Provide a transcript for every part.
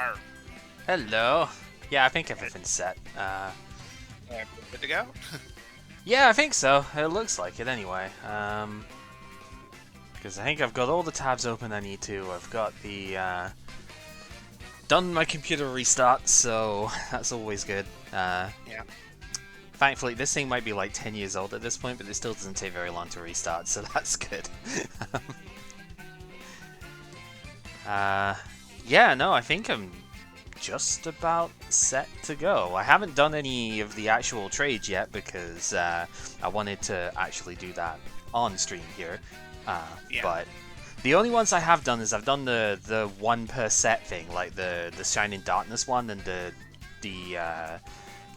Arr. Hello. Yeah, I think everything's set. Good to go? Yeah, I think so. It looks like it anyway. Because I think I've got all the tabs open I need to. I've got the done my computer restart, so that's always good. Yeah. Thankfully, this thing might be like 10 years old at this point, but it still doesn't take very long to restart, so that's good. Yeah, no, I think I'm just about set to go. I haven't done any of the actual trades yet because I wanted to actually do that on stream here. Yeah. But the only ones I have done is I've done the one per set thing, like the Shining Darkness one and the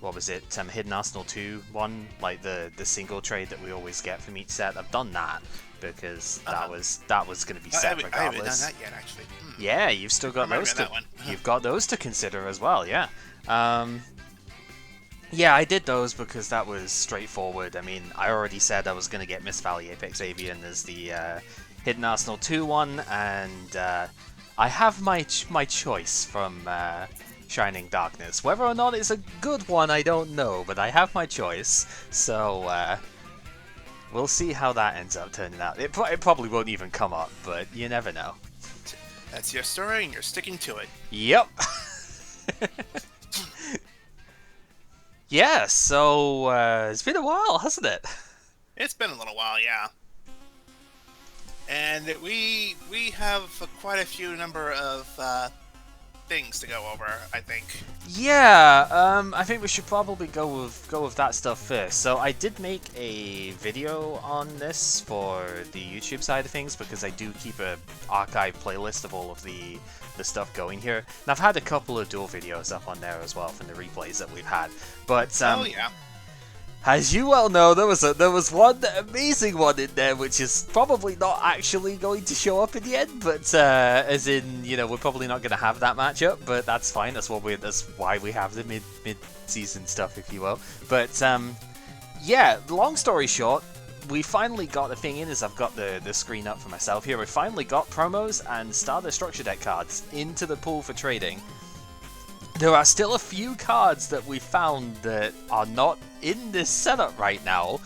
what was it, Hidden Arsenal 2 one, like the single trade that we always get from each set. I've done that because that was going to be set regardless. I haven't done that yet, actually. Yeah, you've still got those to you've got those to consider as well. Yeah. Yeah, I did those because that was straightforward. I mean, I already said I was going to get Miss Valley Apex Avian as the Hidden Arsenal 2 one, and I have my choice from Shining Darkness. Whether or not it's a good one, I don't know, but I have my choice. So we'll see how that ends up turning out. It probably won't even come up, but you never know. That's your story, and you're sticking to it. Yep. Yeah, so it's been a while, hasn't it? It's been a little while, yeah. And we have quite a few number of things to go over, I think. Yeah, I think we should probably go with that stuff first. So I did make a video on this for the YouTube side of things because I do keep a archive playlist of all of the stuff going here. And I've had a couple of dual videos up on there as well from the replays that we've had. But oh yeah. As you well know, there was one amazing one in there, which is probably not actually going to show up in the end. But as in, you know, we're probably not going to have that matchup. But that's fine. That's why we have the mid season stuff, if you will. But yeah, long story short, we finally got the thing in. As I've got the screen up for myself here, we finally got promos and starter structure deck cards into the pool for trading. There are still a few cards that we found that are not in this setup right now.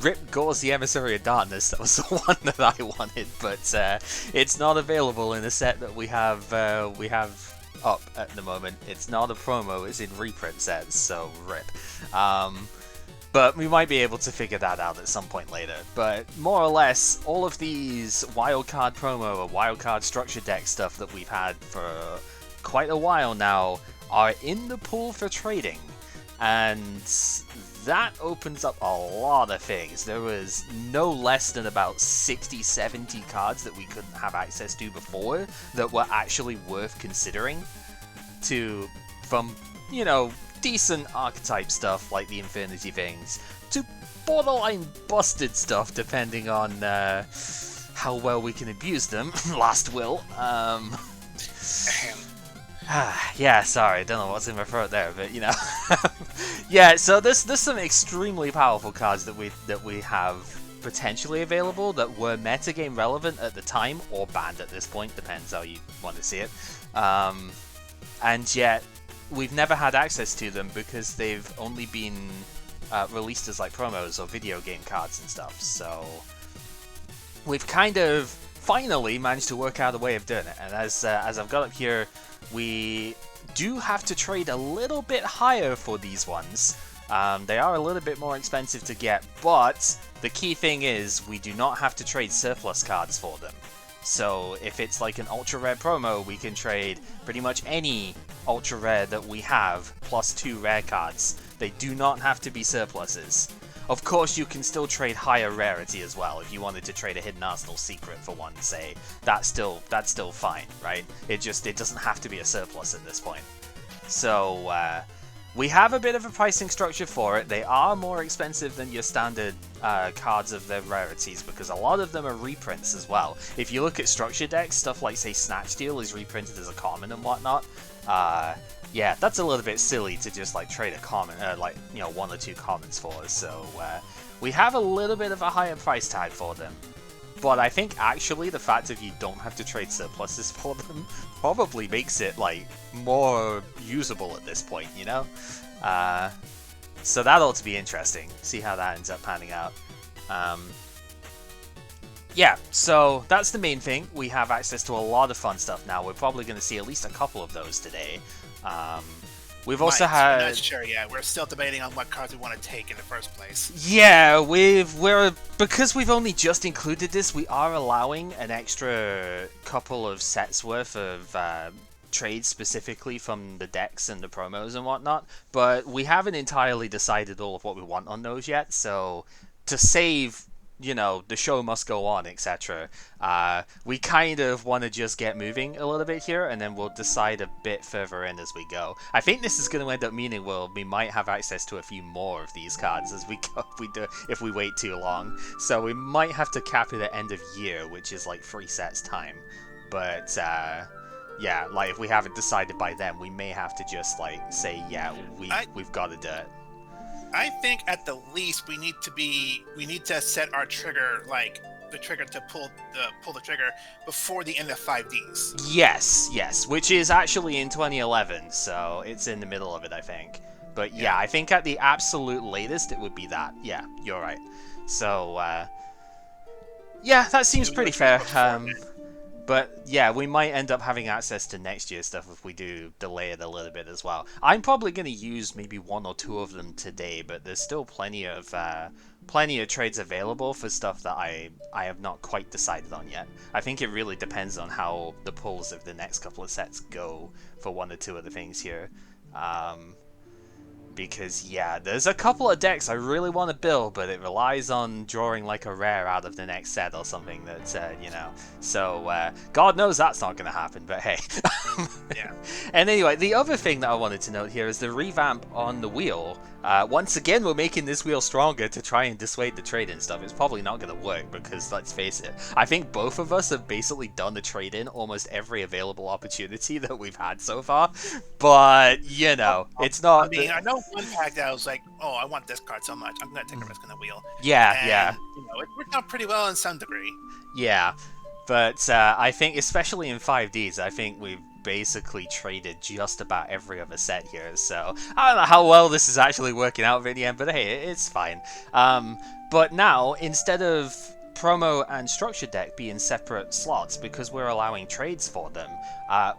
Rip Gauze the Emissary of Darkness, that was the one that I wanted, but it's not available in the set that we have up at the moment. It's not a promo, it's in reprint sets, so rip. But we might be able to figure that out at some point later. But more or less, all of these wildcard promo or wildcard structure deck stuff that we've had for quite a while now are in the pool for trading, and that opens up a lot of things. There was no less than about 60-70 cards that we couldn't have access to before that were actually worth considering, from, you know, decent archetype stuff like the Infinity things to borderline busted stuff depending on how well we can abuse them. Last will. Yeah, sorry, I don't know what's in my throat there, but you know. Yeah, so there's some extremely powerful cards that we have potentially available that were metagame relevant at the time or banned at this point, depends how you want to see it. And yet we've never had access to them because they've only been released as like promos or video game cards and stuff. So we've kind of finally managed to work out a way of doing it, and as I've got up here, we do have to trade a little bit higher for these ones. They are a little bit more expensive to get, but the key thing is we do not have to trade surplus cards for them. So if it's like an ultra rare promo, we can trade pretty much any ultra rare that we have plus 2 rare cards. They do not have to be surpluses. Of course, you can still trade higher rarity as well. If you wanted to trade a Hidden Arsenal Secret for one, say, that's still fine, right? It doesn't have to be a surplus at this point. So we have a bit of a pricing structure for it. They are more expensive than your standard cards of their rarities because a lot of them are reprints as well. If you look at structure decks, stuff like say Snatch Steal is reprinted as a common and whatnot. Yeah, that's a little bit silly to just like trade a common, like, you know, 1 or 2 commons for. So we have a little bit of a higher price tag for them. but I think actually the fact that you don't have to trade surpluses for them probably makes it like more usable at this point, you know? So that ought to be interesting. See how that ends up panning out. Yeah, so that's the main thing. We have access to a lot of fun stuff now. We're probably going to see at least a couple of those today. We've also had... We're not sure yet. We're still debating on what cards we want to take in the first place. Yeah, because we've only just included this, we are allowing an extra couple of sets worth of trades specifically from the decks and the promos and whatnot, but we haven't entirely decided all of what we want on those yet, so to save, you know, the show must go on, etc., we kind of want to just get moving a little bit here, and then we'll decide a bit further in as we go. I think this is going to end up meaning we might have access to a few more of these cards as we go, if we wait too long, so we might have to cap it at end of year, which is like 3 sets time, but yeah, like if we haven't decided by then, we may have to just like say, yeah, we've got to do it. I think at the least we need to set our trigger, like the trigger to pull the trigger before the end of 5Ds. Yes, which is actually in 2011, so it's in the middle of it, I think. But yeah, I think at the absolute latest it would be that. Yeah, you're right. So yeah, that seems pretty fair. But yeah, we might end up having access to next year's stuff if we do delay it a little bit as well. I'm probably going to use maybe 1 or 2 of them today, but there's still plenty of trades available for stuff that I have not quite decided on yet. I think it really depends on how the pulls of the next couple of sets go for 1 or 2 of the things here. Because, yeah, there's a couple of decks I really want to build, but it relies on drawing, like, a rare out of the next set or something that, you know. So, God knows that's not going to happen, but hey. Yeah. And anyway, the other thing that I wanted to note here is the revamp on the wheel. Once again, we're making this wheel stronger to try and dissuade the trade and stuff. It's probably not going to work because, let's face it, I think both of us have basically done the trade-in almost every available opportunity that we've had so far. But, you know, it's not... I mean, I know one pack that I was like, oh, I want this card so much, I'm going to take a risk on the wheel. Yeah. You know, it worked out pretty well in some degree. Yeah, but I think, especially in 5Ds, I think we've basically traded just about every other set here, so I don't know how well this is actually working out in the end, but hey, it's fine. But now, instead of promo and structure deck being separate slots, because we're allowing trades for them,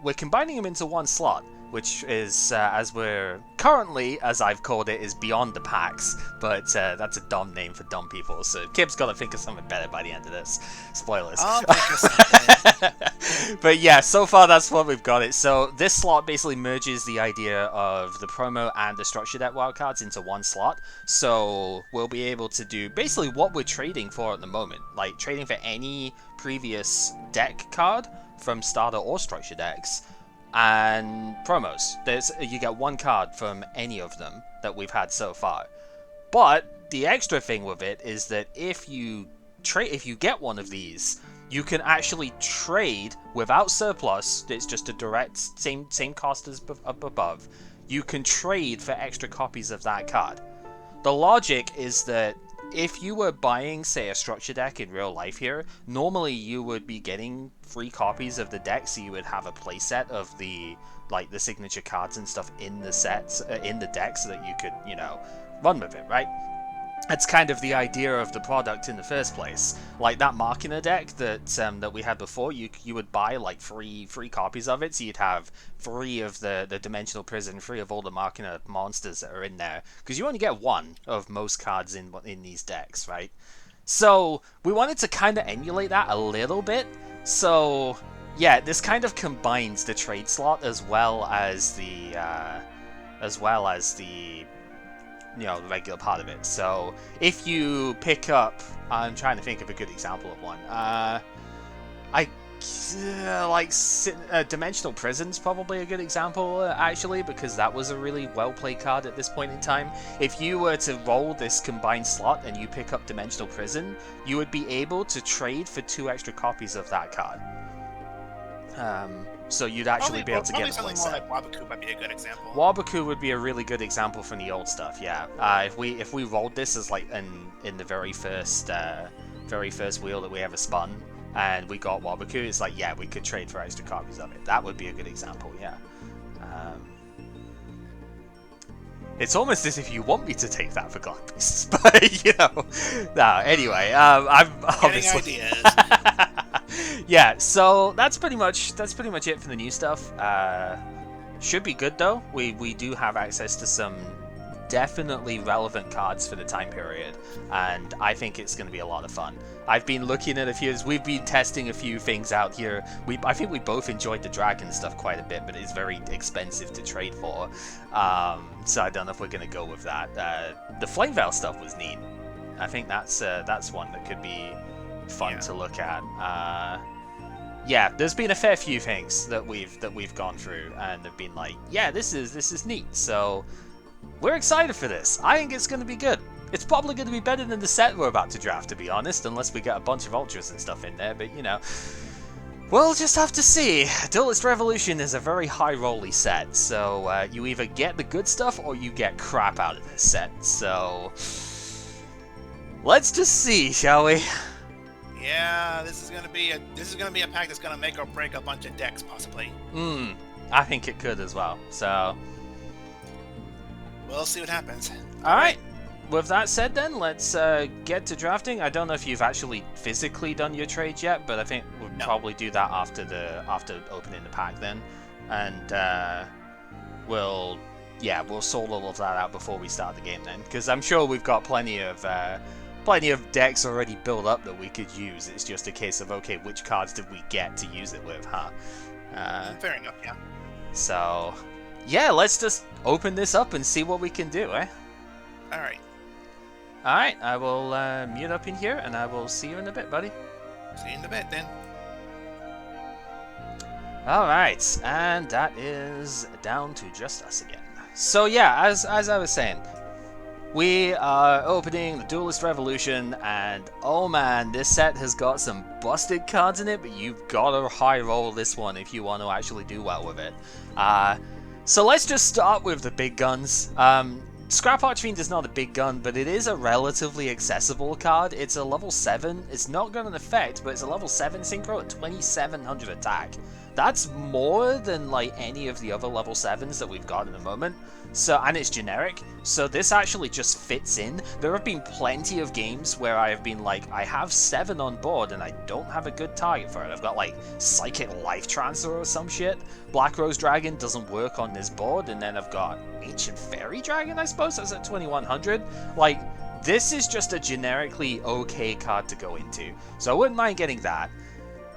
we're combining them into one slot, which is, as we're currently, as I've called it, is Beyond the Packs, but that's a dumb name for dumb people, so Kib's got to think of something better by the end of this. Spoilers. I'll think of something. But yeah, so far that's what we've got it. So this slot basically merges the idea of the promo and the structure deck wildcards into one slot, so we'll be able to do basically what we're trading for at the moment, like trading for any previous deck card from starter or structure decks, and promos. You get 1 card from any of them that we've had so far. But the extra thing with it is that if you get one of these, you can actually trade without surplus. It's just a direct same cost as up above. You can trade for extra copies of that card. The logic is that if you were buying, say, a structure deck in real life here, normally you would be getting free copies of the deck, so you would have a playset of the signature cards and stuff in the sets, in the deck, so that you could, you know, run with it, right? That's kind of the idea of the product in the first place. Like that Machina deck that we had before, you would buy like free copies of it, so you'd have 3 of the Dimensional Prison, 3 of all the Machina monsters that are in there, because you only get 1 of most cards in these decks, right? So we wanted to kind of emulate that a little bit. So yeah, this kind of combines the trade slot as well as the you know, the regular part of it. So if you pick up, I'm trying to think of a good example of one. Dimensional Prison's probably a good example, actually, because that was a really well-played card at this point in time. If you were to roll this combined slot and you pick up Dimensional Prison, you would be able to trade for 2 extra copies of that card. So you'd actually be able to get a something playset. more like Wabaku might be a good example. Wabaku would be a really good example from the old stuff, yeah. If we rolled this as like in the very first very first wheel that we ever spun, and we got Wabaku, it's like, yeah, we could trade for extra copies of it. That would be a good example, yeah. It's almost as if you want me to take that for Glad Beasts, but, you know. No, anyway, I'm obviously... Getting ideas. Yeah, so that's pretty much it for the new stuff. Should be good, though. We do have access to some definitely relevant cards for the time period, and I think it's going to be a lot of fun. I've been looking at a few, we've been testing a few things out here. I think we both enjoyed the dragon stuff quite a bit, but it's very expensive to trade for, so I don't know if we're going to go with that. The Flame Veil stuff was neat. I think that's one that could be fun to look at. Yeah, there's been a fair few things that we've gone through and have been like, yeah, this is neat. So we're excited for this. I think it's going to be good. It's probably going to be better than the set we're about to draft, to be honest, unless we get a bunch of ultras and stuff in there. But you know, we'll just have to see. Duelist Revolution is a very high-rolly set, so you either get the good stuff or you get crap out of this set. So let's just see, shall we? Yeah, this is gonna be a pack that's gonna make or break a bunch of decks, possibly. I think it could as well. So we'll see what happens. All right. With that said, then let's get to drafting. I don't know if you've actually physically done your trades yet, but I think we'll probably do that after opening the pack then, and we'll sort all of that out before we start the game then, because I'm sure we've got plenty of decks already built up that we could use. It's just a case of, okay, which cards did we get to use it with, huh? Fair enough, yeah. So, yeah, let's just open this up and see what we can do, eh? Alright. Alright, I will mute up in here, and I will see you in a bit, buddy. See you in a bit, then. Alright, and that is down to just us again. So yeah, as I was saying, we are opening the Duelist Revolution, and oh man, this set has got some busted cards in it, but you've got to high roll this one if you want to actually do well with it. So let's just start with the big guns. Scrap Archfiend is not a big gun, but it is a relatively accessible card. It's a level 7. It's not got an effect, but it's a level 7 Synchro at 2700 attack. That's more than like any of the other level 7s that we've got in the moment. So, and it's generic, so this actually just fits in. There have been plenty of games where I have been like, I have 7 on board and I don't have a good target for it. I've got like Psychic Life Transfer or some shit. Black Rose Dragon doesn't work on this board, and then I've got Ancient Fairy Dragon, I suppose, that's at 2100. Like, this is just a generically okay card to go into, so I wouldn't mind getting that.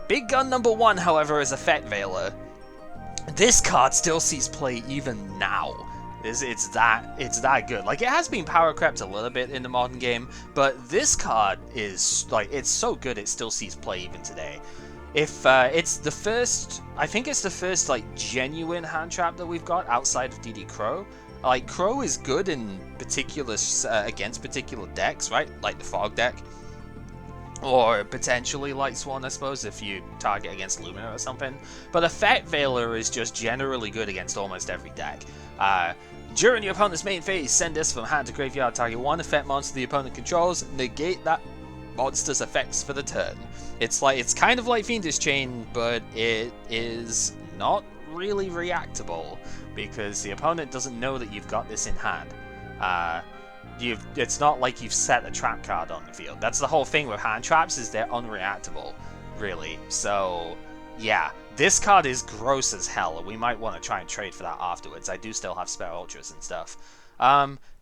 Big gun number 1, however, is Effect Veiler. This card still sees play even now. It's that good. Like, it has been power crept a little bit in the modern game, but this card is like, it's so good it still sees play even today. If it's the first, I think it's the first like genuine hand trap that we've got outside of DD Crow. Like, Crow is good in particular against particular decks, right? Like the Fog deck. Or potentially Light Swan, I suppose, if you target against Lumina or something. But Effect Veiler is just generally good against almost every deck. During your opponent's main phase, send this from hand to graveyard, target one effect monster the opponent controls, negate that monster's effects for the turn. It's kind of like Fiendish Chain, but it is not really reactable, because the opponent doesn't know that you've got this in hand. It's not like you've set a trap card on the field. That's the whole thing with hand traps, is they're unreactable, really. So, yeah, this card is gross as hell, and we might want to try and trade for that afterwards. I do still have spare ultras and stuff.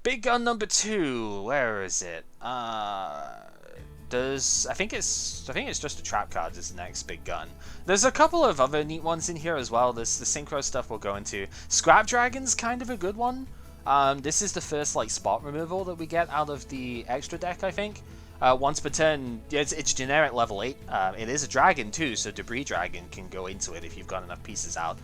Big gun number 2, where is it? I think it's just a trap card is the next big gun. There's a couple of other neat ones in here as well. There's the Synchro stuff we'll go into. Scrap Dragon's kind of a good one. This is the first like spot removal that we get out of the extra deck, I think. Once per turn, it's generic level 8. It is a dragon too, so Debris Dragon can go into it if you've got enough pieces out.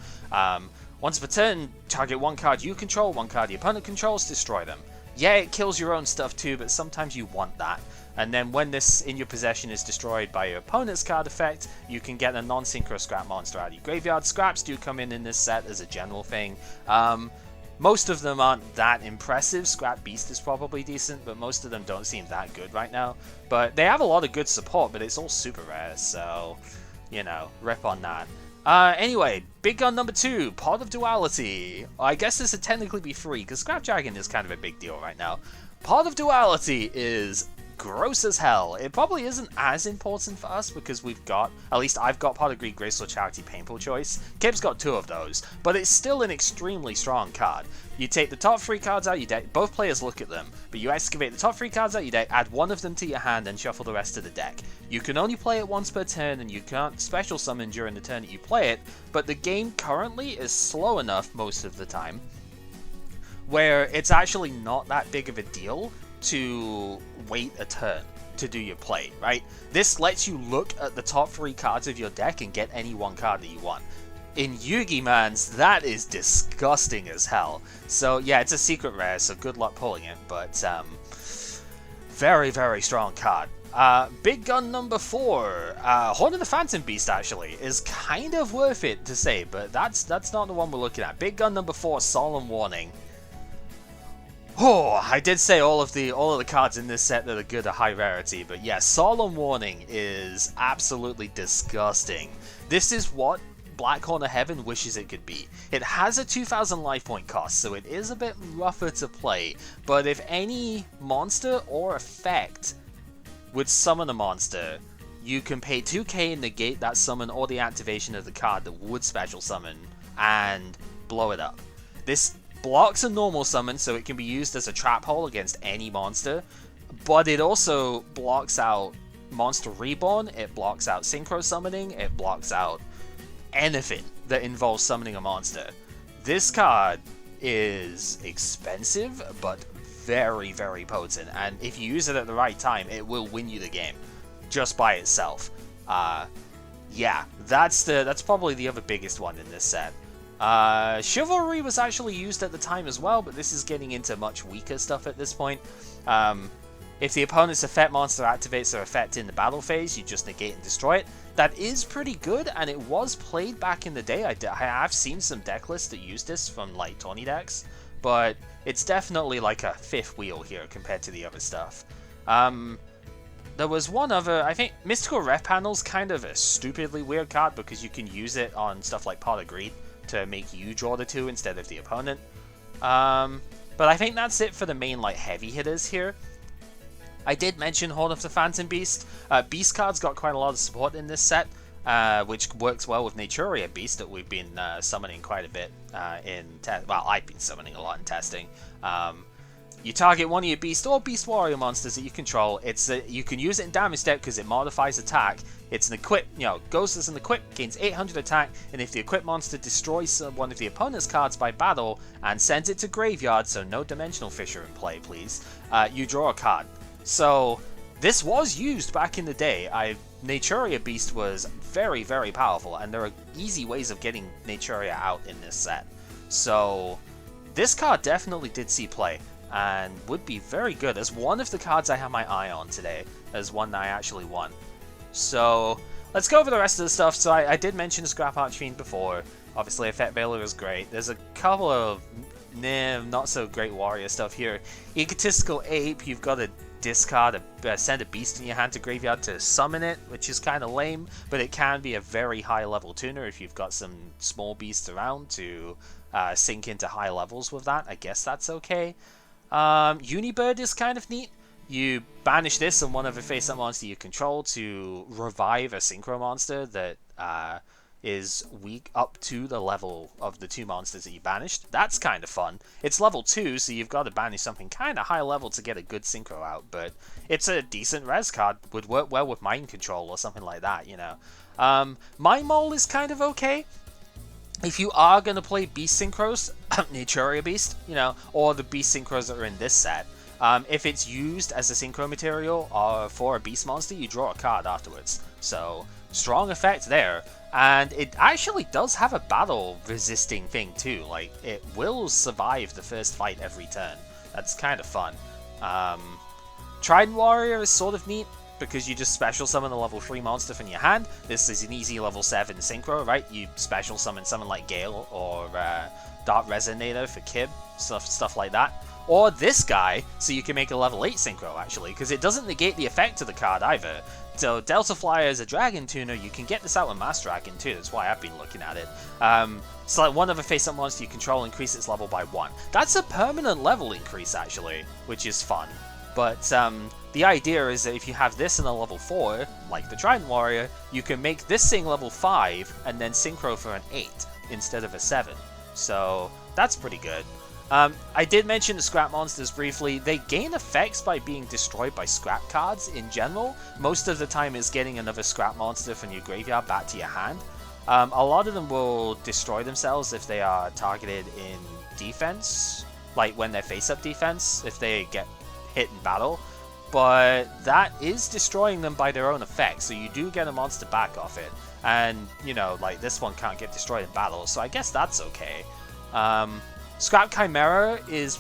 Once per turn, target one card you control, one card the opponent controls, destroy them. Yeah, it kills your own stuff too, but sometimes you want that. And then when this in your possession is destroyed by your opponent's card effect, you can get a non-synchro scrap monster out of your graveyard. Scraps do come in this set as a general thing. Most of them aren't that impressive. Scrap Beast is probably decent, but most of them don't seem that good right now. But they have a lot of good support, but it's all super rare, so, you know, rip on that. Anyway, big gun number 2, Pot of Duality. I guess this would technically be free, because Scrap Dragon is kind of a big deal right now. Pot of Duality is gross as hell. It probably isn't as important for us because we've got, at least I've got Pot of Greed, Graceful Charity, Painful Choice. Kib's got 2 of those, but it's still an extremely strong card. You take the top 3 cards out your deck, both players look at them, but you excavate the top 3 cards out your deck, add 1 of them to your hand, and shuffle the rest to the deck. You can only play it once per turn, and you can't special summon during the turn that you play it, but the game currently is slow enough most of the time where it's actually not that big of a deal to wait a turn to do your play, right? This lets you look at the top 3 cards of your deck and get any one card that you want. In Yugi Mans, that is disgusting as hell. So yeah, it's a secret rare, so good luck pulling it, but very, very strong card. Big gun number 4, Horn of the Phantom Beast actually, is kind of worth it to say, but that's not the one we're looking at. Big gun number 4, Solemn Warning. Oh, I did say all of the cards in this set that are good are high rarity, but yeah, Solemn Warning is absolutely disgusting. This is what Black Horn of Heaven wishes it could be. It has a 2000 life point cost, so it is a bit rougher to play, but if any monster or effect would summon a monster, you can pay 2k and negate that summon or the activation of the card that would special summon and blow it up. This blocks a normal summon, so it can be used as a trap hole against any monster, but it also blocks out Monster Reborn, it blocks out Synchro summoning, it blocks out anything that involves summoning a monster. This card is expensive, but very, very potent, and if you use it at the right time, it will win you the game, just by itself. Yeah, that's probably the other biggest one in this set. Chivalry was actually used at the time as well, but this is getting into much weaker stuff at this point. If the opponent's effect monster activates their effect in the battle phase, you just negate and destroy it. That is pretty good, and it was played back in the day. I have seen some deck lists that use this from like tourney decks, but it's definitely like a fifth wheel here compared to the other stuff. There was one other, I think Mystical Ref Panel's kind of a stupidly weird card because you can use it on stuff like Pot of Greed to make you draw the 2 instead of the opponent. But I think that's it for the main like heavy hitters here. I did mention Horn of the Phantom Beast. Beast cards got quite a lot of support in this set, which works well with Naturia Beast that we've been summoning quite a bit I've been summoning a lot in testing. You target one of your Beast or Beast Warrior monsters that you control. You can use it in damage step because it modifies attack. It's an equip, goes as an equip, gains 800 attack, and if the equip monster destroys one of the opponent's cards by battle and sends it to graveyard, so no Dimensional Fissure in play, please, you draw a card. So this was used back in the day. Naturia Beast was very, very powerful, and there are easy ways of getting Naturia out in this set. So this card definitely did see play, and would be very good as one of the cards I have my eye on today, as one that I actually won. So let's go over the rest of the stuff. So I did mention Scrap Archfiend before. Obviously, Effect Veiler is great. There's a couple of not so great warrior stuff here. Egotistical Ape, you've got to discard send a beast in your hand to graveyard to summon it, which is kind of lame, but it can be a very high level tuner if you've got some small beasts around to sink into high levels with that. I guess that's okay. Unibird is kind of neat. You banish this and one of the face-up monster you control to revive a Synchro monster that is weak up to the level of the 2 monsters that you banished. That's kind of fun. It's level 2, so you've got to banish something kind of high level to get a good Synchro out, but it's a decent res card. Would work well with Mind Control or something like that, Mind Mole is kind of okay. If you are going to play Beast Synchros, Naturia Beast, or the Beast Synchros that are in this set, if it's used as a Synchro material for a Beast monster, you draw a card afterwards. So, strong effect there. And it actually does have a battle resisting thing too. Like, it will survive the first fight every turn. That's kind of fun. Trident Warrior is sort of neat. because you just special summon a level 3 monster from your hand. This is an easy level 7 Synchro, right? You special summon someone like Gale or Dark Resonator for Kib, stuff like that. Or this guy, so you can make a level 8 Synchro, actually, because it doesn't negate the effect of the card either. So Delta Flyer is a Dragon Tuner, you can get this out with Master Dragon too, that's why I've been looking at it. So like one other face-up monster you control increase its level by 1. That's a permanent level increase, actually, which is fun. But the idea is that if you have this in a level 4, like the Trident Warrior, you can make this thing level 5, and then Synchro for an 8, instead of a 7. So that's pretty good. I did mention the scrap monsters briefly. They gain effects by being destroyed by scrap cards in general. Most of the time it's getting another scrap monster from your graveyard back to your hand. A lot of them will destroy themselves if they are targeted in defense, like when they're face-up defense, if they get hit in battle. But that is destroying them by their own effect, so you do get a monster back off it. And, you know, like this one can't get destroyed in battle, so I guess that's okay. Scrap Chimera is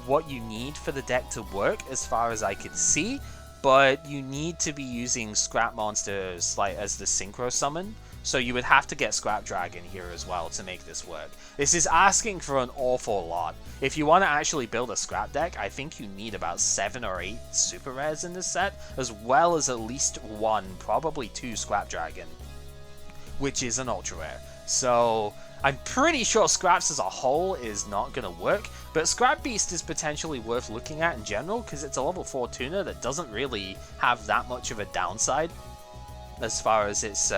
what you need for the deck to work, as far as I can see, but you need to be using scrap monsters like as the Synchro summon, so you would have to get Scrap Dragon here as well to make this work. This is asking for an awful lot. If you want to actually build a scrap deck, I think you need about 7 or 8 super rares in this set, as well as at least 1, probably 2 Scrap Dragon, which is an ultra rare. So I'm pretty sure Scraps as a whole is not going to work, but Scrap Beast is potentially worth looking at in general, because it's a level 4 tuner that doesn't really have that much of a downside as far as its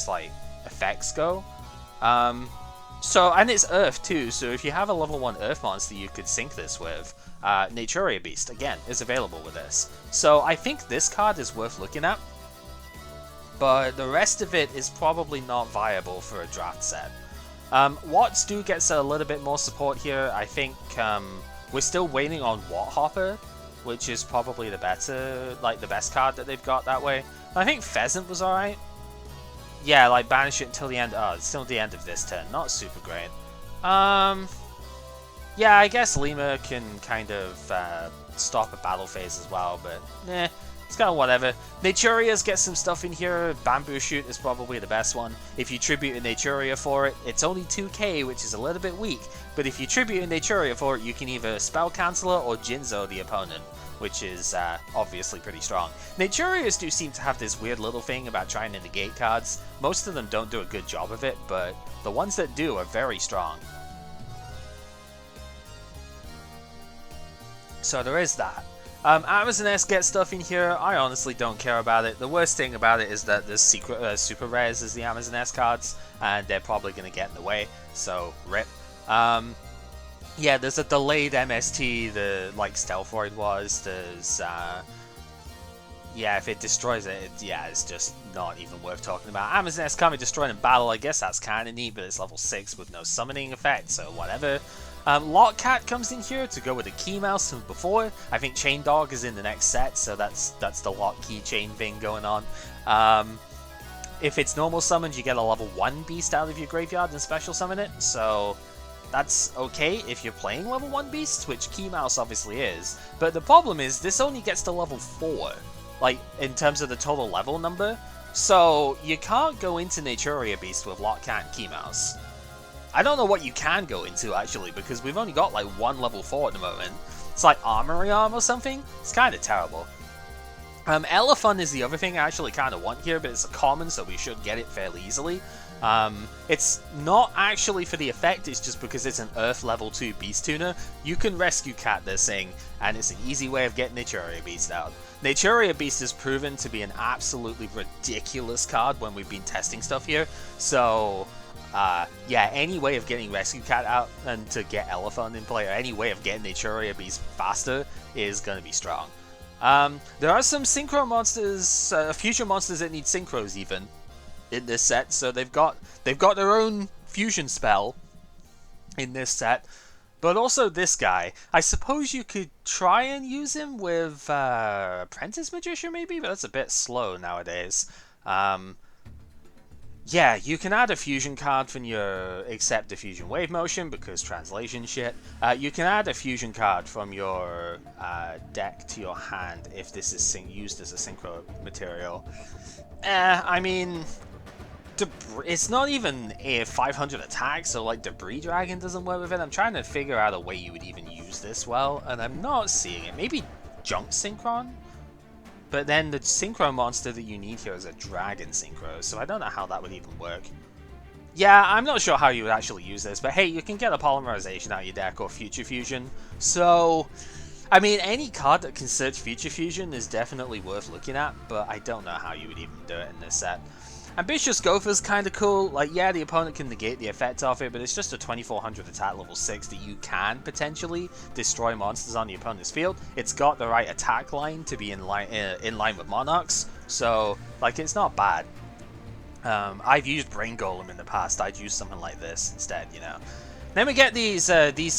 like effects go. And it's Earth too, so if you have a level 1 Earth monster you could sync this with, Naturia Beast, again, is available with this. So I think this card is worth looking at, but the rest of it is probably not viable for a draft set. Watts do gets a little bit more support here. I think we're still waiting on Watt Hopper, which is probably the best card that they've got that way. I think Pheasant was alright. Yeah, like banish it until the end. Oh, it's still the end of this turn. Not super great. Yeah, I guess Lima can kind of stop a battle phase as well, but it's kind of whatever. Naturia's get some stuff in here. Bamboo Shoot is probably the best one. If you tribute a Naturia for it, it's only 2k, which is a little bit weak, but if you tribute a Naturia for it, you can either Spell Canceller or Jinzo the opponent, which is obviously pretty strong. Naturias do seem to have this weird little thing about trying to negate cards. Most of them don't do a good job of it, but the ones that do are very strong. So there is that. Amazoness gets stuff in here. I honestly don't care about it. The worst thing about it is that there's secret super rares as the Amazoness cards, and they're probably going to get in the way, so rip. Yeah, there's a delayed MST, like Stealthroid was. There's, yeah, if it destroys it, it's just not even worth talking about. Amazoness can't be destroyed in battle. I guess that's kind of neat, but it's level 6 with no summoning effect, so whatever. Lockcat comes in here to go with the Key Mouse from before. I think Chain Dog is in the next set, so that's the lock key chain thing going on. If it's normal summoned, you get a level 1 beast out of your graveyard and special summon it, so that's okay if you're playing level 1 beasts, which Key Mouse obviously is. But the problem is, this only gets to level 4, like, in terms of the total level number, so you can't go into Naturia Beast with Lockcat and Key Mouse. I don't know what you can go into, actually, because we've only got, like, 1 level 4 at the moment. It's like Armory Arm or something. It's kind of terrible. Elephant is the other thing I actually kind of want here, but it's a common, so we should get it fairly easily. It's not actually for the effect, it's just because it's an Earth level 2 Beast Tuner. You can Rescue Cat this thing, and it's an easy way of getting Naturia Beast out. Naturia Beast is proven to be an absolutely ridiculous card when we've been testing stuff here, so yeah, any way of getting Rescue Cat out and to get Elephant in play, or any way of getting Naturia Beast faster is going to be strong. There are some Synchro monsters, fusion monsters that need Synchros even in this set, so they've got their own fusion spell in this set. But also this guy, I suppose you could try and use him with Apprentice Magician maybe, but that's a bit slow nowadays. Yeah, you can add a fusion card from your accept the fusion wave motion because translation shit. You can add a fusion card from your deck to your hand if this is used as a synchro material. I mean, it's not even a 500 attack, so like Debris Dragon doesn't work with it. I'm trying to figure out a way you would even use this well, and I'm not seeing it. Maybe Junk Synchron? But then the Synchro monster that you need here is a Dragon Synchro, so I don't know how that would even work. Yeah, I'm not sure how you would actually use this, but hey, you can get a Polymerization out of your deck or Future Fusion, so... I mean, any card that can search Future Fusion is definitely worth looking at, but I don't know how you would even do it in this set. Ambitious Gopher's kind of cool. Like, yeah, the opponent can negate the effect of it, but it's just a 2400 attack level 6 that you can potentially destroy monsters on the opponent's field. It's got the right attack line to be in line with Monarchs, so, like, it's not bad. I've used Brain Golem in the past. I'd use something like this instead, you know. Then we get these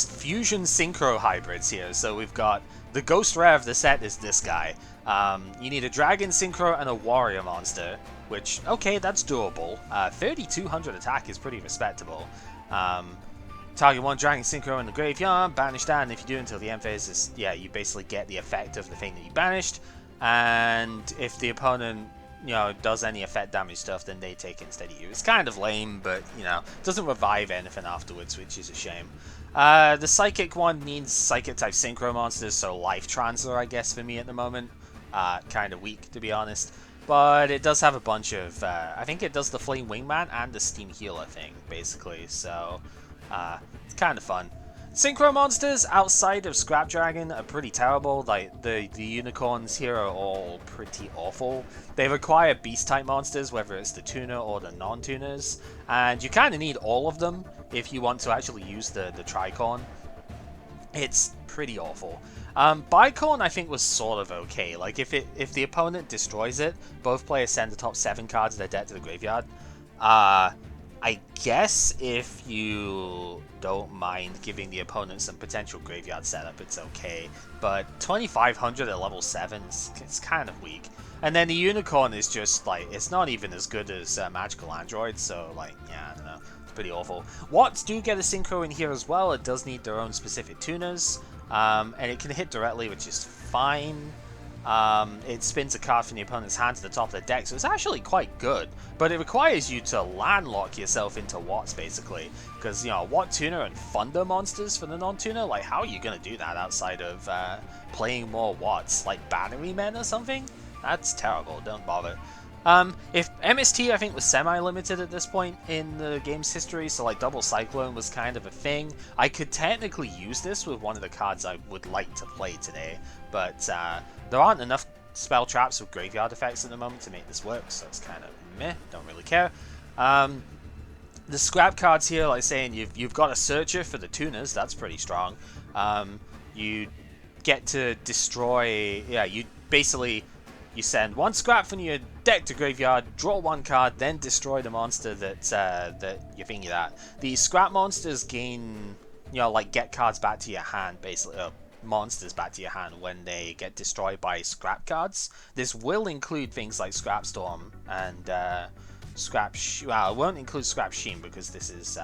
Fusion Synchro hybrids here. So we've got the Ghost Rare of the set is this guy. You need a Dragon Synchro and a Warrior monster, which, okay, that's doable. 3200 attack is pretty respectable. Target one Dragon Synchro in the graveyard, banish that, and if you do until the end phase, yeah, you basically get the effect of the thing that you banished. And if the opponent, you know, does any effect damage stuff, then they take it instead of you. It's kind of lame, but, you know, doesn't revive anything afterwards, which is a shame. The Psychic one needs Psychic-type Synchro monsters, so Life Transfer, I guess, for me at the moment. Kind of weak, to be honest. But it does have a bunch of... I think it does the Flame Wingman and the Steam Healer thing, basically, so... it's kind of fun. Synchro monsters outside of Scrap Dragon are pretty terrible. Like the unicorns here are all pretty awful. They require beast type monsters, whether it's the tuner or the non-tuners, and you kind of need all of them if you want to actually use the tricorn. It's pretty awful. Bicorn I think was sort of okay. Like if the opponent destroys it, both players send the top 7 cards of their deck to the graveyard. I guess if you don't mind giving the opponent some potential graveyard setup, it's okay. But 2500 at level 7, it's kind of weak. And then the Unicorn is just, like, it's not even as good as Magical Android, so, like, yeah, I don't know. It's pretty awful. Watts do get a Synchro in here as well. It does need their own specific tuners. And it can hit directly, which is fine. It spins a card from the opponent's hand to the top of the deck, so it's actually quite good. But it requires you to landlock yourself into Watts, basically. Because, you know, Watt Tuner and Thunder monsters for the non-tuner, like, how are you going to do that outside of playing more Watts? Like, Battery Men or something? That's terrible, don't bother. If MST, I think, was semi-limited at this point in the game's history, so like Double Cyclone was kind of a thing. I could technically use this with one of the cards I would like to play today, but there aren't enough spell traps with graveyard effects at the moment to make this work, so it's kind of meh, don't really care. The scrap cards here, like saying you've got a Searcher for the tuners, that's pretty strong. You get to destroy, yeah, you basically... You send one scrap from your deck to graveyard, draw one card, then destroy the monster that you're thinking that. The scrap monsters gain, you know, like get cards back to your hand, basically, monsters back to your hand when they get destroyed by scrap cards. This will include things like Scrap Storm and well, it won't include Scrap Sheen because this is,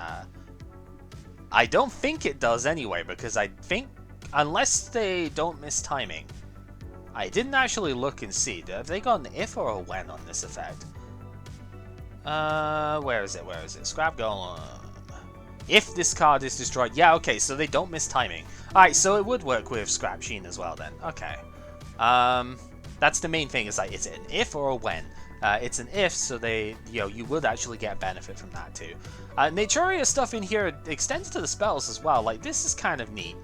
I don't think it does anyway, because I think, unless they don't miss timing, I didn't actually look and see. Have they got an if or a when on this effect? Where is it? Where is it? Scrap Golem. If this card is destroyed. Yeah, okay, so they don't miss timing. Alright, so it would work with Scrap Sheen as well then. Okay. That's the main thing, is like, is it an if or a when? It's an if, so they, you know, you would actually get benefit from that too. Naturia stuff in here extends to the spells as well. Like, this is kind of neat.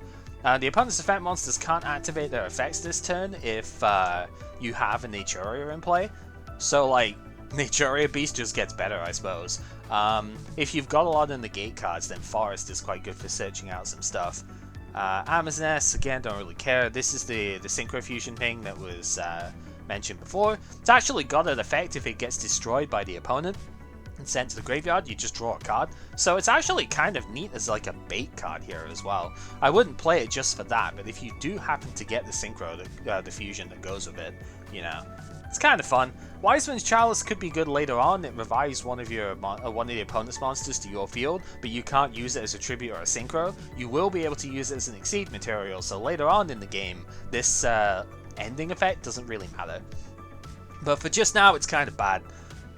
The opponent's effect monsters can't activate their effects this turn if you have a Naturia in play. So, like, Naturia Beast just gets better, I suppose. If you've got a lot of negate cards, then Forest is quite good for searching out some stuff. Amazoness, again, don't really care. This is the Synchro Fusion thing that was mentioned before. It's actually got an effect if it gets destroyed by the opponent and sent to the graveyard, you just draw a card. So it's actually kind of neat as like a bait card here as well. I wouldn't play it just for that, but if you do happen to get the Synchro, the fusion that goes with it, you know, it's kind of fun. Wiseman's Chalice could be good later on. It revives one of the opponent's monsters to your field, but you can't use it as a tribute or a synchro. You will be able to use it as an exceed material, so later on in the game, this ending effect doesn't really matter. But for just now, it's kind of bad.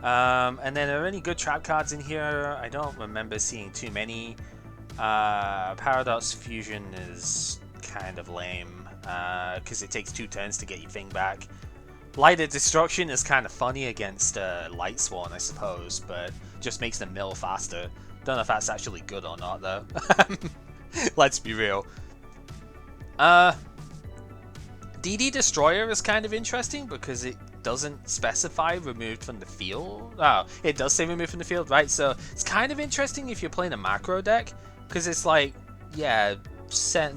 And then are there any good trap cards in here? I don't remember seeing too many. Paradox Fusion is kind of lame, because it takes 2 turns to get your thing back. Light of Destruction is kind of funny against Light Sworn, I suppose, but just makes them mill faster. Don't know if that's actually good or not, though. Let's be real. DD Destroyer is kind of interesting because it doesn't specify removed from the field. Oh, it does say removed from the field, right? So it's kind of interesting if you're playing a macro deck, because it's like, yeah,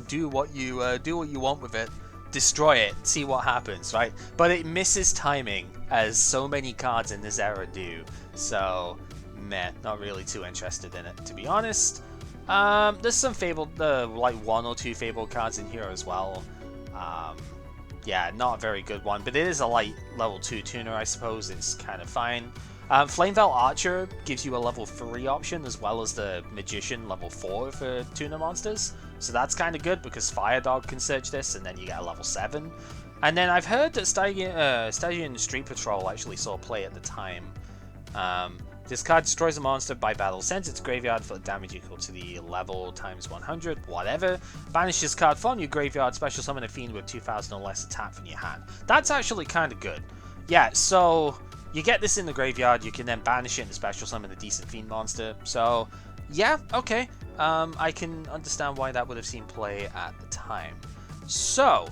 do what you want with it. Destroy it, see what happens, right? But it misses timing, as so many cards in this era do. So, meh, not really too interested in it, to be honest. There's some fabled, like 1 or 2 fabled cards in here as well. Yeah, not a very good one, but it is a light level 2 tuner, I suppose. It's kind of fine. Flameveil Archer gives you a level 3 option, as well as the Magician level 4 for tuner monsters. So that's kind of good, because Fire Dog can search this, and then you get a level 7. And then I've heard that Stygian Street Patrol actually saw play at the time. This card destroys a monster by battle, sends it to graveyard for damage equal to the level times 100, whatever. Banish this card from your graveyard, special summon a fiend with 2000 or less attack from your hand. That's actually kind of good. Yeah, so you get this in the graveyard, you can then banish it and special summon a decent fiend monster. So, yeah, okay. I can understand why that would have seen play at the time. So,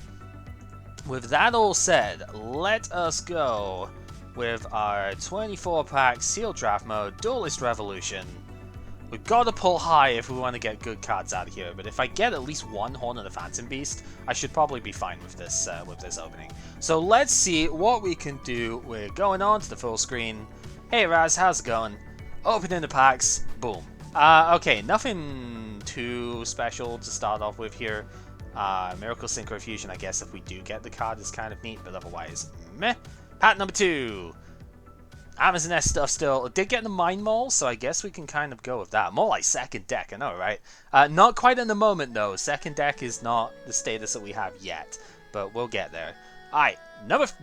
with that all said, let us go with our 24-pack Sealed Draft Mode Duelist Revolution. We've got to pull high if we want to get good cards out of here, but if I get at least 1 Horn of the Phantom Beast, I should probably be fine with this opening. So let's see what we can do. We're going on to the full screen. Hey Raz, how's it going? Opening the packs, boom. Okay, nothing too special to start off with here. Miracle Synchro Fusion, I guess if we do get the card, is kind of neat, but otherwise, meh. Pack number 2. Amazon S stuff still. Did get the Mind Mole, so I guess we can kind of go with that. More like second deck, I know, right? Not quite in the moment, though. Second deck is not the status that we have yet, but we'll get there. Alright,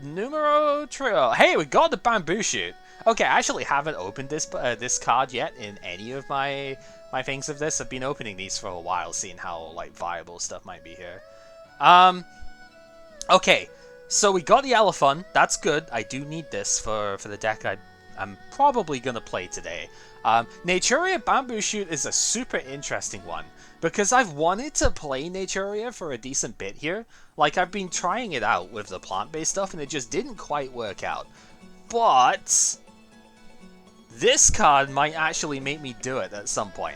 numero trio. Hey, we got the Bamboo Shoot. Okay, I actually haven't opened this card yet in any of my things of this. I've been opening these for a while, seeing how like viable stuff might be here. Okay. So we got the Elephant, that's good. I do need this for the deck I'm probably going to play today. Naturia Bamboo Shoot is a super interesting one, because I've wanted to play Naturia for a decent bit here. Like, I've been trying it out with the plant-based stuff, and it just didn't quite work out. But this card might actually make me do it at some point.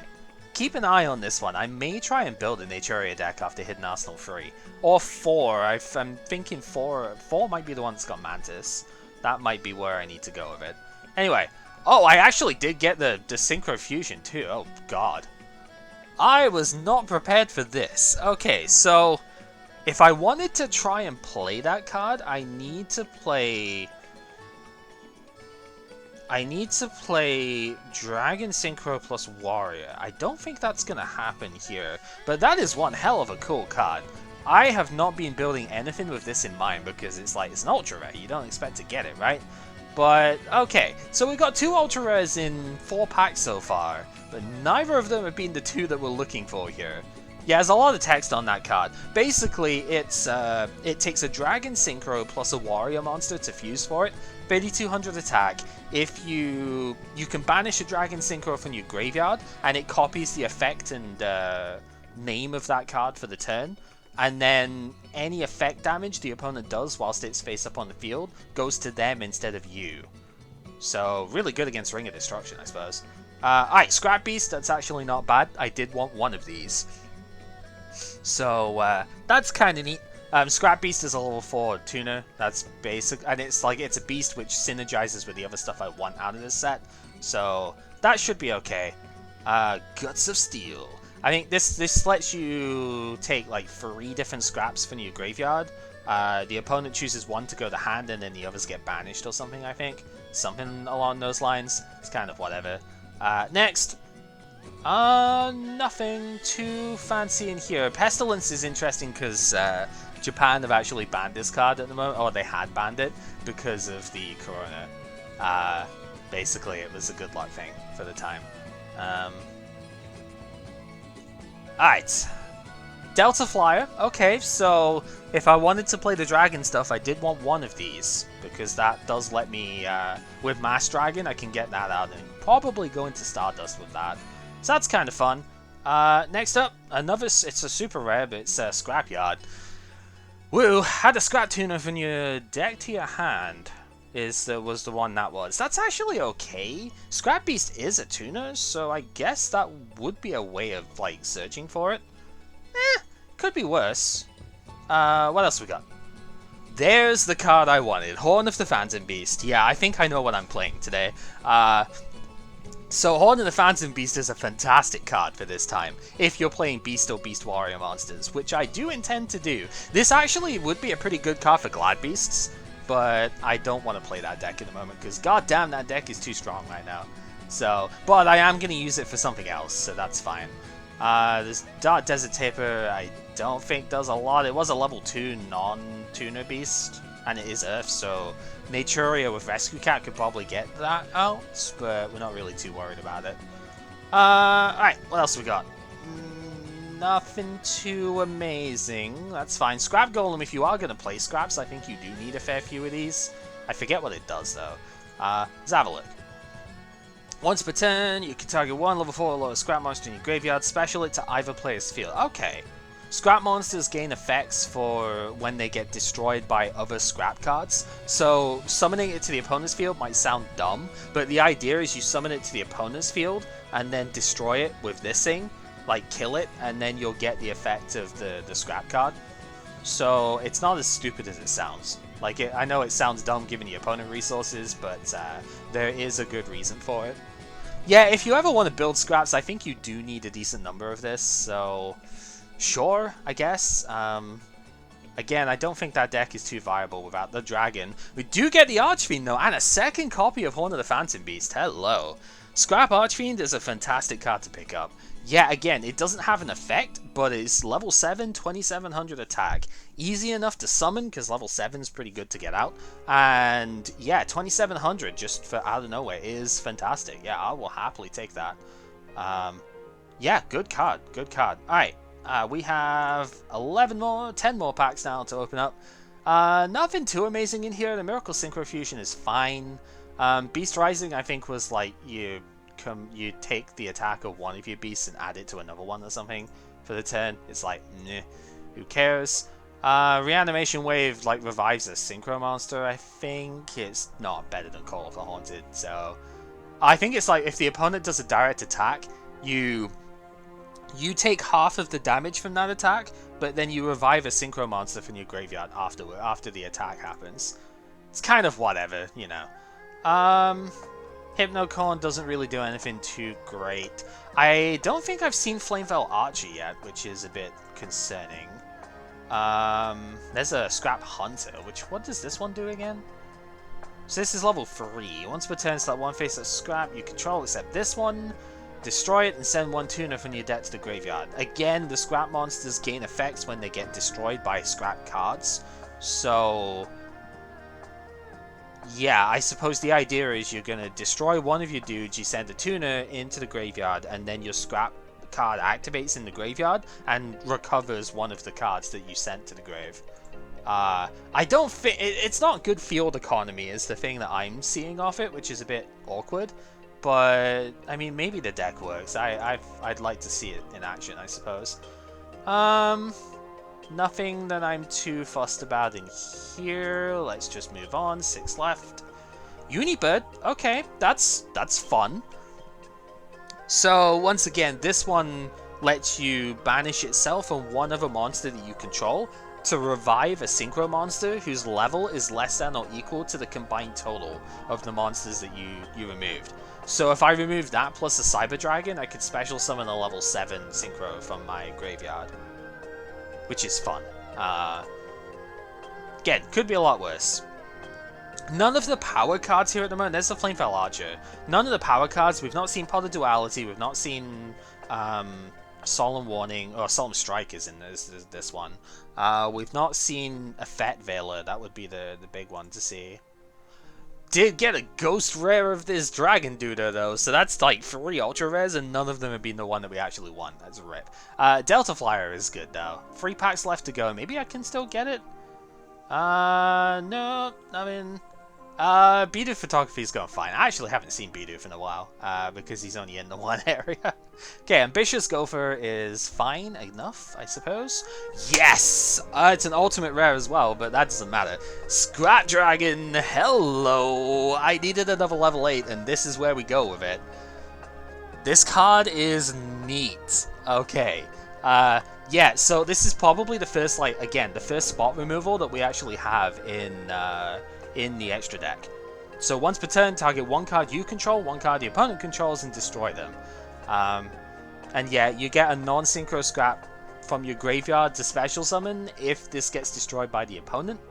Keep an eye on this one. I may try and build a Naturia deck after Hidden Arsenal 3. Or 4. I'm thinking 4. 4 might be the one that's got Mantis. That might be where I need to go with it. Anyway. Oh, I actually did get the Synchro Fusion too. Oh, God. I was not prepared for this. Okay, so if I wanted to try and play that card, I need to play Dragon Synchro plus Warrior. I don't think that's going to happen here, but that is one hell of a cool card. I have not been building anything with this in mind because it's like, it's an ultra rare, you don't expect to get it, right? But, okay, so we got 2 ultra rares in 4 packs so far, but neither of them have been the 2 that we're looking for here. Yeah, there's a lot of text on that card. Basically, it takes a Dragon Synchro plus a Warrior monster to fuse for it. 3200 attack. If you can banish a Dragon Synchro from your graveyard, and it copies the effect and name of that card for the turn. And then any effect damage the opponent does whilst it's face up on the field goes to them instead of you. So, really good against Ring of Destruction, I suppose. Alright, Scrap Beast, that's actually not bad. I did want one of these. So, that's kind of neat. Scrap Beast is a level 4 tuner. That's basic, and it's a beast which synergizes with the other stuff I want out of this set. So, that should be okay. Guts of Steel. I think this lets you take like 3 different scraps from your graveyard The opponent chooses one to go to hand, and then the others get banished or something, I think. Something along those lines. It's kind of whatever. Next. Nothing too fancy in here. Pestilence is interesting because Japan have actually banned this card at the moment, or they had banned it because of the corona. Basically, it was a good luck thing for the time. Alright. Delta Flyer. Okay, so if I wanted to play the dragon stuff, I did want one of these, because that does let me, with Mass Dragon, I can get that out and probably go into Stardust with that. So that's kind of fun. Next up, another, it's a super rare, but it's a Scrapyard. Woo, add a Scrap Tuner from your deck to your hand was the one that was. That's actually okay. Scrap Beast is a tuner, so I guess that would be a way of, like, searching for it. Could be worse. What else we got? There's the card I wanted. Horn of the Phantom Beast. Yeah, I think I know what I'm playing today. So Horn of the Phantom Beast is a fantastic card for this time, if you're playing Beast or Beast Warrior monsters, which I do intend to do. This actually would be a pretty good card for Glad Beasts, but I don't want to play that deck at the moment, because goddamn, that deck is too strong right now. So, but I am going to use it for something else, so that's fine. This Dark Desert Taper, I don't think does a lot. It was a level 2 non-tuner beast, and it is Earth, so Naturia with Rescue Cat could probably get that out, but we're not really too worried about it. Alright, what else we got? Nothing too amazing. That's fine. Scrap Golem, if you are going to play Scraps, I think you do need a fair few of these. I forget what it does, though. Let's have a look. Once per turn, you can target one level 4 or lower Scrap monster in your graveyard, special it to either player's field. Okay. Scrap monsters gain effects for when they get destroyed by other scrap cards. So summoning it to the opponent's field might sound dumb, but the idea is you summon it to the opponent's field and then destroy it with this thing, like kill it, and then you'll get the effect of the scrap card. So it's not as stupid as it sounds. Like, I know it sounds dumb given the opponent resources, but there is a good reason for it. Yeah, if you ever want to build scraps, I think you do need a decent number of this, so sure, I guess. Again, I don't think that deck is too viable without the dragon. We do get the Archfiend, though, and a second copy of Horn of the Phantom Beast. Hello. Scrap Archfiend is a fantastic card to pick up. Yeah, again, it doesn't have an effect, but it's level 7, 2700 attack. Easy enough to summon, because level 7 is pretty good to get out. And yeah, 2700 just for out of nowhere is fantastic. Yeah, I will happily take that. Yeah, good card, good card. Alright, we have 10 more packs now to open up. Nothing too amazing in here. The Miracle Synchro Fusion is fine. Beast Rising, I think, was like you take the attack of one of your beasts and add it to another one or something for the turn. It's like, meh, who cares? Reanimation Wave like revives a Synchro monster, I think. It's not better than Call of the Haunted, so I think it's like if the opponent does a direct attack, you take half of the damage from that attack, but then you revive a Synchro monster from your graveyard after the attack happens. It's kind of whatever, you know. Hypnocorn doesn't really do anything too great. I don't think I've seen Flameveil Archer yet, which is a bit concerning. There's a Scrap Hunter, what does this one do again? So this is level 3. Once per turn, select one face of Scrap you control except this one. Destroy it and send one tuner from your deck to the graveyard. Again, the Scrap monsters gain effects when they get destroyed by Scrap cards. So yeah, I suppose the idea is you're going to destroy one of your dudes, you send a tuner into the graveyard, and then your Scrap card activates in the graveyard and recovers one of the cards that you sent to the grave. I don't think it's not good field economy is the thing that I'm seeing off it, which is a bit awkward. But I mean, maybe the deck works. I'd like to see it in action, I suppose. Nothing that I'm too fussed about in here. Let's just move on. 6 left. Unibird. Okay, that's fun. So once again, this one lets you banish itself and one other monster that you control to revive a Synchro monster whose level is less than or equal to the combined total of the monsters that you removed. So if I remove that plus a Cyber Dragon, I could special summon a level 7 Synchro from my graveyard, which is fun. Again, could be a lot worse. None of the power cards here at the moment, there's the Flamefell Archer. None of the power cards, we've not seen Pot of Duality, we've not seen Solemn Warning, or Solemn Strike is in this one. We've not seen Effect Veiler, that would be the big one to see. Did get a ghost rare of this Dragon Duder though, so that's like 3 ultra rares and none of them have been the one that we actually won. That's a rip. Delta Flyer is good though. 3 packs left to go. Maybe I can still get it? No, I mean... Bidoof Photography is going fine. I actually haven't seen Bidoof in a while, because he's only in the one area. Okay, Ambitious Gopher is fine enough, I suppose. Yes! It's an ultimate rare as well, but that doesn't matter. Scrap Dragon, hello! I needed another level 8, and this is where we go with it. This card is neat. Okay. Yeah, so this is probably the first, like, again, the first spot removal that we actually have in the extra deck. So once per turn, target 1 card you control, 1 card the opponent controls, and destroy them. And yeah, you get a non-synchro scrap from your graveyard to special summon if this gets destroyed by the opponent.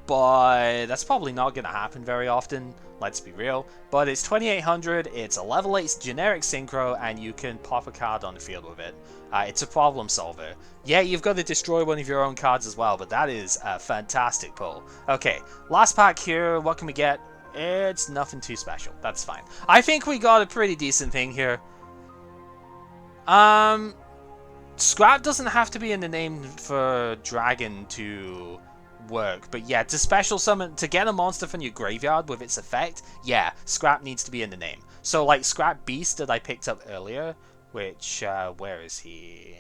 But that's probably not going to happen very often, let's be real. But it's 2800, it's a level 8 generic synchro, and you can pop a card on the field with it. It's a problem solver. Yeah, you've got to destroy one of your own cards as well, but that is a fantastic pull. Okay, last pack here, what can we get? It's nothing too special, that's fine. I think we got a pretty decent thing here. Scrap doesn't have to be in the name for Dragon to work, but yeah, to special summon, to get a monster from your graveyard with its effect, yeah, Scrap needs to be in the name. So like Scrap Beast that I picked up earlier, which, where is he?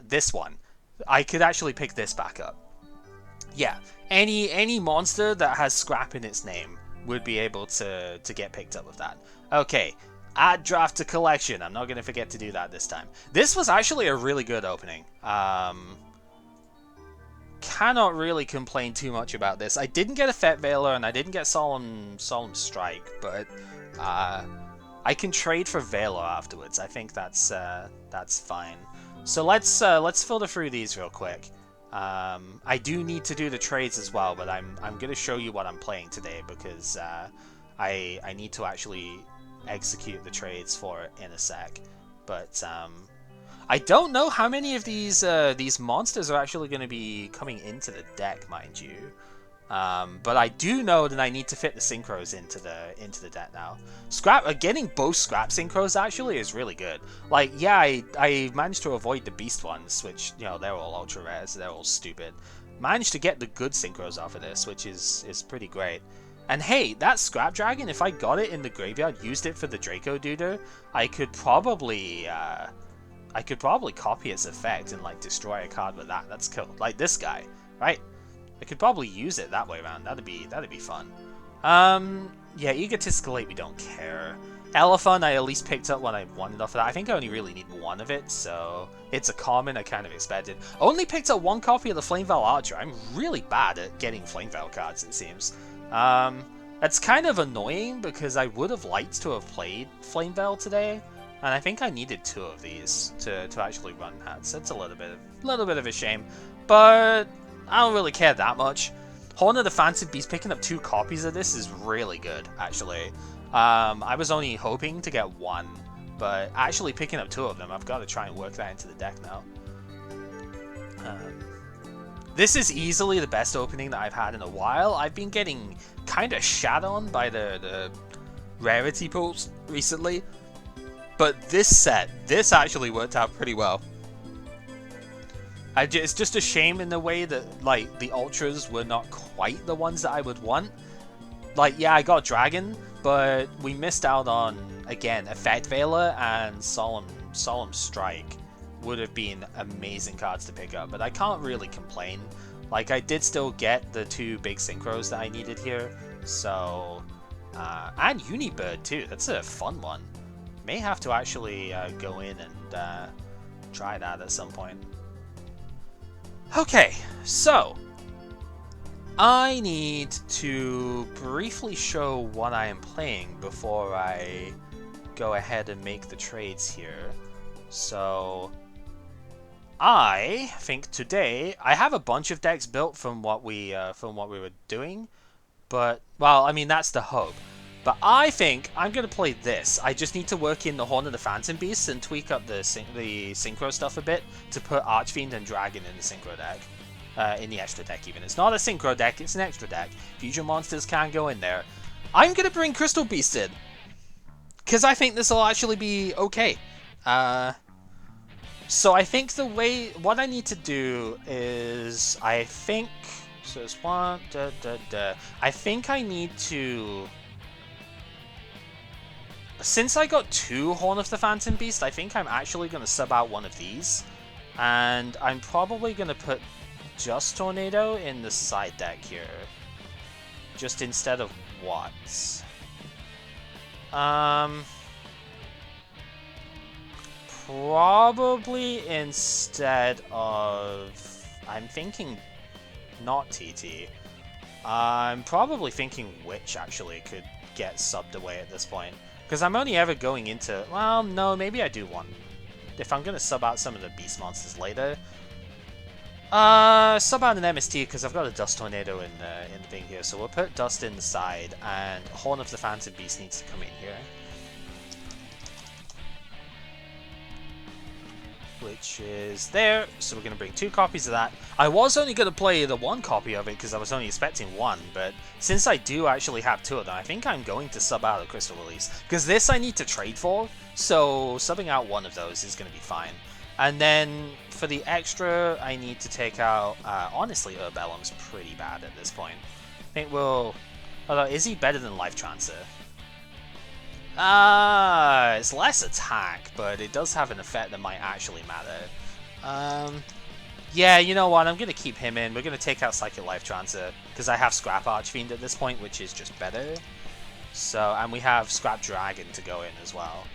This one. I could actually pick this back up. Yeah, any monster that has Scrap in its name would be able to get picked up with that. Okay, add draft to collection. I'm not going to forget to do that this time. This was actually a really good opening. Cannot really complain too much about this. I didn't get Effect Veiler and I didn't get Solemn Strike, but I can trade for Veiler afterwards. I think that's fine. So let's filter through these real quick. I do need to do the trades as well, but I'm going to show you what I'm playing today because I need to actually execute the trades for it in a sec. But I don't know how many of these monsters are actually going to be coming into the deck, mind you. But I do know that I need to fit the synchros into the deck now. Getting both scrap synchros actually is really good. Like, yeah, I managed to avoid the beast ones, which, you know, they're all ultra rares, they're all stupid. Managed to get the good synchros off of this, which is pretty great. And hey, that Scrap Dragon, if I got it in the graveyard, used it for the Draco Duder, I could probably copy its effect and like destroy a card with that. That's cool. Like this guy, right? I could probably use it that way around. That'd be fun. Yeah, Egotistical 8, we don't care. Elephant, I at least picked up what I wanted off of that. I think I only really need 1 of it, so it's a common I kind of expected. Only picked up 1 copy of the Flamevell Archer. I'm really bad at getting Flamevell cards, it seems. That's kind of annoying because I would have liked to have played Flamevell today, and I think I needed 2 of these to actually run that. So it's a little bit of a shame, but I don't really care that much. Horn of the Phantom Beast, picking up 2 copies of this is really good, actually. I was only hoping to get 1, but actually picking up 2 of them, I've got to try and work that into the deck now. This is easily the best opening that I've had in a while. I've been getting kind of shat on by the rarity pools recently, but this actually worked out pretty well. It's just a shame in the way that, like, the ultras were not quite the ones that I would want. Like, yeah, I got Dragon, but we missed out on, again, Effect Veiler and Solemn Strike would have been amazing cards to pick up, but I can't really complain. Like, I did still get the 2 big synchros that I needed here, so... and Unibird, too. That's a fun one. May have to actually go in and try that at some point. Okay, so I need to briefly show what I am playing before I go ahead and make the trades here. So I think today I have a bunch of decks built from what we were doing, but well, I mean that's the hope. But I think I'm gonna play this. I just need to work in the Horn of the Phantom Beasts and tweak up the Synchro stuff a bit to put Archfiend and Dragon in the Synchro deck. In the extra deck even. It's not a Synchro deck, it's an extra deck. Fusion monsters can go in there. I'm gonna bring Crystal Beast in. Because I think this will actually be okay. So I think what I need to do is, I think I need to, since I got 2 Horn of the Phantom Beast, I think I'm actually going to sub out one of these. And I'm probably going to put just Tornado in the side deck here. Just instead of what? Probably instead of... I'm thinking not TT. I'm probably thinking Witch actually could get subbed away at this point. Because I'm only ever going into... Well, no, maybe I do one. If I'm going to sub out some of the Beast Monsters later. Sub out an MST because I've got a Dust Tornado in the thing here. So we'll put Dust in the side and Horn of the Phantom Beast needs to come in here. Which is there, so we're going to bring 2 copies of that. I was only going to play the 1 copy of it because I was only expecting 1, but since I do actually have 2 of them, I think I'm going to sub out a Crystal Release. Because this I need to trade for, so subbing out 1 of those is going to be fine. And then for the extra, I need to take out, honestly, Urbellum's pretty bad at this point. I think we'll, although is he better than Life Trancer? It's less attack, but it does have an effect that might actually matter. Yeah, you know what, I'm going to keep him in. We're going to take out Psychic Life Trancer, because I have Scrap Archfiend at this point, which is just better. So, and we have Scrap Dragon to go in as well.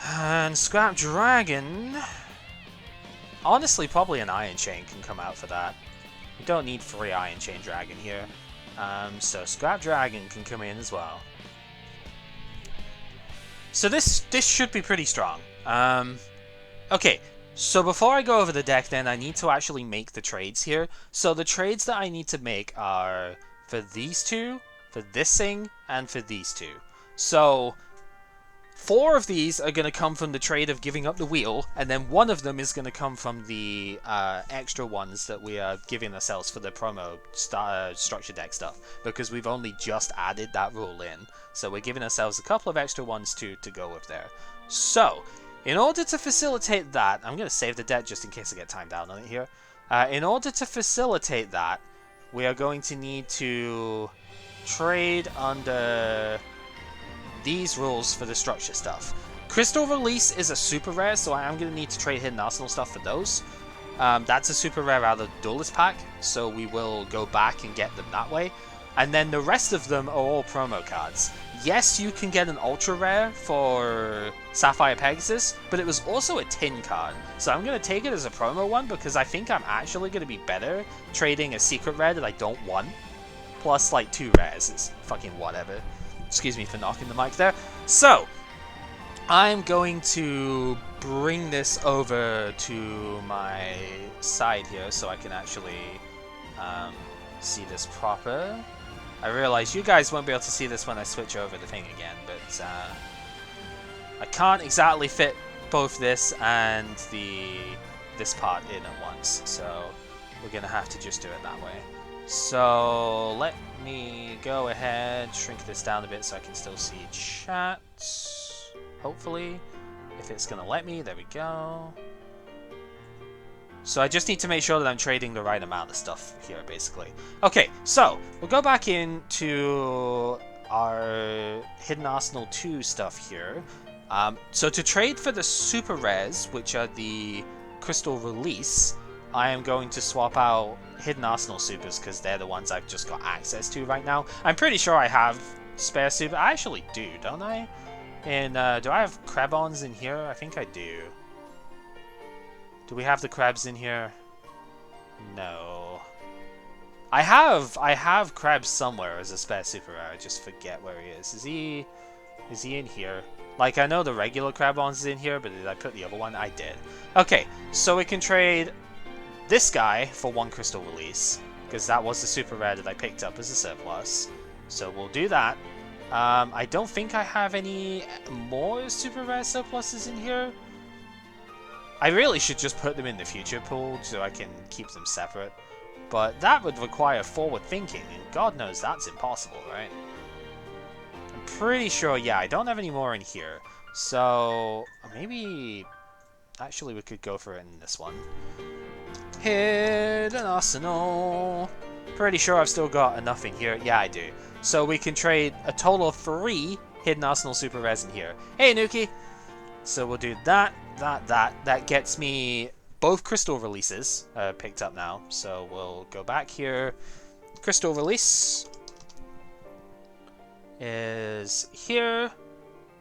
And Scrap Dragon... Honestly, probably an Iron Chain can come out for that. We don't need 3 Iron Chain Dragon here. So Scrap Dragon can come in as well. So this should be pretty strong. Okay, so before I go over the deck then, I need to actually make the trades here. So the trades that I need to make are for these 2, for this thing, and for these 2. So 4 of these are going to come from the trade of giving up the wheel, and then 1 of them is going to come from the extra ones that we are giving ourselves for the promo structure deck stuff, because we've only just added that rule in. So we're giving ourselves a couple of extra ones to go with there. So, in order to facilitate that, I'm going to save the deck just in case I get timed out on it here. In order to facilitate that, we are going to need to trade under these rules for the structure stuff. Crystal Release is a super rare, so I am going to need to trade Hidden Arsenal stuff for those. That's a super rare out of the Duelist pack, so we will go back and get them that way. And then the rest of them are all promo cards. Yes, you can get an ultra rare for Sapphire Pegasus, but it was also a tin card. So I'm going to take it as a promo one because I think I'm actually going to be better trading a secret rare that I don't want. Plus like 2 rares, it's fucking whatever. Excuse me for knocking the mic there. So, I'm going to bring this over to my side here so I can actually see this proper. I realize you guys won't be able to see this when I switch over the thing again, but I can't exactly fit both this and this part in at once, so we're going to have to just do it that way. So let me go ahead, shrink this down a bit so I can still see chat, hopefully, if it's going to let me. There we go. So I just need to make sure that I'm trading the right amount of stuff here, basically. Okay, so we'll go back into our Hidden Arsenal 2 stuff here. So to trade for the super rares, which are the Crystal Release, I am going to swap out Hidden Arsenal supers because they're the ones I've just got access to right now. I'm pretty sure I have spare super. I actually do, don't I? And do I have Krebons in here? I think I do. Do we have the Krebs in here? No. I have Krebs somewhere as a spare super rare. I just forget where he is. Is he in here? Like, I know the regular Crabons is in here, but did I put the other one? I did. Okay, so we can trade this guy for 1 crystal release, because that was the super rare that I picked up as a surplus. So we'll do that. I don't think I have any more super rare surpluses in here. I really should just put them in the future pool so I can keep them separate. But that would require forward thinking, and God knows that's impossible, right? I'm pretty sure, yeah, I don't have any more in here. So maybe actually we could go for it in this one. Hidden Arsenal. Pretty sure I've still got enough in here. Yeah, I do. So we can trade a total of 3 Hidden Arsenal super rares in here. Hey, Nuki! So we'll do that. That gets me both crystal releases picked up now. So we'll go back here. Crystal release is here.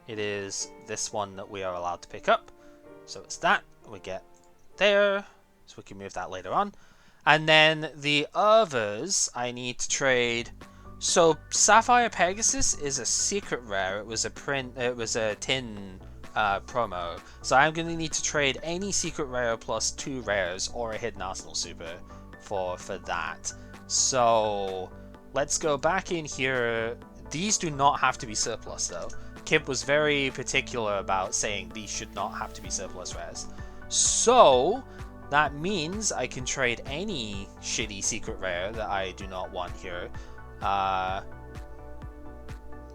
It is this one that we are allowed to pick up. So it's that. We get there. So we can move that later on. And then the others I need to trade. So Sapphire Pegasus is a secret rare. It was a print. It was a tin promo. So I'm going to need to trade any secret rare plus 2 rares or a Hidden Arsenal super for that. So let's go back in here. These do not have to be surplus though. Kib was very particular about saying these should not have to be surplus rares. So that means I can trade any shitty secret rare that I do not want here.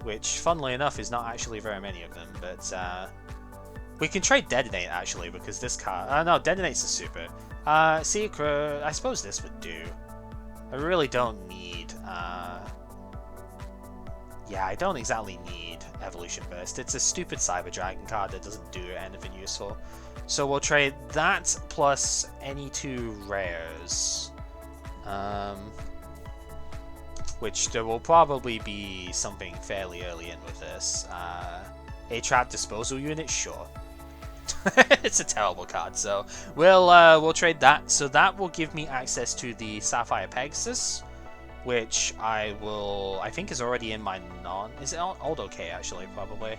Which, funnily enough, is not actually very many of them, but we can trade Detonate, actually, because this card... no, Detonate's a super. Secret... I suppose this would do. I really don't need... yeah, I don't exactly need Evolution Burst. It's a stupid Cyber Dragon card that doesn't do anything useful. So we'll trade that plus any 2 rares. Which there will probably be something fairly early in with this. A trap disposal unit, sure. It's a terrible card, so we'll trade that. So that will give me access to the Sapphire Pegasus, which I think is already in my is it old okay actually probably,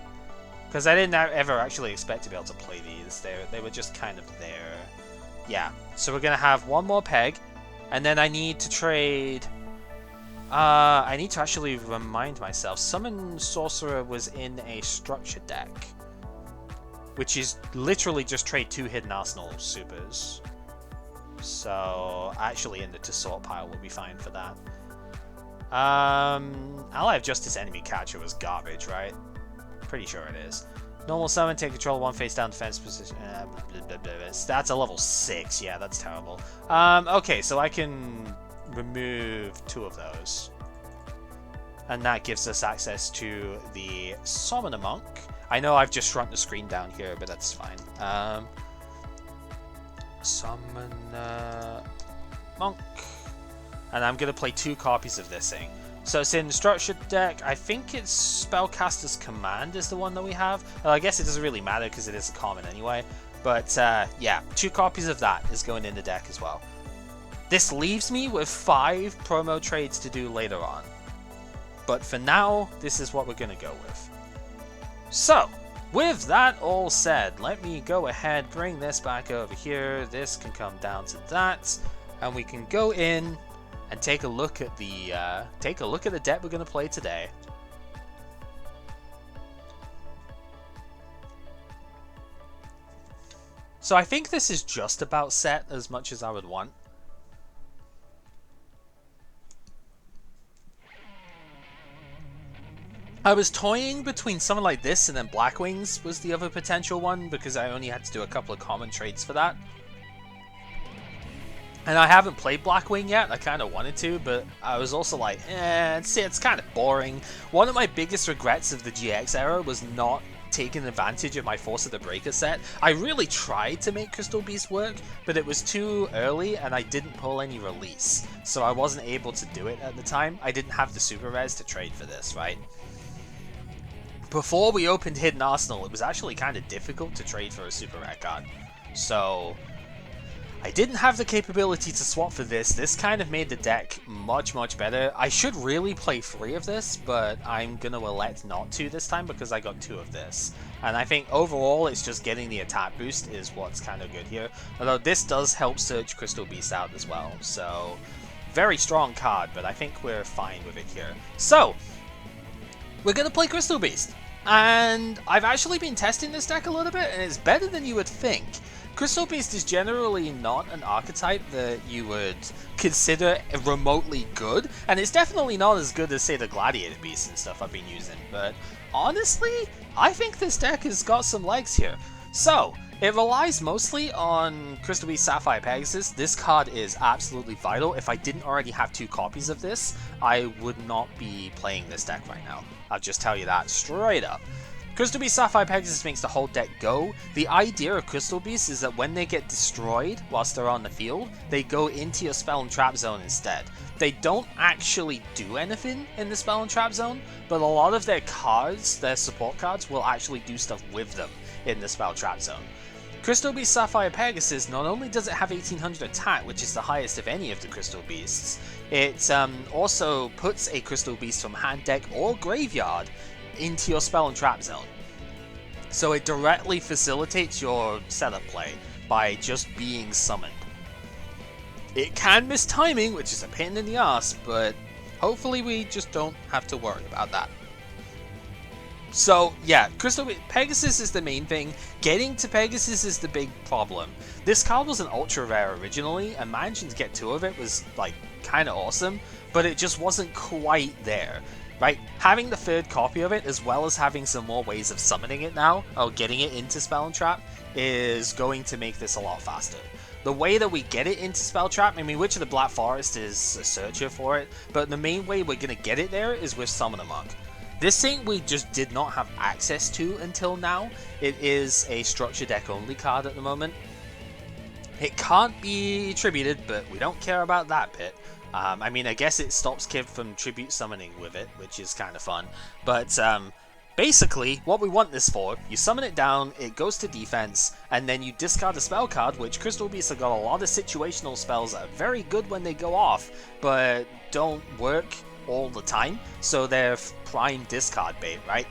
because I didn't ever actually expect to be able to play these. They were just kind of there. Yeah. So we're gonna have 1 more peg, and then I need to trade. I need to actually remind myself. Summon Sorcerer was in a structure deck, which is literally just trade 2 Hidden Arsenal supers. So actually in the to sort pile will be fine for that. Ally of Justice Enemy Catcher was garbage, right? Pretty sure it is. Normal summon, take control 1 face down defense position. That's a level 6. Yeah, that's terrible. Okay, so I can remove 2 of those, and that gives us access to the Summoner Monk. I know I've just shrunk the screen down here, but that's fine. Summoner Monk, and I'm gonna play 2 copies of this thing. So it's in the structured deck. I think it's Spellcaster's Command is the one that we have. Well, I guess it doesn't really matter because it is a common anyway. But yeah, 2 copies of that is going in the deck as well. This leaves me with 5 promo trades to do later on. But for now, this is what we're going to go with. So, with that all said, let me go ahead, bring this back over here. This can come down to that. And we can go in and take a look at the deck we're going to play today. So I think this is just about set as much as I would want. I was toying between something like this and then Blackwings was the other potential one, because I only had to do a couple of common trades for that. And I haven't played Blackwing yet. I kind of wanted to, but I was also like, it's kind of boring. One of my biggest regrets of the GX era was not taking advantage of my Force of the Breaker set. I really tried to make Crystal Beast work, but it was too early and I didn't pull any release, so I wasn't able to do it at the time. I didn't have the super res to trade for this, right? Before we opened Hidden Arsenal, it was actually kind of difficult to trade for a super rare card. So I didn't have the capability to swap for this. This kind of made the deck much, much better. I should really play 3 of this, but I'm going to elect not to this time because I got 2 of this. And I think overall it's just getting the attack boost is what's kind of good here. Although this does help search Crystal Beast out as well. So, very strong card, but I think we're fine with it here. So, we're going to play Crystal Beast. And I've actually been testing this deck a little bit, and it's better than you would think. Crystal Beast is generally not an archetype that you would consider remotely good, and it's definitely not as good as, say, the Gladiator Beast and stuff I've been using, but honestly, I think this deck has got some legs here. So, it relies mostly on Crystal Beast Sapphire Pegasus. This card is absolutely vital. If I didn't already have 2 copies of this, I would not be playing this deck right now. I'll just tell you that straight up. Crystal Beast Sapphire Pegasus makes the whole deck go. The idea of Crystal Beast is that when they get destroyed whilst they're on the field, they go into your spell and trap zone instead. They don't actually do anything in the spell and trap zone, but a lot of their cards, their support cards, will actually do stuff with them in the spell trap zone. Crystal Beast Sapphire Pegasus, not only does it have 1800 attack, which is the highest of any of the Crystal Beasts, it also puts a Crystal Beast from hand, deck, or graveyard into your spell and trap zone. So it directly facilitates your setup play by just being summoned. It can miss timing, which is a pain in the ass, but hopefully we just don't have to worry about that. So yeah, Pegasus is the main thing. Getting to Pegasus is the big problem. This card was an ultra rare originally, and managing to get 2 of it was like kind of awesome, but it just wasn't quite there. Right, having the 3rd copy of it, as well as having some more ways of summoning it now, or getting it into Spell and Trap, is going to make this a lot faster. The way that we get it into Spell Trap, I mean, Witch of the Black Forest is a searcher for it, but the main way we're going to get it there is with Summon a Monk. This thing we just did not have access to until now. It is a structure deck only card at the moment. It can't be tributed, but we don't care about that bit. I mean, I guess it stops Kib from tribute summoning with it, which is kind of fun. But basically, what we want this for, you summon it down, it goes to defense, and then you discard a spell card, which Crystal Beasts have got a lot of situational spells that are very good when they go off, but don't work all the time, so they're prime discard bait, right?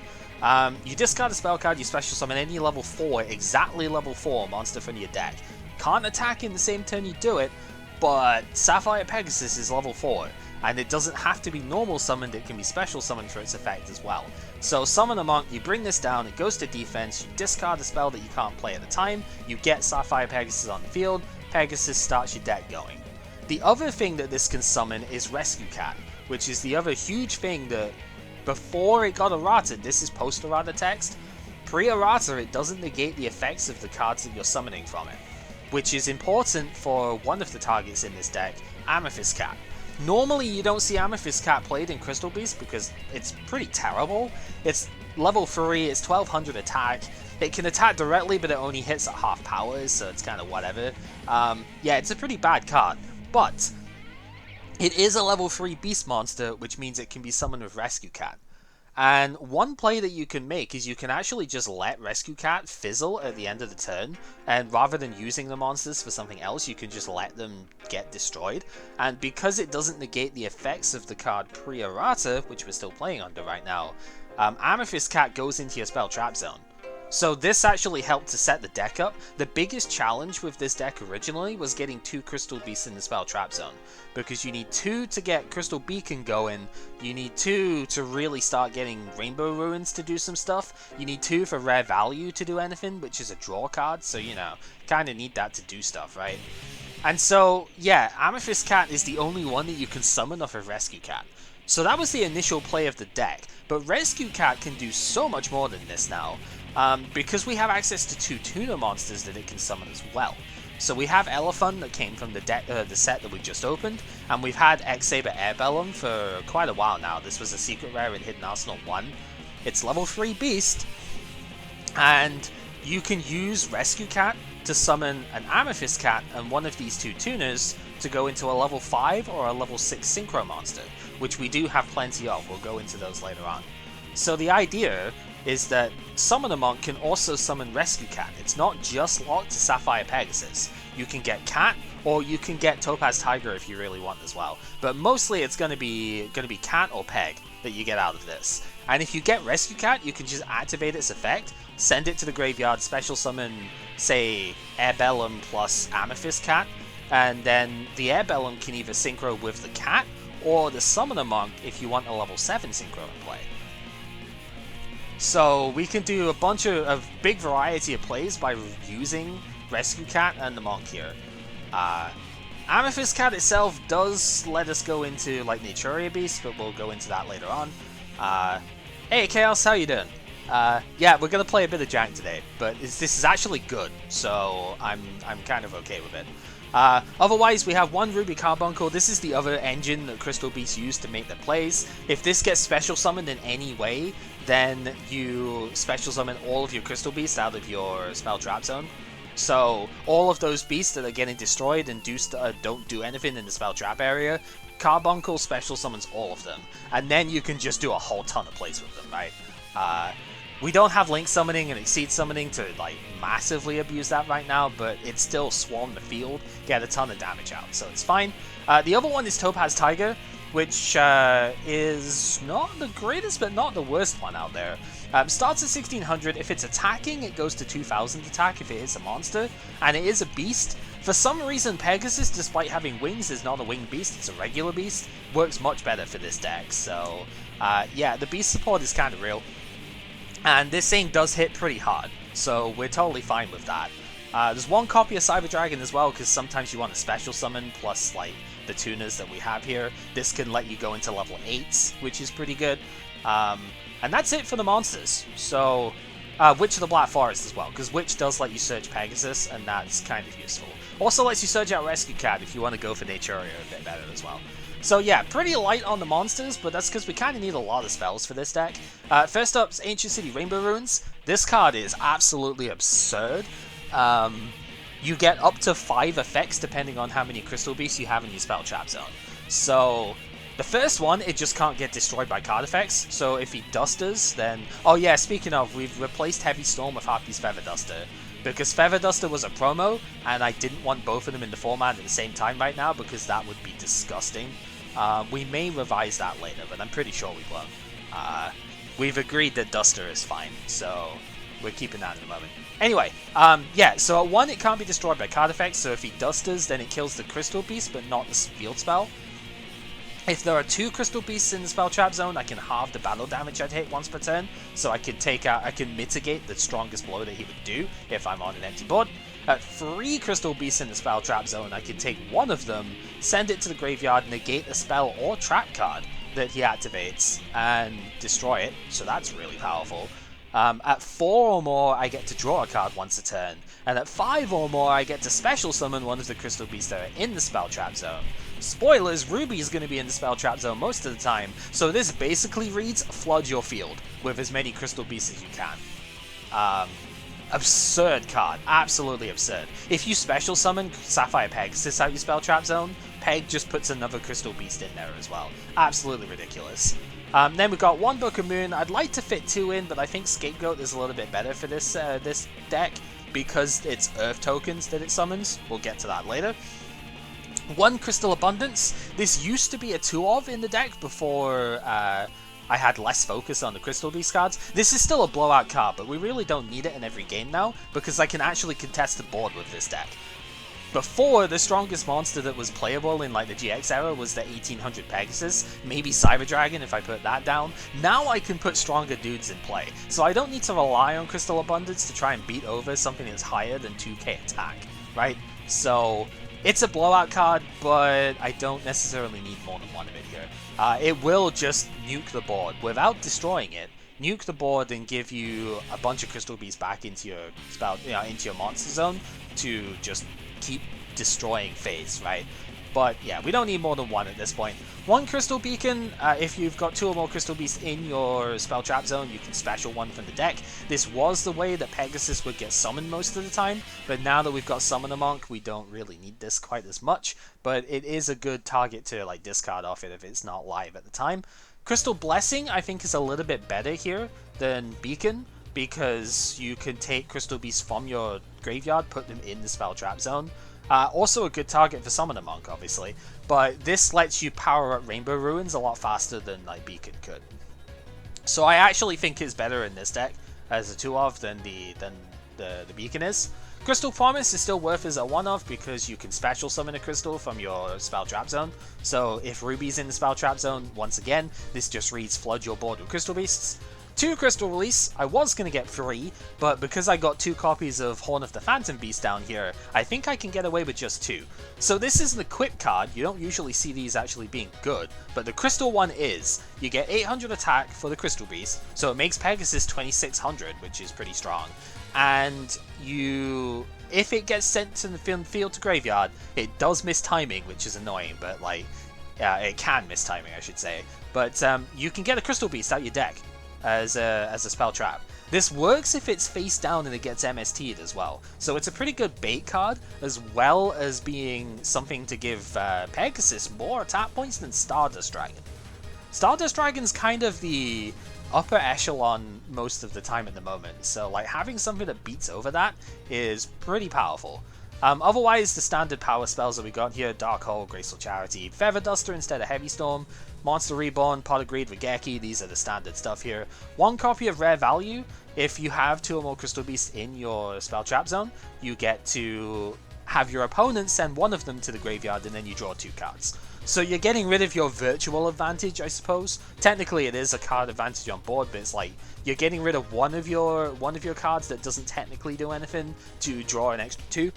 You discard a spell card, you special summon any level 4, exactly level 4 monster from your deck. Can't attack in the same turn you do it, but Sapphire Pegasus is level 4, and it doesn't have to be normal summoned, it can be special summoned for its effect as well. So Summon a Monk, you bring this down, it goes to defense, you discard a spell that you can't play at the time, you get Sapphire Pegasus on the field, Pegasus starts your deck going. The other thing that this can summon is Rescue Cat, which is the other huge thing that, before it got errated, this is post-errata text, pre-errata it doesn't negate the effects of the cards that you're summoning from it, which is important for one of the targets in this deck, Amethyst Cat. Normally you don't see Amethyst Cat played in Crystal Beast because it's pretty terrible. It's level 3, it's 1200 attack, it can attack directly but it only hits at half powers, so it's kind of whatever. Yeah, it's a pretty bad card, but it is a level 3 beast monster, which means it can be summoned with Rescue Cat. And one play that you can make is you can actually just let Rescue Cat fizzle at the end of the turn, and rather than using the monsters for something else, you can just let them get destroyed. And because it doesn't negate the effects of the card pre-errata, which we're still playing under right now, Amethyst Cat goes into your spell trap zone. So this actually helped to set the deck up. The biggest challenge with this deck originally was getting 2 Crystal Beasts in the spell trap zone, because you need 2 to get Crystal Beacon going, you need 2 to really start getting Rainbow Ruins to do some stuff, you need 2 for Rare Value to do anything, which is a draw card, so you know, kinda need that to do stuff, right? And so, yeah, Amethyst Cat is the only one that you can summon off of Rescue Cat. So that was the initial play of the deck, but Rescue Cat can do so much more than this now. Because we have access to 2 Tuna monsters that it can summon as well. So we have Elephant that came from the set that we just opened, and we've had X-Saber Airbellum for quite a while now. This was a secret rare in Hidden Arsenal 1. It's level 3 beast, and you can use Rescue Cat to summon an Amethyst Cat and one of these 2 tuners to go into a level 5 or a level 6 Synchro monster, which we do have plenty of. We'll go into those later on. So the idea is that Summoner Monk can also summon Rescue Cat. It's not just locked to Sapphire Pegasus. You can get Cat, or you can get Topaz Tiger if you really want as well. But mostly it's going to be Cat or Peg that you get out of this. And if you get Rescue Cat, you can just activate its effect, send it to the graveyard, special summon, say, Airbellum plus Amethyst Cat, and then the Airbellum can either synchro with the Cat or the Summoner Monk if you want a level 7 synchro in play. So we can do a bunch of big variety of plays by using Rescue Cat and the Monk here. Amethyst Cat itself does let us go into like Naturia Beast, but we'll go into that later on. Hey Chaos, how you doing? Yeah, we're gonna play a bit of Jank today, but this is actually good, so I'm kind of okay with it. Otherwise, we have one Ruby Carbuncle. This is the other engine that Crystal Beasts use to make their plays. If this gets special summoned in any way, then you special summon all of your Crystal Beasts out of your spell trap zone. So all of those beasts that are getting destroyed and don't do anything in the spell trap area, Carbuncle special summons all of them, and then you can just do a whole ton of plays with them, right? We don't have Link Summoning and Exceed Summoning to like massively abuse that right now, but it's still swarm the field, get a ton of damage out, so it's fine. The other one is Topaz Tiger, which is not the greatest, but not the worst one out there. Starts at 1600. If it's attacking, it goes to 2000 attack if it hits a monster, and it is a beast. For some reason, Pegasus, despite having wings, is not a winged beast, it's a regular beast. Works much better for this deck, so yeah, the beast support is kind of real. And this thing does hit pretty hard, so we're totally fine with that. There's one copy of Cyber Dragon as well, because sometimes you want a special summon, plus like the tuners that we have here. This can let you go into level 8s, which is pretty good. And that's it for the monsters. So, Witch of the Black Forest as well, because Witch does let you search Pegasus, and that's kind of useful. Also lets you search out Rescue Cat if you want to go for Naturia a bit better as well. So yeah, pretty light on the monsters, but that's because we kind of need a lot of spells for this deck. First up is Ancient City Rainbow Ruins. This card is absolutely absurd. You get up to 5 effects depending on how many Crystal Beasts you have in your spell trap zone. So the first one, it just can't get destroyed by card effects. So if he dusters, then... Oh yeah, speaking of, we've replaced Heavy Storm with Harpy's Feather Duster. Because Feather Duster was a promo, and I didn't want both of them in the format at the same time right now, because that would be disgusting. We may revise that later, but I'm pretty sure we won't. We've agreed that Duster is fine, so we're keeping that in the moment. Anyway, yeah, so at 1 it can't be destroyed by card effects, so if he dusters, then it kills the Crystal Beast, but not the field spell. If there are 2 Crystal Beasts in the spell trap zone, I can halve the battle damage I'd hit once per turn, so I can mitigate the strongest blow that he would do if I'm on an empty board. At 3 Crystal Beasts in the spell trap zone, I can take one of them, send it to the graveyard, negate a spell or trap card that he activates, and destroy it, so that's really powerful. At 4 or more, I get to draw a card once a turn, and at 5 or more, I get to special summon one of the Crystal Beasts that are in the spell trap zone. Spoilers, Ruby is going to be in the spell trap zone most of the time, so this basically reads flood your field with as many Crystal Beasts as you can. Absurd card, absolutely absurd. If you special summon Sapphire Pegasus out your spell trap zone, Peg just puts another Crystal Beast in there as well. Absolutely ridiculous. Then we've got 1 Book of Moon. I'd like to fit 2 in, but I think Scapegoat is a little bit better for this this deck because it's Earth tokens that it summons. We'll get to that later. 1 Crystal Abundance. This used to be a 2 of in the deck before I had less focus on the Crystal Beast cards. This is still a blowout card, but we really don't need it in every game now because I can actually contest the board with this deck. Before, the strongest monster that was playable in like the GX era was the 1800 Pegasus, maybe Cyber Dragon if I put that down. Now I can put stronger dudes in play, so I don't need to rely on Crystal Abundance to try and beat over something that's higher than 2k attack, right? So it's a blowout card, but I don't necessarily need more than 1 of it here. It will just nuke the board without destroying it. Nuke the board and give you a bunch of Crystal Beasts back into your spell, into your monster zone to just keep destroying phase, right? But yeah, we don't need more than 1 at this point. 1 Crystal Beacon, if you've got 2 or more Crystal Beasts in your spell trap zone, you can special 1 from the deck. This was the way that Pegasus would get summoned most of the time, but now that we've got Summoner Monk, we don't really need this quite as much, but it is a good target to like discard off it if it's not live at the time. Crystal Blessing, I think, is a little bit better here than Beacon, because you can take Crystal Beasts from your graveyard, put them in the spell trap zone. Also a good target for Summoner Monk, obviously, but this lets you power up Rainbow Ruins a lot faster than like Beacon could. So I actually think it's better in this deck as a 2-of than the Beacon is. Crystal Promise is still worth as a 1-of because you can special summon a crystal from your spell trap zone. So if Ruby's in the spell trap zone, once again, this just reads flood your board with Crystal Beasts. 2 Crystal Release, I was going to get 3, but because I got 2 copies of Horn of the Phantom Beast down here, I think I can get away with just 2. So this is an equip card, you don't usually see these actually being good, but the Crystal one is. You get 800 attack for the Crystal Beast, so it makes Pegasus 2600, which is pretty strong. And if it gets sent to the field to graveyard, it does miss timing, which is annoying, but like, yeah, it can miss timing, I should say. But you can get a Crystal Beast out your deck as a spell trap. This works if it's face down and it gets MST'd as well. So it's a pretty good bait card, as well as being something to give Pegasus more attack points than Stardust Dragon. Stardust Dragon's kind of the upper echelon most of the time at the moment, so like having something that beats over that is pretty powerful. Otherwise, the standard power spells that we got here, Dark Hole, Graceful Charity, Feather Duster instead of Heavy Storm, Monster Reborn, Pot of Greed, Regeki, these are the standard stuff here. 1 copy of Rare Value. If you have 2 or more Crystal Beasts in your spell trap zone, you get to have your opponent send 1 of them to the graveyard and then you draw 2 cards. So you're getting rid of your virtual advantage, I suppose. Technically it is a card advantage on board, but it's like you're getting rid of one of your cards that doesn't technically do anything to draw an extra 2.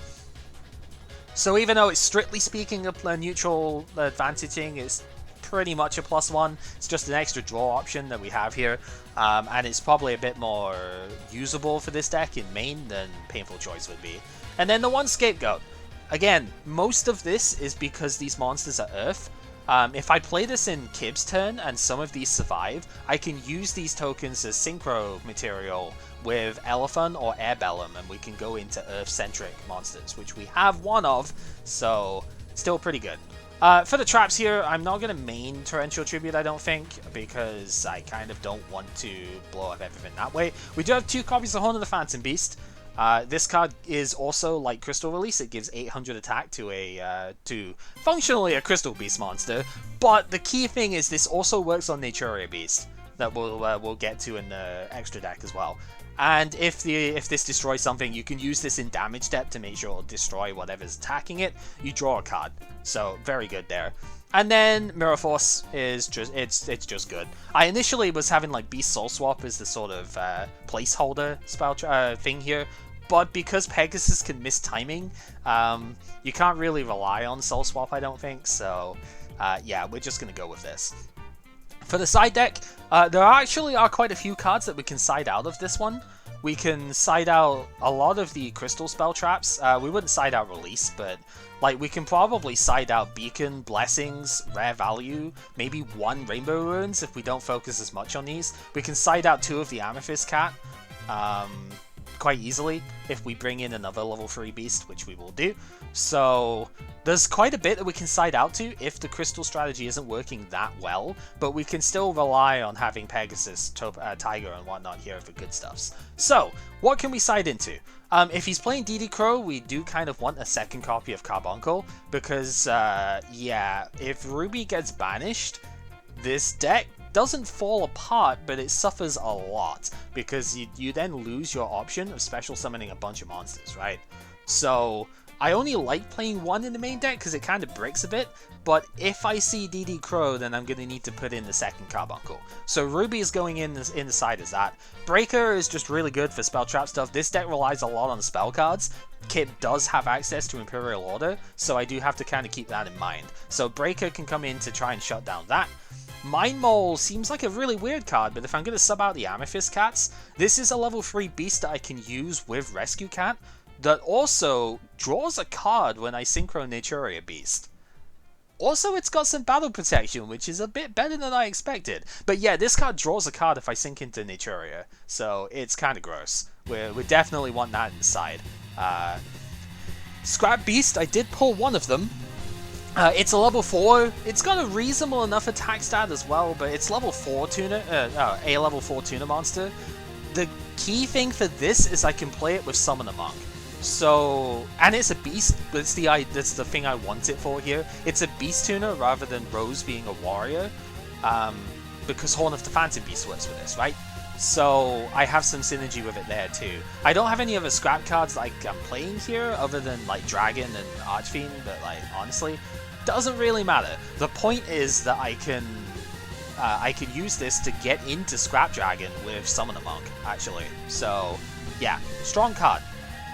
So even though it's strictly speaking a neutral advantaging, it's pretty much a +1. It's just an extra draw option that we have here, and it's probably a bit more usable for this deck in main than Painful Choice would be. And then the 1 Scapegoat. Again, most of this is because these monsters are Earth. If I play this in Kib's turn and some of these survive, I can use these tokens as Synchro material with Elephant or Airbellum, and we can go into Earth-centric monsters, which we have 1 of, so still pretty good. For the traps here, I'm not going to main Torrential Tribute, I don't think, because I kind of don't want to blow up everything that way. We do have 2 copies of Horn of the Phantom Beast. This card is also like Crystal Release. It gives 800 attack to functionally a Crystal Beast monster, but the key thing is this also works on Naturia Beast that we'll get to in the extra deck as well. And if this destroys something, you can use this in damage step to make sure it'll destroy whatever's attacking it. You draw a card, so very good there. And then Mirror Force is just it's just good. I initially was having like Beast Soul Swap as the sort of placeholder spell thing here, but because Pegasus can miss timing, you can't really rely on Soul Swap, I don't think. So yeah, we're just gonna go with this. For the side deck, there actually are quite a few cards that we can side out of this one. We can side out a lot of the crystal spell traps. We wouldn't side out Release, but like we can probably side out Beacon, Blessings, Rare Value, maybe 1 Rainbow Ruins if we don't focus as much on these. We can side out 2 of the Amethyst Cat quite easily if we bring in another level 3 beast, which we will do. So there's quite a bit that we can side out to if the crystal strategy isn't working that well, but we can still rely on having Pegasus, Tiger and whatnot here for good stuffs. So what can we side into? If he's playing DD Crow, we do kind of want a 2nd copy of Carbuncle, because yeah, if Ruby gets banished, this deck doesn't fall apart, but it suffers a lot, because you then lose your option of special summoning a bunch of monsters, right? So I only like playing 1 in the main deck because it kind of breaks a bit, but if I see DD Crow, then I'm going to need to put in the 2nd Carbuncle. So Ruby is going in the side as that. Breaker is just really good for spell trap stuff. This deck relies a lot on spell cards. Kib does have access to Imperial Order, so I do have to kind of keep that in mind. So Breaker can come in to try and shut down that. Mind Mole seems like a really weird card, but if I'm going to sub out the Amethyst Cats, this is a level 3 beast that I can use with Rescue Cat that also draws a card when I Synchro Naturia Beast. Also, it's got some battle protection, which is a bit better than I expected. But yeah, this card draws a card if I sync into Naturia, so it's kind of gross. We definitely want that inside. Scrap Beast, I did pull 1 of them. It's a level 4. It's got a reasonable enough attack stat as well, but it's level 4 tuner, a level 4 tuner monster. The key thing for this is I can play it with Summon a Monk. So, and it's a beast, but that's the thing I want it for here. It's a beast tuner rather than Rose being a warrior, because Horn of the Phantom Beast works with this, right? So I have some synergy with it there too. I don't have any other scrap cards like I'm playing here other than like Dragon and Archfiend, but like honestly, doesn't really matter. The point is that I can use this to get into Scrap Dragon with Summon a Monk, actually. So yeah, strong card.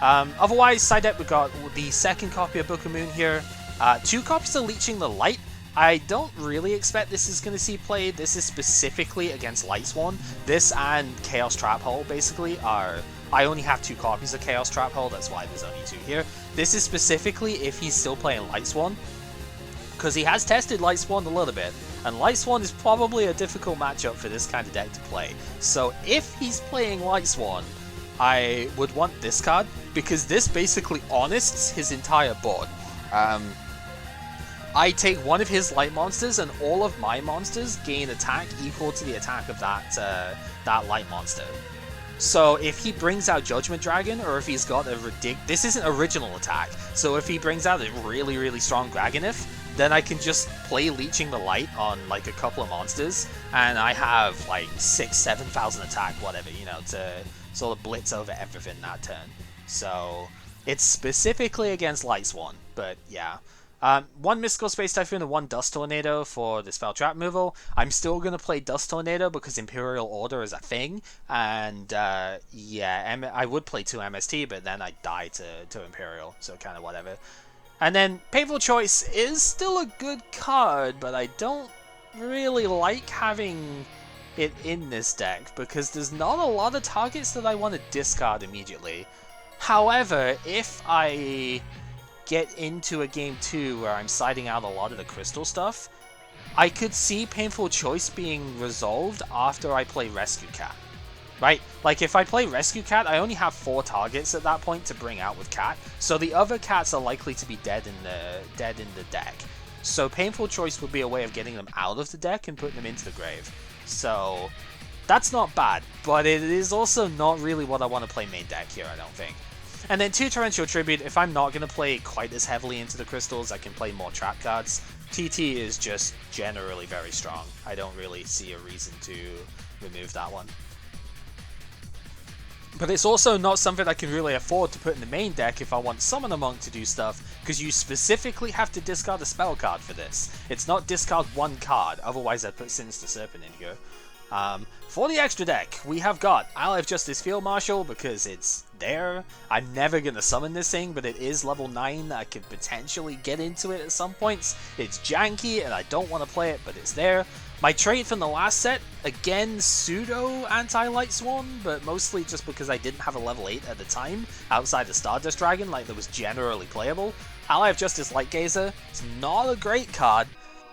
Otherwise, side deck we got the second copy of Book of Moon here, 2 copies of Leeching the Light. I don't really expect this is going to see play. This is specifically against Lightsworn. This and Chaos Trap Hole basically are... I only have 2 copies of Chaos Trap Hole, that's why there's only 2 here. This is specifically if he's still playing Lightsworn, because he has tested Lightsworn a little bit, and Lightsworn is probably a difficult matchup for this kind of deck to play. So if he's playing Lightsworn, I would want this card, because this basically honests his entire board. I take one of his light monsters, and all of my monsters gain attack equal to the attack of that light monster. So if he brings out Judgment Dragon, or if he's got a this isn't original attack, so if he brings out a really, really strong Dragonif, then I can just play Leeching the Light on like a couple of monsters, and I have like 6,000-7,000 attack, whatever, you know, to sort of blitz over everything that turn. So it's specifically against Lightsworn, but yeah. 1 Mystical Space Typhoon and 1 Dust Tornado for the spell trap removal. I'm still going to play Dust Tornado because Imperial Order is a thing, and yeah, I would play 2 MST, but then I die to Imperial, so kind of whatever. And then Painful Choice is still a good card, but I don't really like having it in this deck because there's not a lot of targets that I want to discard immediately. However, if I get into a game 2 where I'm siding out a lot of the crystal stuff, I could see Painful Choice being resolved after I play Rescue Cat. Right? Like if I play Rescue Cat, I only have 4 targets at that point to bring out with Cat, so the other cats are likely to be dead in the deck. So Painful Choice would be a way of getting them out of the deck and putting them into the grave. So that's not bad, but it is also not really what I want to play main deck here, I don't think. And then 2 Torrential Tribute. If I'm not going to play quite as heavily into the crystals, I can play more trap cards. TT is just generally very strong. I don't really see a reason to remove that one. But it's also not something I can really afford to put in the main deck if I want Summon a Monk to do stuff, because you specifically have to discard a spell card for this. It's not discard 1 card, otherwise I'd put Sinister Serpent in here. For the extra deck, we have got Ally of Justice Field Marshal, because it's there. I'm never going to summon this thing, but it is level 9. I could potentially get into it at some points. It's janky, and I don't want to play it, but it's there. My trait from the last set, again, pseudo anti-Lightsworn, but mostly just because I didn't have a level 8 at the time, outside of Stardust Dragon, like that was generally playable. Ally of Justice Lightgazer, it's not a great card,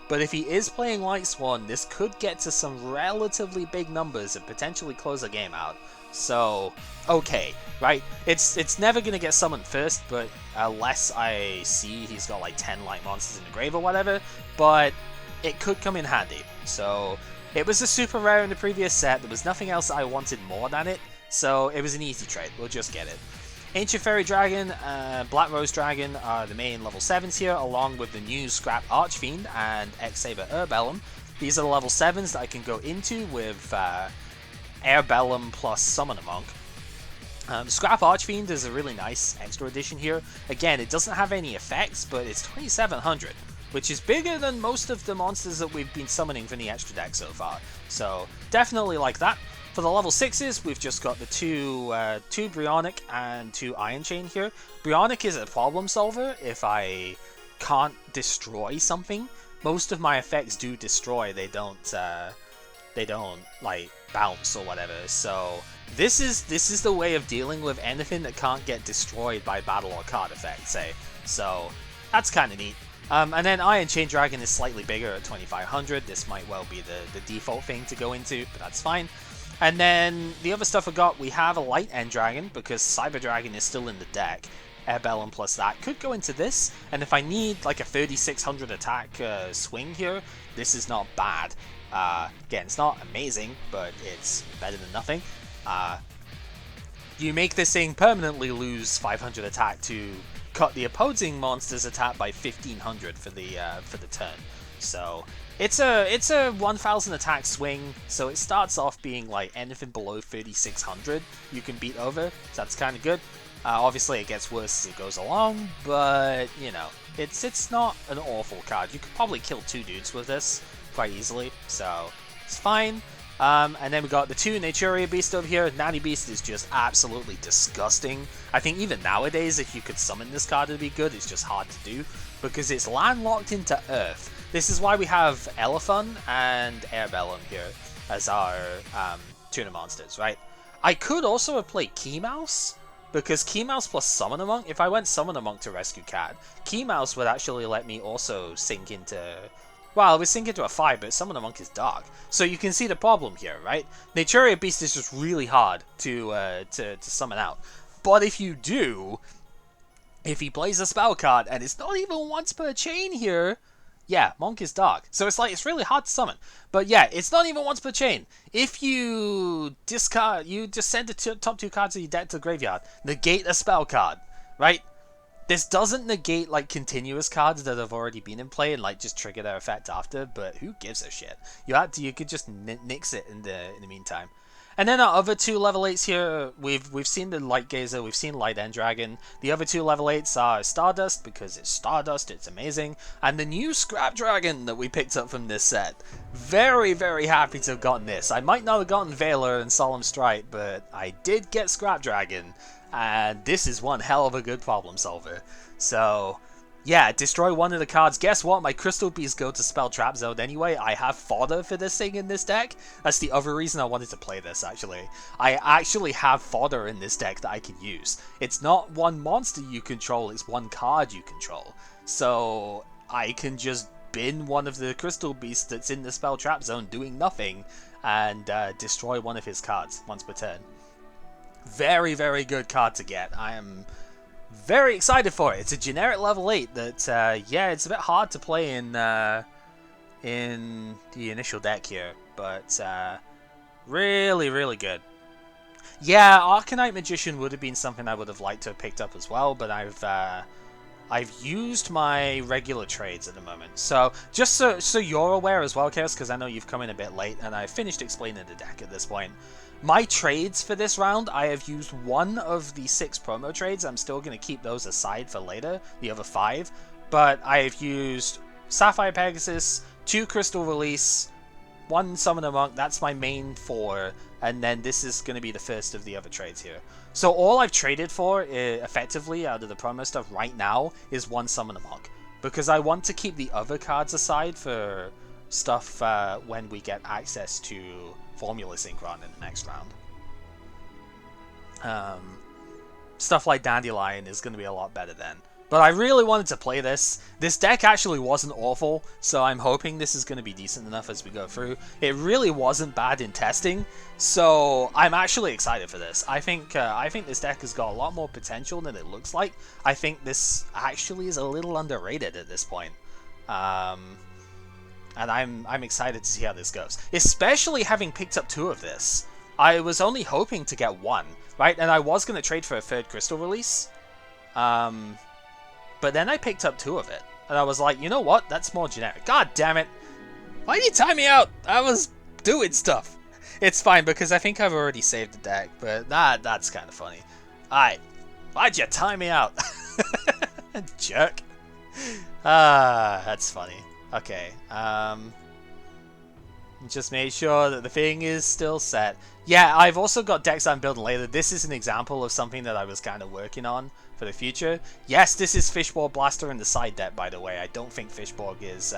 but if he is playing Lightsworn, this could get to some relatively big numbers and potentially close a game out. So, okay, right? It's never going to get summoned first, but unless I see he's got like 10 light monsters in the grave or whatever, but it could come in handy. So, it was a super rare in the previous set, there was nothing else I wanted more than it, so it was an easy trade, we'll just get it. Ancient Fairy Dragon, Black Rose Dragon are the main level 7s here, along with the new Scrap Archfiend and X-Saber Urbellum. These are the level 7s that I can go into with Urbellum plus Summon a Monk. Scrap Archfiend is a really nice extra addition here. Again, it doesn't have any effects, but it's 2,700, which is bigger than most of the monsters that we've been summoning from the extra deck so far. So, definitely like that. For the level 6s, we've just got the two Bryonic and 2 Iron Chain here. Bryonic is a problem solver if I can't destroy something. Most of my effects do destroy, they don't like bounce or whatever. So this is the way of dealing with anything that can't get destroyed by battle or card effect, say. So that's kind of neat. And then Iron Chain Dragon is slightly bigger at 2,500. This might well be the default thing to go into, but that's fine. And then the other stuff we have a Light End Dragon, because Cyber Dragon is still in the deck. Air Bellum plus that could go into this, and if I need like a 3600 attack swing here, this is not bad. Again, it's not amazing, but it's better than nothing. You make this thing permanently lose 500 attack to cut the opposing monster's attack by 1500 for the turn. So it's a 1000 attack swing, so it starts off being like anything below 3600 you can beat over, so that's kind of good. Obviously it gets worse as it goes along, but you know, it's not an awful card. You could probably kill 2 dudes with this quite easily, so it's fine. And then we got the 2 Naturia Beast over here. Natty Beast is just absolutely disgusting. I think even nowadays, if you could summon this card, it'd be good. It's just hard to do because it's landlocked into Earth. This is why we have Elephant and Air Bellum here as our tuner monsters, right? I could also have played Key Mouse, because Key Mouse plus Summoner Monk, if I went Summoner Monk to rescue Cat, Key Mouse would actually let me also sink into... Well, we sink into a 5, but Summoner Monk is dark. So you can see the problem here, right? Naturia Beast is just really hard to summon out. But if you do, if he plays a spell card, and it's not even once per chain here, yeah, Monk is dark. So it's like, it's really hard to summon. But yeah, it's not even once per chain. If you discard, you just send the top 2 cards of your deck to the graveyard, negate a spell card, right? This doesn't negate like continuous cards that have already been in play and like just trigger their effect after, but who gives a shit? You could just nix it in the meantime. And then our other 2 level 8s here, we've seen the Light Gazer, we've seen Light End Dragon. The other 2 level 8s are Stardust, because it's Stardust, it's amazing. And the new Scrap Dragon that we picked up from this set. Very, very happy to have gotten this. I might not have gotten Veiler and Solemn Strike, but I did get Scrap Dragon. And this is one hell of a good problem solver. So, yeah, destroy one of the cards. Guess what? My Crystal Beasts go to Spell Trap Zone anyway. I have fodder for this thing in this deck. That's the other reason I wanted to play this, actually. I actually have fodder in this deck that I can use. It's not one monster you control, it's one card you control. So, I can just bin one of the Crystal Beasts that's in the Spell Trap Zone doing nothing and destroy one of his cards once per turn. Very, very good card to get. I am very excited for it. It's a generic level 8 that, yeah, it's a bit hard to play in the initial deck here, but really, really good. Yeah, Arcanite Magician would have been something I would have liked to have picked up as well, but I've used my regular trades at the moment. So, just so you're aware as well, Chaos, because I know you've come in a bit late, and I've finished explaining the deck at this point. My trades for this round, I have used 1 of the 6 promo trades. I'm still going to keep those aside for later, the other 5. But I have used Sapphire Pegasus, 2 Crystal Release, 1 Summoner Monk, that's my main 4, and then this is going to be the first of the other trades here. So all I've traded for, effectively, out of the promo stuff right now, is 1 Summoner Monk. Because I want to keep the other cards aside for stuff when we get access to Formula Synchron in the next round. Stuff like Dandelion is going to be a lot better then. But I really wanted to play this. This deck actually wasn't awful, so I'm hoping this is going to be decent enough as we go through. It really wasn't bad in testing, so I'm actually excited for this. I think this deck has got a lot more potential than it looks like. I think this actually is a little underrated at this point. And I'm excited to see how this goes. Especially having picked up 2 of this. I was only hoping to get 1, right? And I was going to trade for a 3rd Crystal Release. But then I picked up 2 of it. And I was like, you know what? That's more generic. God damn it. Why did you time me out? I was doing stuff. It's fine, because I think I've already saved the deck. But that's kind of funny. Alright. Why'd you time me out? Jerk. That's funny. Okay, just made sure that the thing is still set. Yeah, I've also got decks I'm building later. This is an example of something that I was kind of working on for the future. Yes, this is Fishborg Blaster in the side deck, by the way. I don't think Fishborg is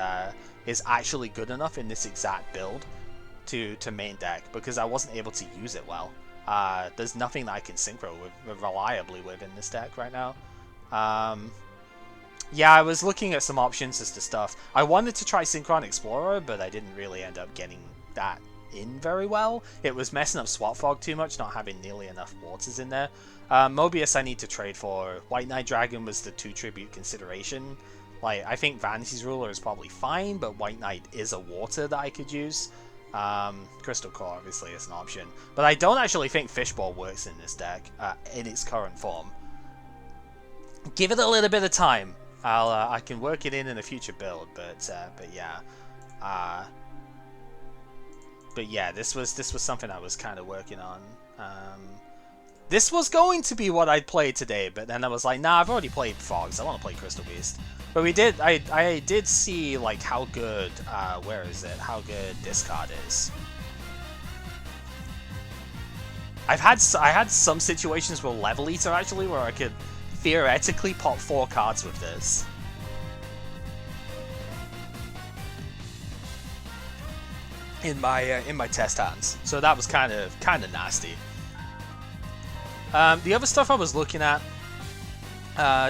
actually good enough in this exact build to main deck, because I wasn't able to use it well. There's nothing that I can synchro reliably with in this deck right now. Yeah, I was looking at some options as to stuff. I wanted to try Synchron Explorer, but I didn't really end up getting that in very well. It was messing up Swap Fog too much, not having nearly enough waters in there. Mobius I need to trade for. White Knight Dragon was the 2 tribute consideration. Like, I think Vanity's Ruler is probably fine, but White Knight is a water that I could use. Crystal Core obviously is an option. But I don't actually think Fishbowl works in this deck, in its current form. Give it a little bit of time. I can work it in a future build, but yeah. But yeah, this was something I was kind of working on. This was going to be what I'd play today, but then I was like, nah, I've already played Fogs. I want to play Crystal Beast. But I did see like how good, where is it? How good discard is. I had some situations with Level Eater actually where I could theoretically pop 4 cards with this. In my test hands, so that was kind of nasty. The other stuff I was looking at,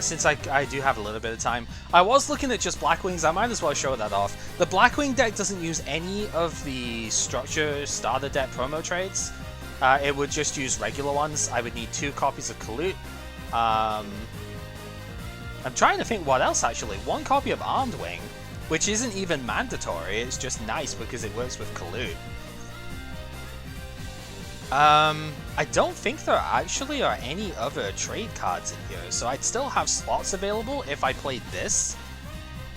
since I do have a little bit of time, I was looking at just Blackwings. I might as well show that off. The Blackwing deck doesn't use any of the structure starter deck promo trades. It would just use regular ones. I would need 2 copies of Kalut. I'm trying to think what else actually. 1 copy of Armed Wing, which isn't even mandatory, it's just nice because it works with Kalut. I don't think there actually are any other trade cards in here, so I'd still have slots available if I played this,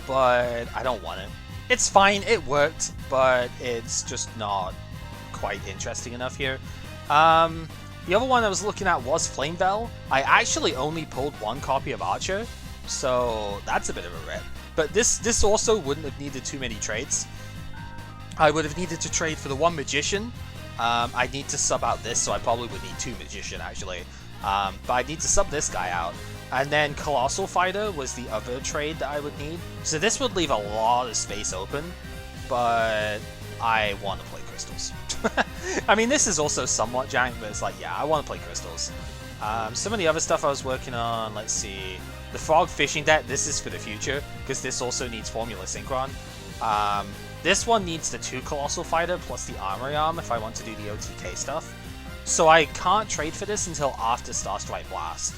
but I don't want it. It's fine, it worked, but it's just not quite interesting enough here. The other one I was looking at was Flame Bell. I actually only pulled 1 copy of Archer, so that's a bit of a rip. But this also wouldn't have needed too many trades. I would have needed to trade for the 1 Magician. I'd need to sub out this, so I probably would need 2 Magician actually. But I'd need to sub this guy out. And then Colossal Fighter was the other trade that I would need. So this would leave a lot of space open, but I want to play Crystals. I mean, this is also somewhat jank, but it's like, yeah, I want to play Crystals. Some of the other stuff I was working on, let's see. The Frog Fishing deck, this is for the future, because this also needs Formula Synchron. This one needs the 2 Colossal Fighter plus the Armory Arm if I want to do the OTK stuff. So I can't trade for this until after Starstrike Blast.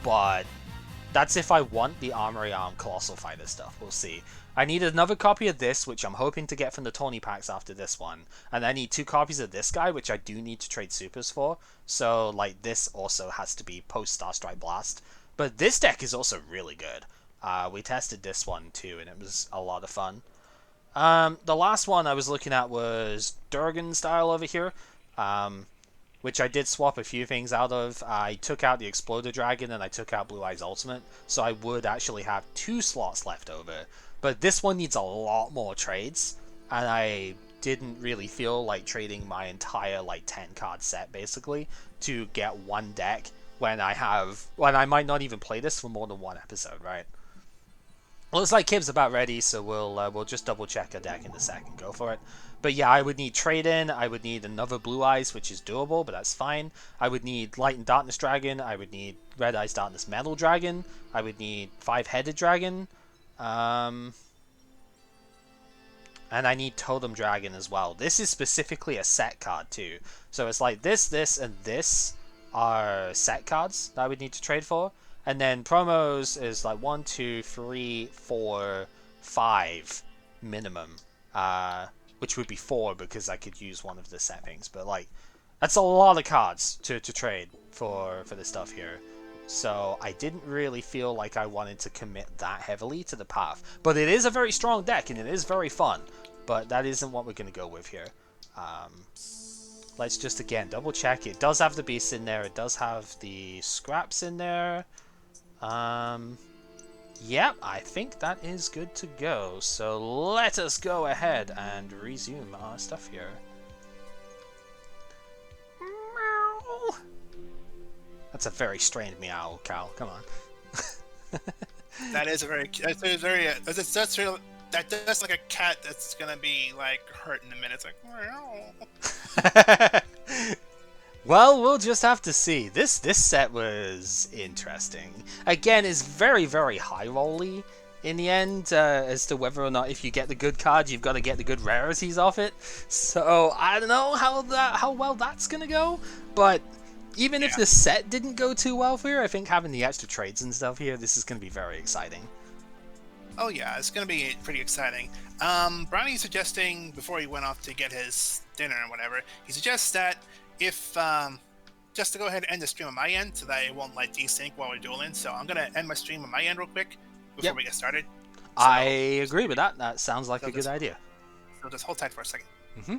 But that's if I want the Armory Arm Colossal Fighter stuff, we'll see. I need another copy of this, which I'm hoping to get from the Tony packs after this one. And I need 2 copies of this guy, which I do need to trade supers for. So, like, this also has to be post Starstrike Blast. But this deck is also really good. We tested this one too, and it was a lot of fun. The last one I was looking at was Durgan style over here, which I did swap a few things out of. I took out the Exploder Dragon and I took out Blue Eyes Ultimate, so I would actually have 2 slots left over. But this one needs a lot more trades, and I didn't really feel like trading my entire like 10 card set basically to get 1 deck when I might not even play this for more than 1 episode, right? Looks like Kib's about ready, so we'll just double check a deck in a second. Go for it. But yeah, I would need Trade-In, I would need another Blue Eyes, which is doable, but that's fine. I would need Light and Darkness Dragon, I would need Red Eyes Darkness Metal Dragon, I would need 5-Headed Dragon, and I need Totem Dragon as well. This is specifically a set card too. So it's like this, and this are set cards that I would need to trade for. And then promos is like 1, 2, 3, 4, 5 minimum. Which would be 4 because I could use one of the set things. But like, that's a lot of cards to trade for this stuff here. So I didn't really feel like I wanted to commit that heavily to the path. But it is a very strong deck and it is very fun. But that isn't what we're going to go with here. Let's just again double check. It does have the beasts in there. It does have the scraps in there. Yep, I think that is good to go. So let us go ahead and resume our stuff here. Meow. That's a very strained meow, Cal. Come on. That is a very. That does like a cat that's gonna be like hurt in a minute. It's like. Meow. Well, we'll just have to see. This set was interesting. Again, it's very, very high rolly, in the end, as to whether or not if you get the good card, you've got to get the good rarities off it. So I don't know how well that's gonna go, but even if the set didn't go too well for you, I think having the extra trades and stuff here, this is gonna be very exciting. Oh yeah, it's gonna be pretty exciting. Brownie's suggesting before he went off to get his dinner and whatever, he suggests that if just to go ahead and end the stream on my end so that it won't like desync while we're dueling. So I'm gonna end my stream on my end real quick before we get started. So, I agree with that. That sounds like a good idea. So just hold tight for a second. Mm-hmm.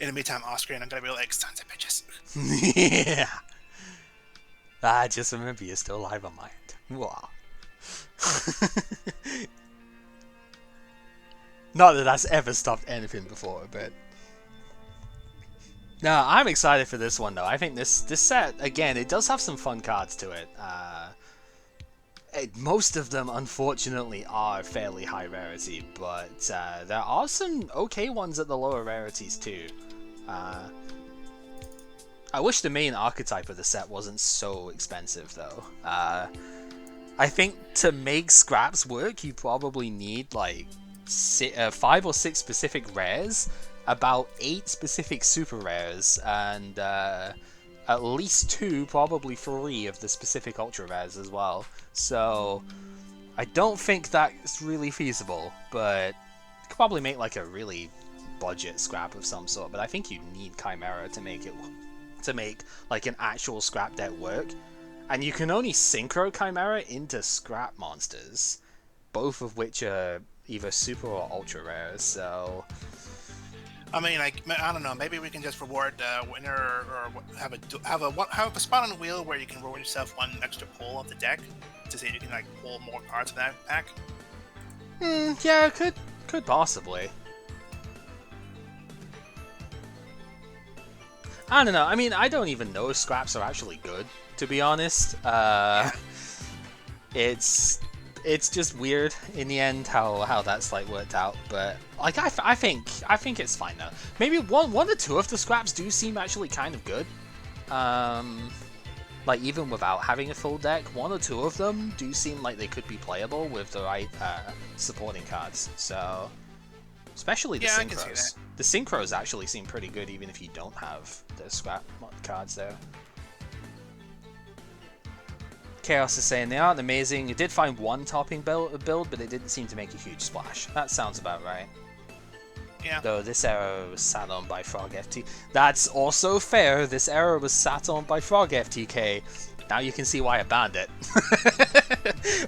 In the meantime, Austrian, I'm gonna be like, sons of bitches. Yeah. I just remember you're still alive on my end. Wow. Not that that's ever stopped anything before, but... No, I'm excited for this one, though. I think this set, again, it does have some fun cards to it. Most of them, unfortunately, are fairly high rarity, but there are some okay ones at the lower rarities, too. I wish the main archetype of the set wasn't so expensive, though. I think to make scraps work, you probably need, like, 5 or 6 specific rares, about 8 specific super rares, and at least 2, probably 3 of the specific ultra rares as well. So I don't think that's really feasible, but you could probably make like a really budget scrap of some sort. But I think you need Chimera to make like an actual scrap deck work, and you can only synchro Chimera into scrap monsters, both of which are either super or ultra rares. So I mean, like, I don't know. Maybe we can just reward the winner, or have a spot on the wheel where you can reward yourself 1 extra pull of the deck to see if you can like pull more cards from that pack. Yeah, could possibly. I don't know. I mean, I don't even know if scraps are actually good, to be honest. It's just weird in the end how that's like worked out, but like I think it's fine though. Maybe one or two of the scraps do seem actually kind of good. Like even without having a full deck, 1 or 2 of them do seem like they could be playable with the right supporting cards. So especially the synchros. The synchros actually seem pretty good even if you don't have the scrap cards there. Chaos is saying they aren't amazing. You did find 1 topping build, but it didn't seem to make a huge splash. That sounds about right. Yeah. Though this error was sat on by Frog FT. That's also fair. This error was sat on by Frog FTK. Now you can see why I banned it.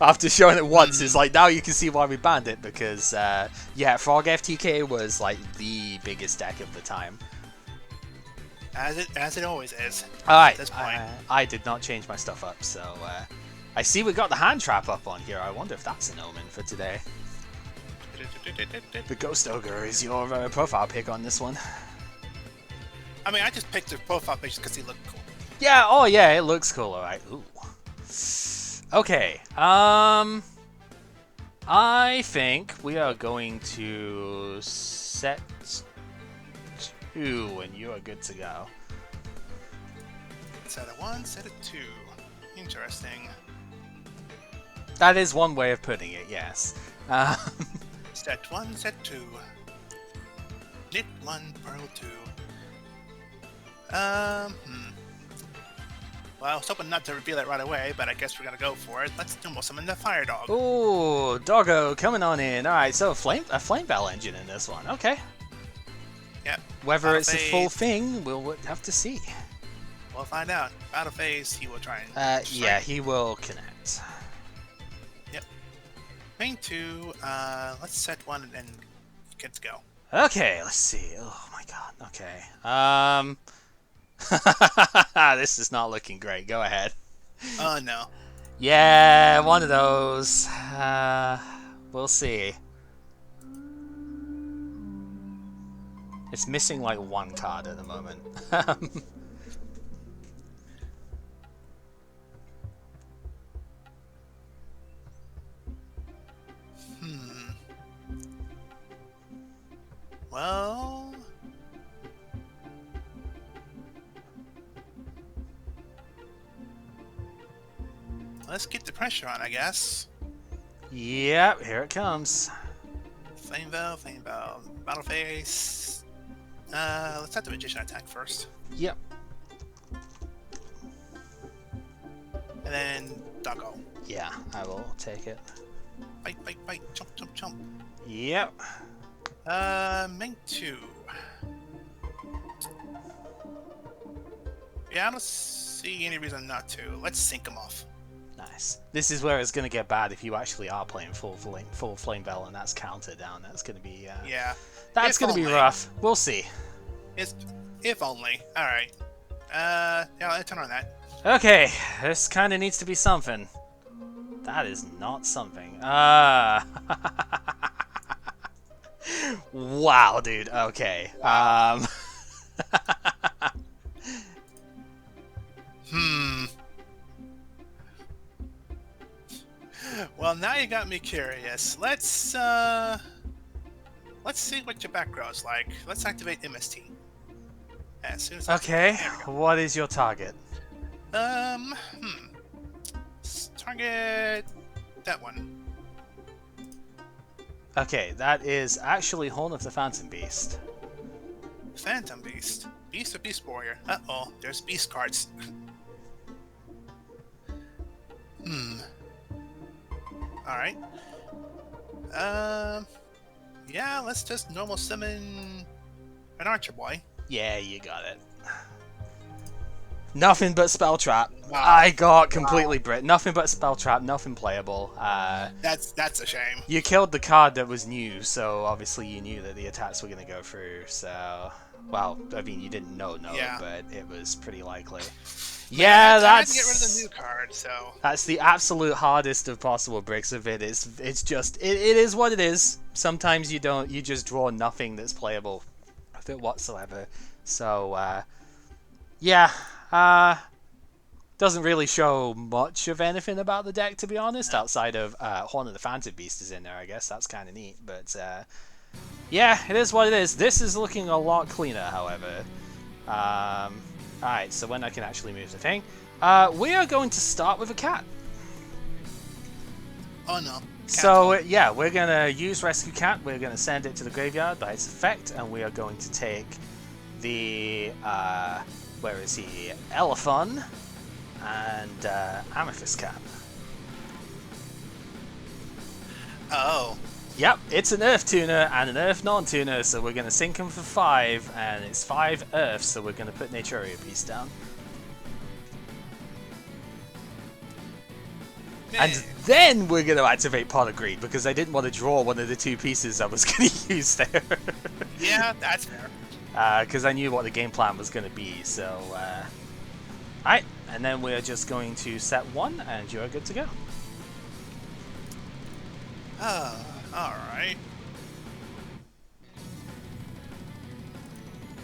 After showing it once, it's like now you can see why we banned it because yeah, Frog FTK was like the biggest deck of the time. As it always is. Alright, at this point. I did not change my stuff up, so I see we got the hand trap up on here. I wonder if that's an omen for today. The Ghost Ogre is your profile pick on this one. I mean, I just picked the profile picture because he looked cool. Yeah, oh yeah, it looks cool, alright. Ooh. Okay, I think we are going to set 2 and you are good to go. Set of 1, set of 2. Interesting. That is one way of putting it, yes. Set 1, set 2. Knit 1, pearl 2. Well, I was hoping not to reveal it right away, but I guess we're gonna go for it. Let's summon the Fire Dog. Ooh, Doggo coming on in. Alright, so a flame bell engine in this one. Okay. Yep. Whether it's a full thing, we'll have to see. We'll find out. Battle phase, he will try and yeah, he will connect. Yep. Main 2, let's set 1 and get to go. Okay, let's see. Oh my god, okay. This is not looking great. Go ahead. Oh, no. Yeah, one of those. We'll see. It's missing like 1 card at the moment. Well... let's get the pressure on, I guess. Yep, here it comes. Flame Veil, Battle Phase. Let's have the Magician attack first. Yep. And then Doggo. Yeah, I will take it. Bite, jump. Yep. Main 2. Yeah, I don't see any reason not to. Let's sync them off. Nice. This is where it's going to get bad if you actually are playing full Flame Bell and that's counter down. That's going to be... yeah. That's going to be rough. We'll see. If only. Alright. Yeah, let's turn on that. Okay, this kind of needs to be something. That is not something. Wow, dude. Okay. Well, now you got me curious. Let's see what your back row's like. Let's activate MST. As soon as Okay, what is your target? Target that one. Okay, that is actually Horn of the Phantom Beast. Phantom Beast. Beast or Beast Warrior? Uh-oh, there's Beast cards. Alright. Yeah, let's just normal summon an Archer Boy. Yeah, you got it. Nothing but Spell Trap. Wow. I got completely Brit. Nothing but Spell Trap, nothing playable. That's a shame. You killed the card that was new, so obviously you knew that the attacks were going to go through, so... Well, I mean, you didn't know, yeah. But it was pretty likely. Yeah, Yeah, I had to that's... get rid of the new card, so... That's the absolute hardest of possible bricks of it. It's just... It is what it is. Sometimes you don't... You just draw nothing that's playable with it whatsoever. So, yeah... doesn't really show much of anything about the deck, to be honest, outside of Horn of the Phantom Beast is in there, I guess. That's kind of neat, but yeah, it is what it is. This is looking a lot cleaner, however. Alright, so when I can actually move the thing. We are going to start with a cat. Oh no. So, yeah, we're going to use Rescue Cat. We're going to send it to the graveyard by its effect, and we are going to take the... where is he? Elephant and Amethyst Cat. Oh. Yep, it's an Earth Tuner and an Earth Non-Tuner, so we're going to sink him for 5, and it's 5 Earth, so we're going to put Naturia Beast down. And then we're going to activate Pot of Greed, because I didn't want to draw one of the 2 pieces I was going to use there. Yeah, that's fair. Because I knew what the game plan was going to be, so... Alright, and then we're just going to set 1, and you're good to go. Alright.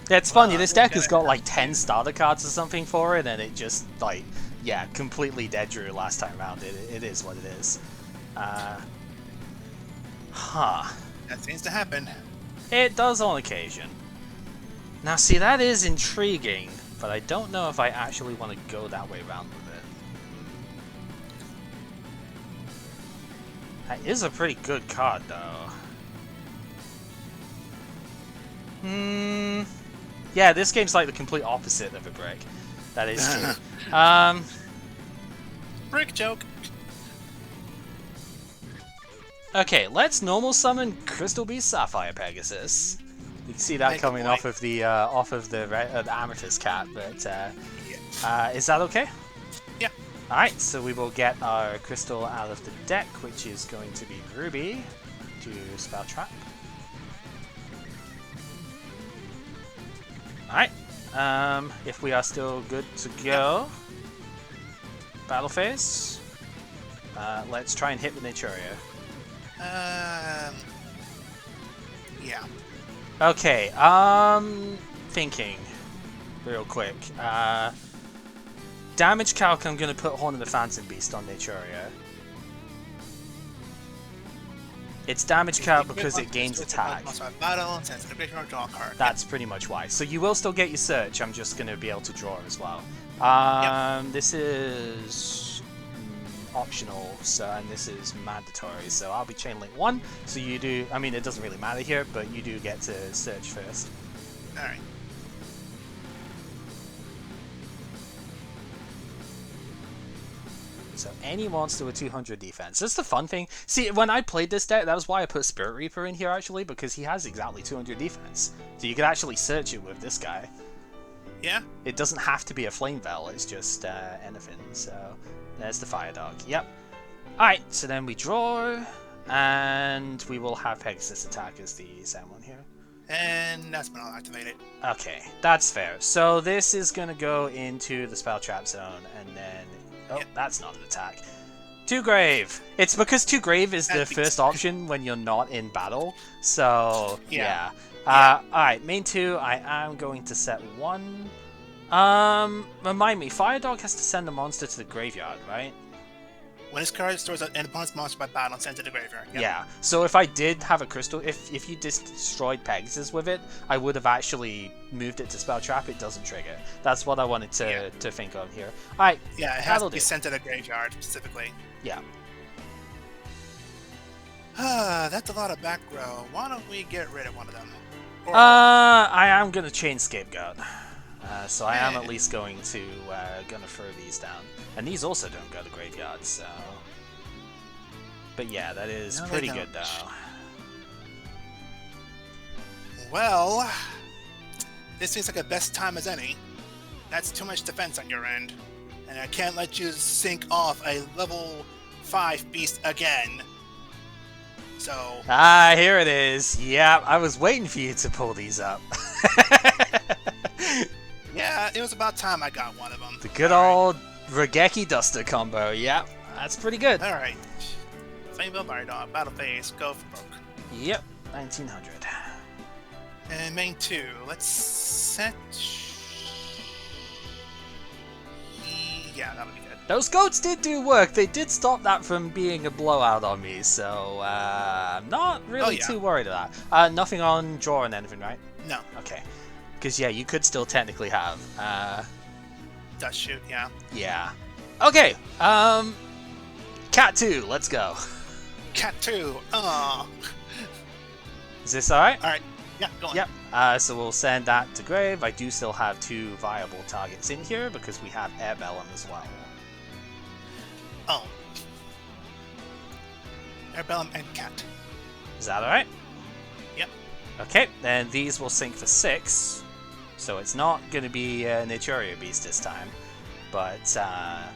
Yeah, it's funny, this deck has got like 10 starter cards or something for it, and it just, like, yeah, completely dead drew last time around. It is what it is. Huh. That seems to happen. It does on occasion. Now, see, that is intriguing, but I don't know if I actually want to go that way around with it. That is a pretty good card, though. Yeah, this game's like the complete opposite of a brick. That is true. Brick joke. Okay, let's normal summon Crystal Beast Sapphire Pegasus. You can see that coming off of the Amethyst Cat, but is that okay? Yeah. Alright, so we will get our crystal out of the deck, which is going to be Ruby to Spell Trap. Alright, if we are still good to go, battle phase. Let's try and hit with Naturia. Yeah. Okay, thinking real quick. Damage calc, I'm going to put Horn of the Phantom Beast on Naturia. It's damage calc because it gains attack. That's pretty much why. So you will still get your search, I'm just going to be able to draw as well. This is... optional, so and this is mandatory. So I'll be chain link 1. So you do. I mean, it doesn't really matter here, but you do get to search first. All right. So any monster with 200 defense. That's the fun thing. See, when I played this deck, that was why I put Spirit Reaper in here, actually, because he has exactly 200 defense. So you could actually search it with this guy. Yeah? It doesn't have to be a Flame Veil, it's just anything. So there's the Fire Dog. Yep. Alright, so then we draw, and we will have Pegasus attack as the second one here. And that's been all activated. Okay, that's fair. So this is going to go into the Spell Trap Zone, and then... Oh, yep. That's not an attack. 2 Grave! It's because 2 Grave is the first option when you're not in battle. So, yeah. Alright, main 2, I am going to set 1. Remind me, Fire Dog has to send a monster to the graveyard, right? When his card stores an opponent's monster by battle and sends it to the graveyard. Yep. Yeah, so if I did have a crystal, if you destroyed Pegasus with it, I would have actually moved it to Spell Trap. It doesn't trigger. That's what I wanted to think of here. Alright, yeah, it has to be sent to the graveyard specifically. Yeah. That's a lot of back row. Why don't we get rid of one of them? Or... I am going to chain Scapegoat. So I am at least going to throw these down. And these also don't go to graveyard, so... But yeah, that is pretty good, though. Well... This seems like a best time as any. That's too much defense on your end. And I can't let you sink off a level 5 beast again. So... Ah, here it is. Yeah, I was waiting for you to pull these up. Yeah, it was about time I got one of them. The good old Regeki Duster combo. Yep, that's pretty good. Alright. Flameville Baridon, Battle Phase, go for broke. Yep, 1900. And main 2, let's set... Yeah, that'll be good. Those goats did do work. They did stop that from being a blowout on me, so I'm not really too worried about that. Nothing on draw and anything, right? No. Okay. Because, yeah, you could still technically have... Dust shoot, yeah. Yeah. Okay, Cat 2, let's go. Cat 2, aww. Is this alright? Alright, yeah, go on. Yep, so we'll send that to grave. I do still have 2 viable targets in here because we have Air Bellum as well. Oh. Air Bellum and Cat. Is that alright? Yep. Okay, then these will sync for 6. So it's not going to be an Naturia Beast this time. But I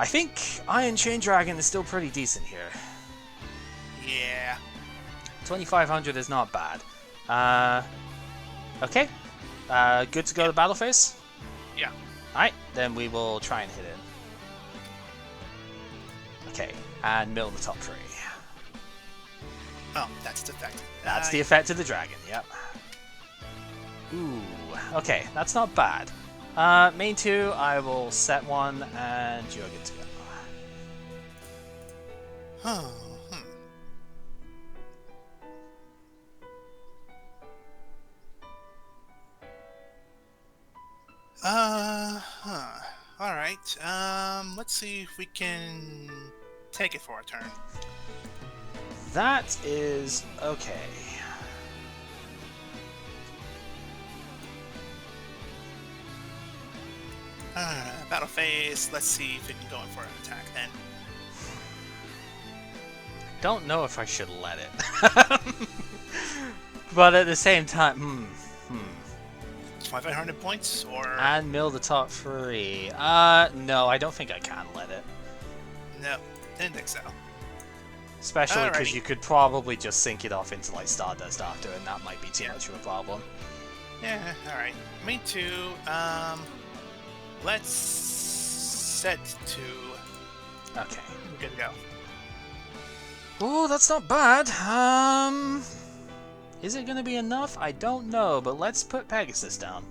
think Iron Chain Dragon is still pretty decent here. Yeah. 2500 is not bad. Okay. Good to go to battle phase? Yeah. Alright, then we will try and hit it. Okay, and mill the top 3. Oh, that's the effect. That's the effect of the dragon, yep. Ooh, okay, that's not bad. Main 2, I will set 1, and you're good to go. Alright, let's see if we can take it for a turn. That is okay. Battle phase, let's see if we can go in for an attack then. Don't know if I should let it. But at the same time, 500 points, or... And mill the top 3. No, I don't think I can let it. No, didn't think so. Especially because you could probably just sink it off into like Stardust after, and that might be too much of a problem. Yeah, alright. Me too. Let's set to... Okay. Good to go. Oh, that's not bad. Is it going to be enough? I don't know, but let's put Pegasus down.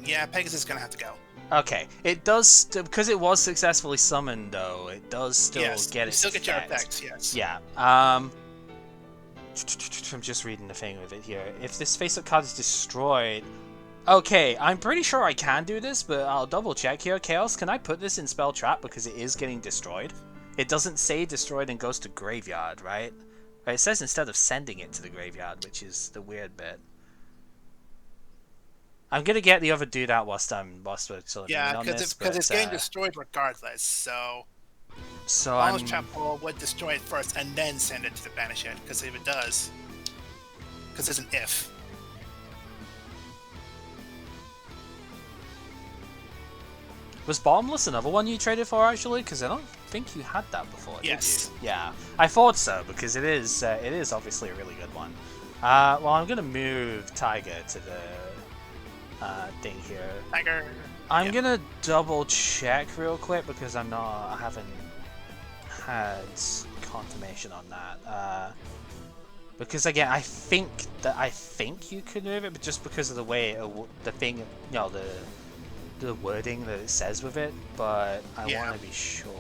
Yeah, Pegasus is going to have to go. Okay, it does, because it was successfully summoned, though, it does still get its still get your effect. effects, yes. Yeah, I'm just reading the thing with it here. If this face-up card is destroyed... Okay, I'm pretty sure I can do this, but I'll double check here. Chaos, can I put this in spell trap because it is getting destroyed? It doesn't say destroyed and goes to graveyard, right? It says instead of sending it to the graveyard, which is the weird bit. I'm gonna get the other dude out whilst we're sort of Yeah, on this, because it's getting destroyed regardless. So Bottomless Trap Hole would destroy it first and then send it to banish it. Because if it does, because there's an if. Was Bottomless another one you traded for, actually? Because I don't think you had that before, Yes. did you? Yeah, I thought so, because it is obviously a really good one. Well, I'm going to move Tiger to the thing here. Tiger! I'm going to double check real quick, because I haven't had confirmation on that. Because again, I think you could move it, but just because of the way the thing, the wording that it says with it, but I want to be sure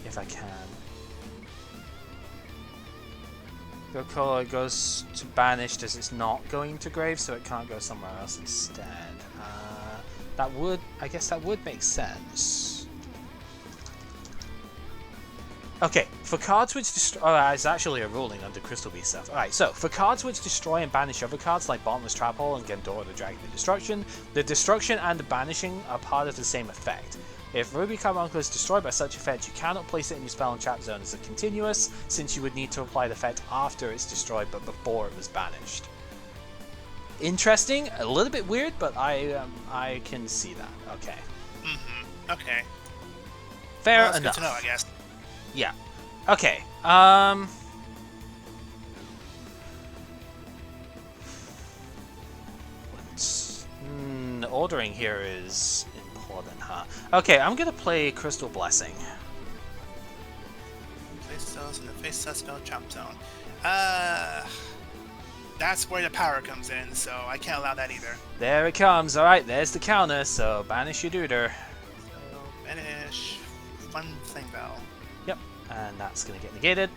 if I can. Go goes to banished as it's not going to grave, so it can't go somewhere else instead. I guess that would make sense. Okay, for cards which destroy... Oh, it's actually a ruling under Crystal Beast stuff. Alright, so, for cards which destroy and banish other cards, like Bottomless Trap Hole and Gendora the Dragon of Destruction, the destruction and the banishing are part of the same effect. If Ruby Carbuncle is destroyed by such effect, you cannot place it in your spell and trap zone as a continuous, since you would need to apply the effect after it's destroyed, but before it was banished. Interesting, a little bit weird, but I can see that. Okay. Okay. Fair enough. enough. Good to know, I guess. Yeah. Okay. Ordering here is important, huh? Okay, I'm gonna play Crystal Blessing. Place those in the face spell trap zone. That's where the power comes in, so I can't allow that either. There it comes. Alright, there's the counter, so banish your duder. So, banish. Fun thing bell. Yep, and that's gonna get negated.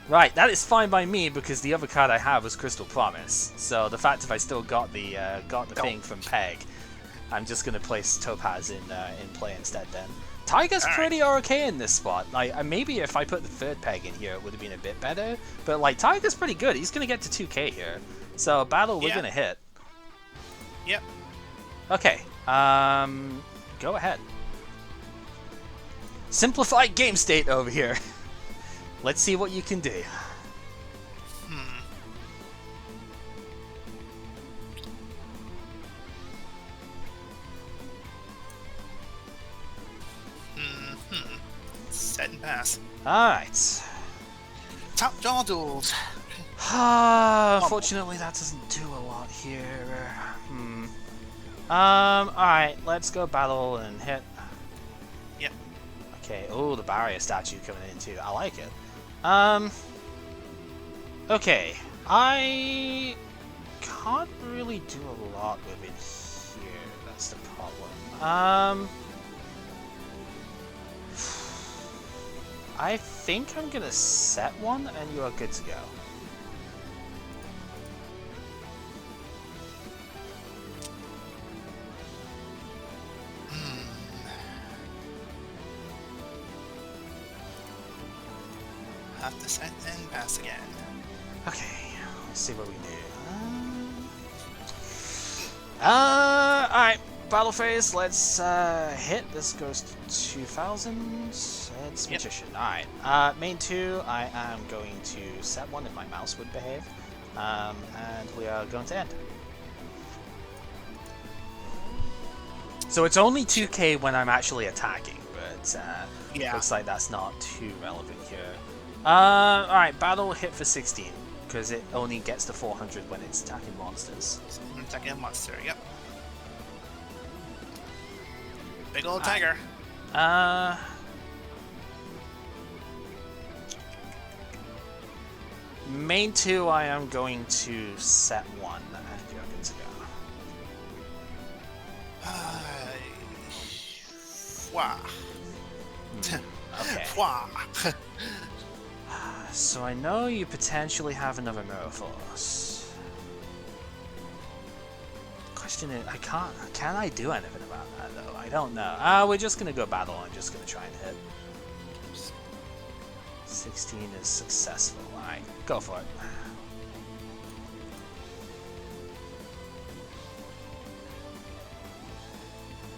Right, that is fine by me because the other card I have was Crystal Promise. So the fact if I still got the thing from Peg, I'm just gonna place Topaz in play instead. Then Tiger's pretty okay in this spot. Like maybe if I put the third Peg in here, it would have been a bit better. But like Tiger's pretty good. He's gonna get to 2k here. So battle, we're gonna hit. Yep. Okay. Go ahead. Simplified game state over here. Let's see what you can do. Set and pass. Alright. Top jaw duels. Unfortunately, that doesn't do a lot here. Alright, let's go battle and hit. Yep. Okay, oh, the barrier statue coming in too. I like it. Okay, I can't really do a lot with it here. That's the problem. I think I'm gonna set one, and you are good to go. Have to set and pass again. Okay, let's see what we do. Alright, battle phase, let's hit. This goes to 2000. It's Magician. Alright, main 2, I am going to set one if my mouse would behave. And we are going to end. So it's only 2k when I'm actually attacking, but looks like that's not too relevant here. Alright, battle hit for 16, because it only gets to 400 when it's attacking monsters. Attacking a monster, yep. Big old tiger. Main 2, I am going to set 1, and you're good to go. Wow. Okay. Wow. So I know you potentially have another Mirror Force. question is, I can't. Can I do anything about that though? I don't know. We're just gonna go battle. I'm just gonna try and hit. 16 is successful. Alright, go for it.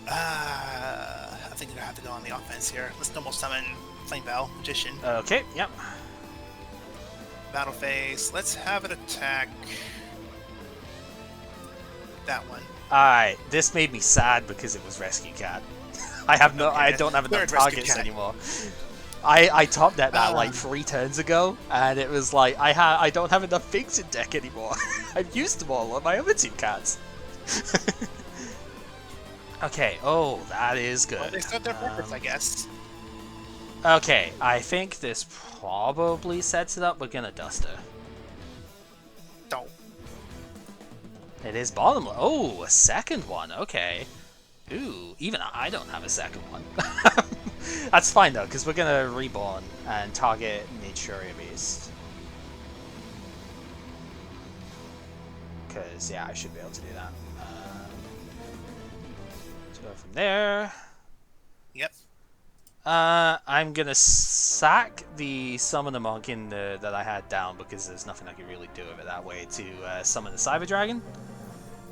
I think I'm gonna have to go on the offense here. Let's normal summon Flame Bell, Magician. Okay, yep. Battle phase. Let's have it attack that one. Alright, this made me sad because it was Rescue Cat. I have no, I don't have enough targets anymore. I topped that like 3 turns ago, and it was like I don't have enough things in deck anymore. I've used them all on my other 2 cats. Okay, oh, that is good. Well, they served their purpose, I guess. Okay, I think this probably sets it up. We're gonna Duster. Don't. It is bottom. Oh, a second one. Okay. Ooh, even I don't have a second one. That's fine though, because we're gonna Reborn and target Naturia Beast. Because yeah, I should be able to do that. Let's go from there. Yep. I'm gonna sack the Summoner Monk that I had down because there's nothing I can really do with it that way to summon the Cyber Dragon.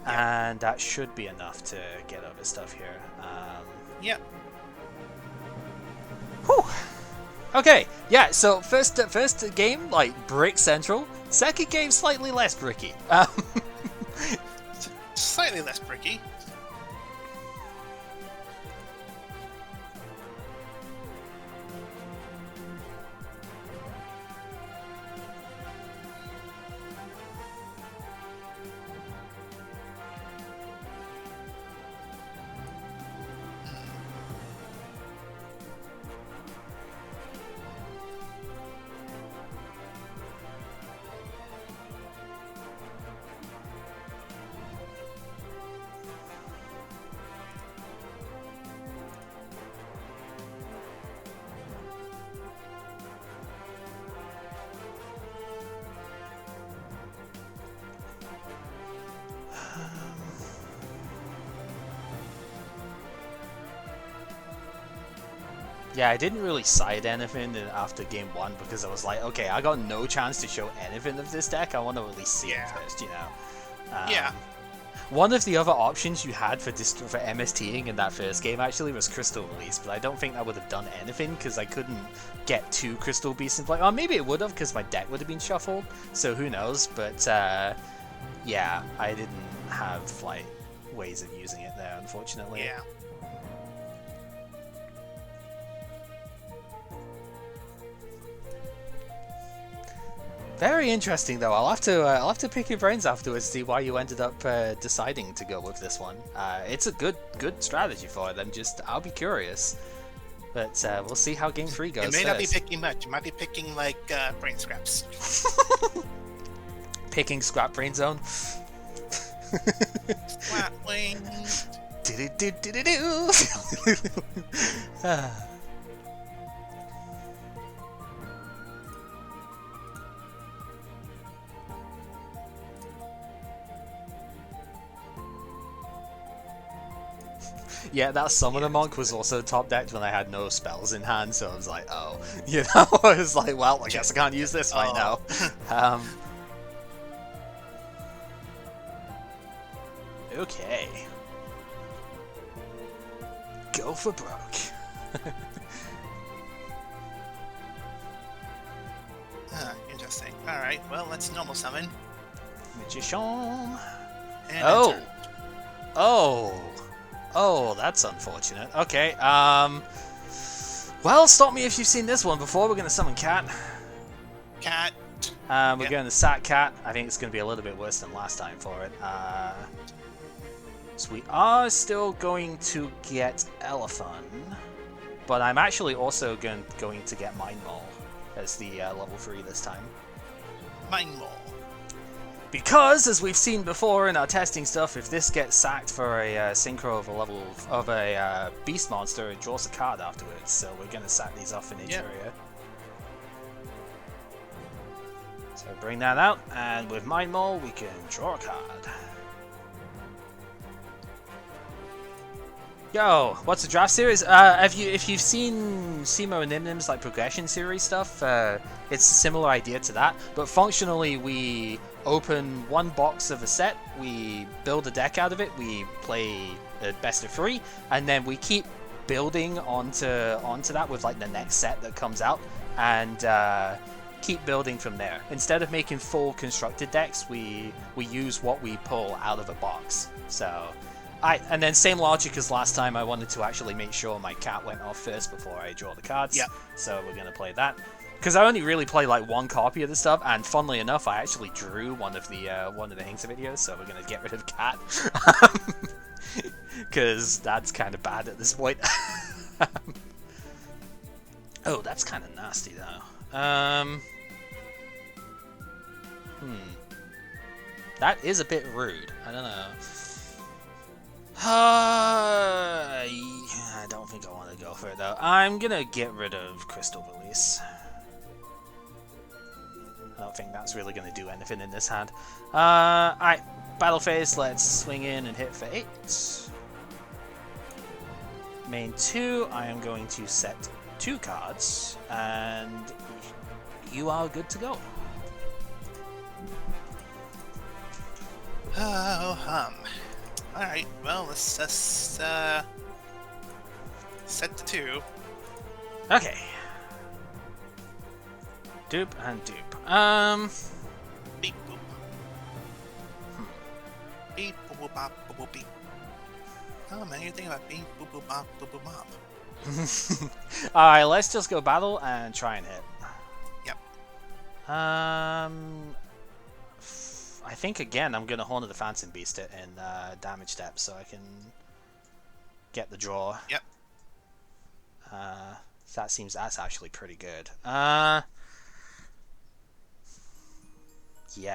Yep. And that should be enough to get over stuff here. Yep. Whew. Okay, yeah, so first game, like, brick central. Second game, slightly less bricky. Slightly less bricky. Yeah, I didn't really side anything after game 1 because I was like, okay, I got no chance to show anything of this deck. I want to at least see it first, you know. Yeah. One of the other options you had for MSTing in that first game actually was Crystal Release, but I don't think that would have done anything because I couldn't get 2 Crystal Beasts in play. Or maybe it would have because my deck would have been shuffled, so who knows. But yeah, I didn't have like ways of using it there, unfortunately. Yeah. Very interesting, though. I'll have to pick your brains afterwards to see why you ended up deciding to go with this one. It's a good strategy for it. I'll be curious, but we'll see how game 3 goes. It may not be picking much. It might be picking like brain scraps. Picking scrap brain zone. Flat wings. Yeah, that Summoner Monk was also top decked when I had no spells in hand, so I was like, oh, you know, I was like, well, I guess I can't use this right now. Okay. Go for broke. Interesting. Alright, well, let's normal summon. Magician. And oh! enter. Oh! Oh, that's unfortunate. Okay, well, stop me if you've seen this one before. We're going to summon Cat. Cat. We're going to sack Cat. I think it's going to be a little bit worse than last time for it. So we are still going to get Elephant, but I'm actually also going to get Mind Maul as the level 3 this time. Mind Maul. Because, as we've seen before in our testing stuff, if this gets sacked for a synchro of a beast monster, it draws a card afterwards. So we're going to sack these off in each area. So bring that out, and with Mind Maul, we can draw a card. Yo, what's the draft series? If you've seen Simo and Nimnim's like progression series stuff, it's a similar idea to that. But functionally, we open one box of a set, we build a deck out of it, we play a best of 3, and then we keep building onto that with like the next set that comes out, and keep building from there. Instead of making full constructed decks, we use what we pull out of a box. So. And then same logic as last time, I wanted to actually make sure my cat went off first before I draw the cards. Yep. So we're going to play that. Because I only really play like one copy of the stuff, and funnily enough, I actually drew one of the Hingsa videos, so we're going to get rid of cat. Because that's kind of bad at this point. Oh, that's kind of nasty though. That is a bit rude. I don't know. I don't think I want to go for it though. I'm gonna get rid of Crystal Release. I don't think that's really gonna do anything in this hand. Alright, battle phase, let's swing in and hit for 8. Main 2, I am going to set 2 cards, and you are good to go. Oh, Alright, well, let's just, set to 2. Okay. Dupe and dupe. Beep boop. Beep boop boop bop boop boop beep. Oh man, you think about beep boop boop bop boop boop bop. Alright, let's just go battle and try and hit. Yep. I think again I'm gonna Horn of the Phantom Beast it in damage step so I can get the draw. Yep. That's actually pretty good. Yeah,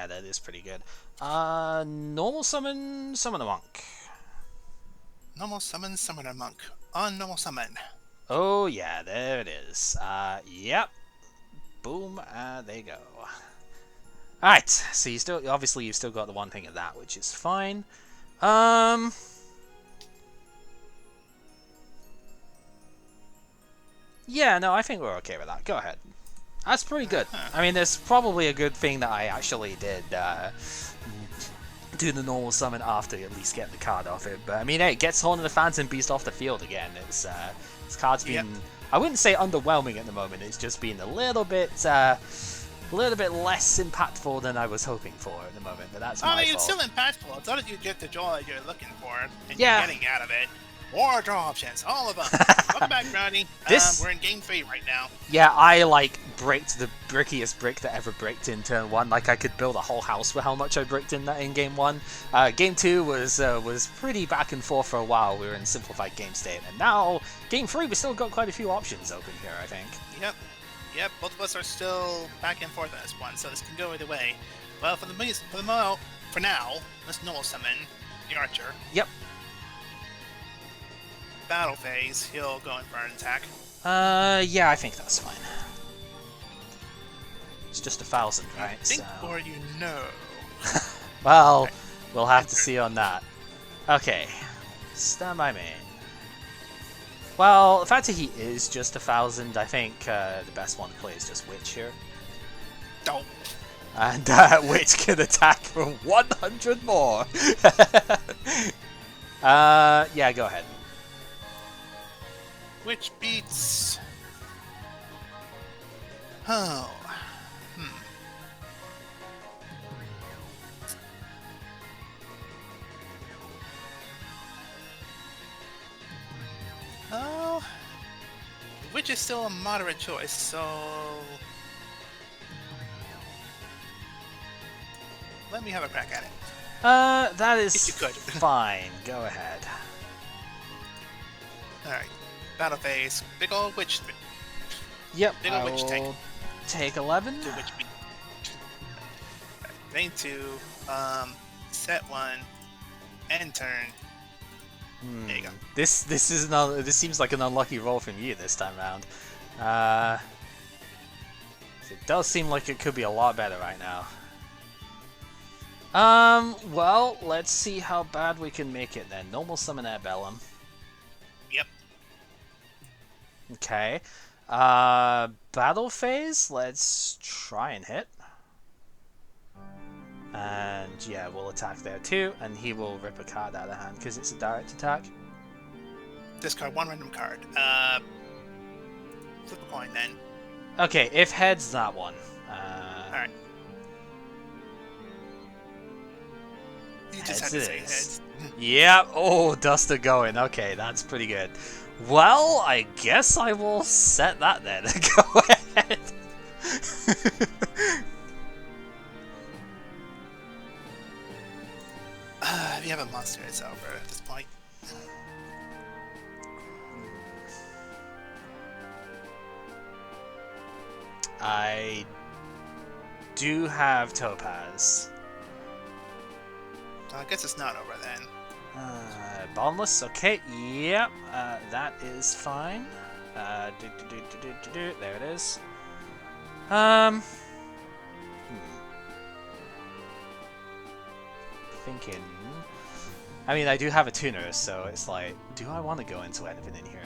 that is pretty good. Normal summon a monk. Normal summon a monk. On normal summon. Oh yeah, there it is. Yep. Boom. There you go. Alright, so you've still got the one thing of that, which is fine. Yeah, no, I think we're okay with that. Go ahead. That's pretty good. I mean, there's probably a good thing that I actually did do the normal summon after at least getting the card off it. But I mean, hey, it gets Horn of the Phantom Beast off the field again. This card's been, I wouldn't say underwhelming at the moment. It's just been a little bit less impactful than I was hoping for at the moment, but that's my fault. It's still impactful. It's not that you get the draw that you're looking for, and yeah. You're getting out of it. More draw options, all of them. Welcome back, Brownie. We're in game 3 right now. Yeah, I bricked the brickiest brick that ever bricked in turn 1. Like I could build a whole house for how much I bricked in that in game 1. Game 2 was pretty back and forth for a while. We were in simplified game state, and now game 3 we still got quite a few options open here, I think. Yep, both of us are still back and forth on this one, so this can go either way. Well, for now, let's normal summon the Archer. Yep. Battle phase, he'll go in for an attack. Yeah, I think that's fine. It's just 1,000, right? Think or you know. Well, we'll have to see on that. Okay, stand by main. Well, the fact that he is just 1,000, I think the best one to play is just Witch here. Don't. And Witch can attack for 100 more. Yeah, go ahead. Witch beats. Oh. Oh, Witch is still a moderate choice, so let me have a crack at it. That is if you could. Fine. Go ahead. Alright. Battle phase. Big ol' Witch. Yep. Big ol' Witch tank. Take 11. 2 Witch beat. Main 2. Set 1. End turn. There you go. This seems like an unlucky roll from you this time round. It does seem like it could be a lot better right now. Well, let's see how bad we can make it then. Normal summon Air Bellum. Okay. Battle phase. Let's try and hit. And yeah, we'll attack there too, and he will rip a card out of hand because it's a direct attack. Discard one random card. Flip a coin then. Okay, if heads, that one. Alright. You just had Heads to it say is. heads. Yep. Oh, Duster going. Okay, that's pretty good. Well, I guess I will set that then. Go ahead. If you have a monster, it's over at this point. I do have Topaz. I guess it's not over then. Bottomless, okay, yep, that is fine. There it is. Thinking. I mean, I do have a tuner, so it's like, do I want to go into anything in here?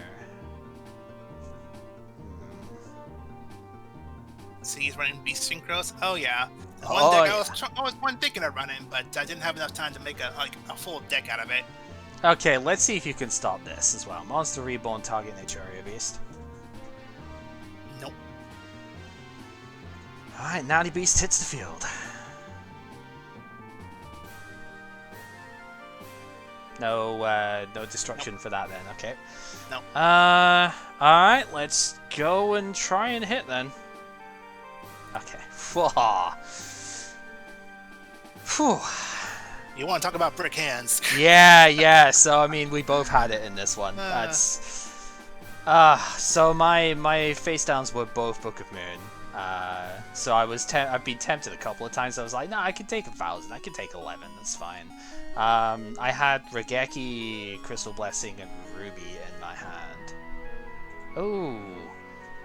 See, he's running Beast Synchros. Oh yeah. Oh, One deck yeah. I was one thinking of running, but I didn't have enough time to make a full deck out of it. Okay, let's see if you can stop this as well. Monster Reborn, target nature area beast. Nope. Alright, Naughty Beast hits the field. No, no destruction for that then, okay. No. Alright, let's go and try and hit then. Okay. Whew. You want to talk about brick hands? Yeah, so I mean, we both had it in this one. That's... so my face downs were both Book of Moon. So I've been tempted a couple of times. I was like, no, I can take 1,000, I can take 11, that's fine. I had Regeki, Crystal Blessing, and Ruby in my hand. Oh,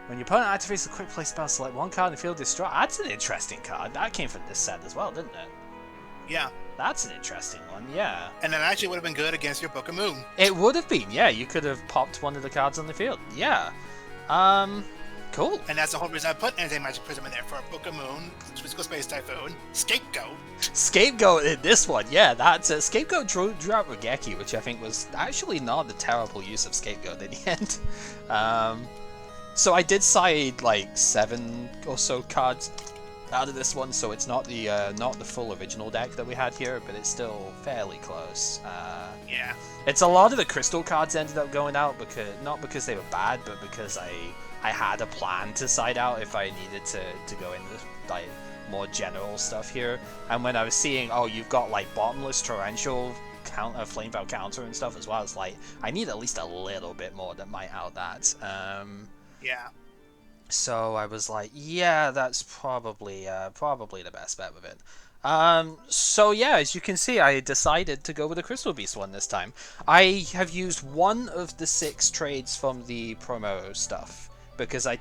when your opponent activates a quick play spell, select one card in the field, destroy. That's an interesting card. That came from this set as well, didn't it? Yeah. That's an interesting one, yeah. And that actually would have been good against your Book of Moon. It would have been, yeah. You could have popped one of the cards on the field, yeah. Cool. And that's the whole reason I put Anti-Magic Prism in there for Book of Moon, Physical Space Typhoon, Scapegoat. Scapegoat in this one, yeah. That's Scapegoat drew out Regeki, which I think was actually not a terrible use of Scapegoat in the end. So I did side like 7 or so cards out of this one, so it's not the full original deck that we had here, but it's still fairly close. Yeah. It's a lot of the crystal cards ended up going out not because they were bad, but because I had a plan to side out if I needed to go into like more general stuff here. And when I was seeing, oh, you've got like bottomless torrential counter, flame veil counter and stuff as well, it's like I need at least a little bit more that might out that. Yeah. So I was like, yeah, that's probably the best bet with it. So yeah, as you can see, I decided to go with the Crystal Beast one this time. I have used one of the 6 trades from the promo stuff because I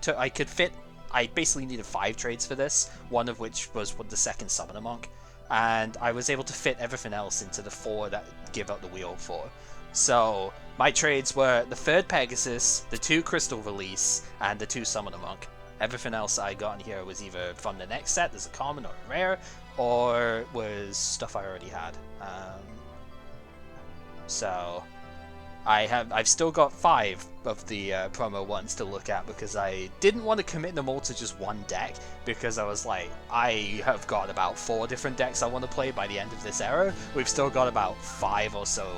basically needed 5 trades for this, one of which was the second Summoner Monk, and I was able to fit everything else into the 4 that give up the wheel for. So my trades were the 3rd Pegasus, the 2 Crystal Release, and the 2 Summoner Monk. Everything else I got in here was either from the next set, there's a common or a rare, or was stuff I already had. So I've still got 5 of the promo ones to look at because I didn't want to commit them all to just one deck, because I was like, I have got about 4 different decks I want to play by the end of this era. We've still got about 5 or so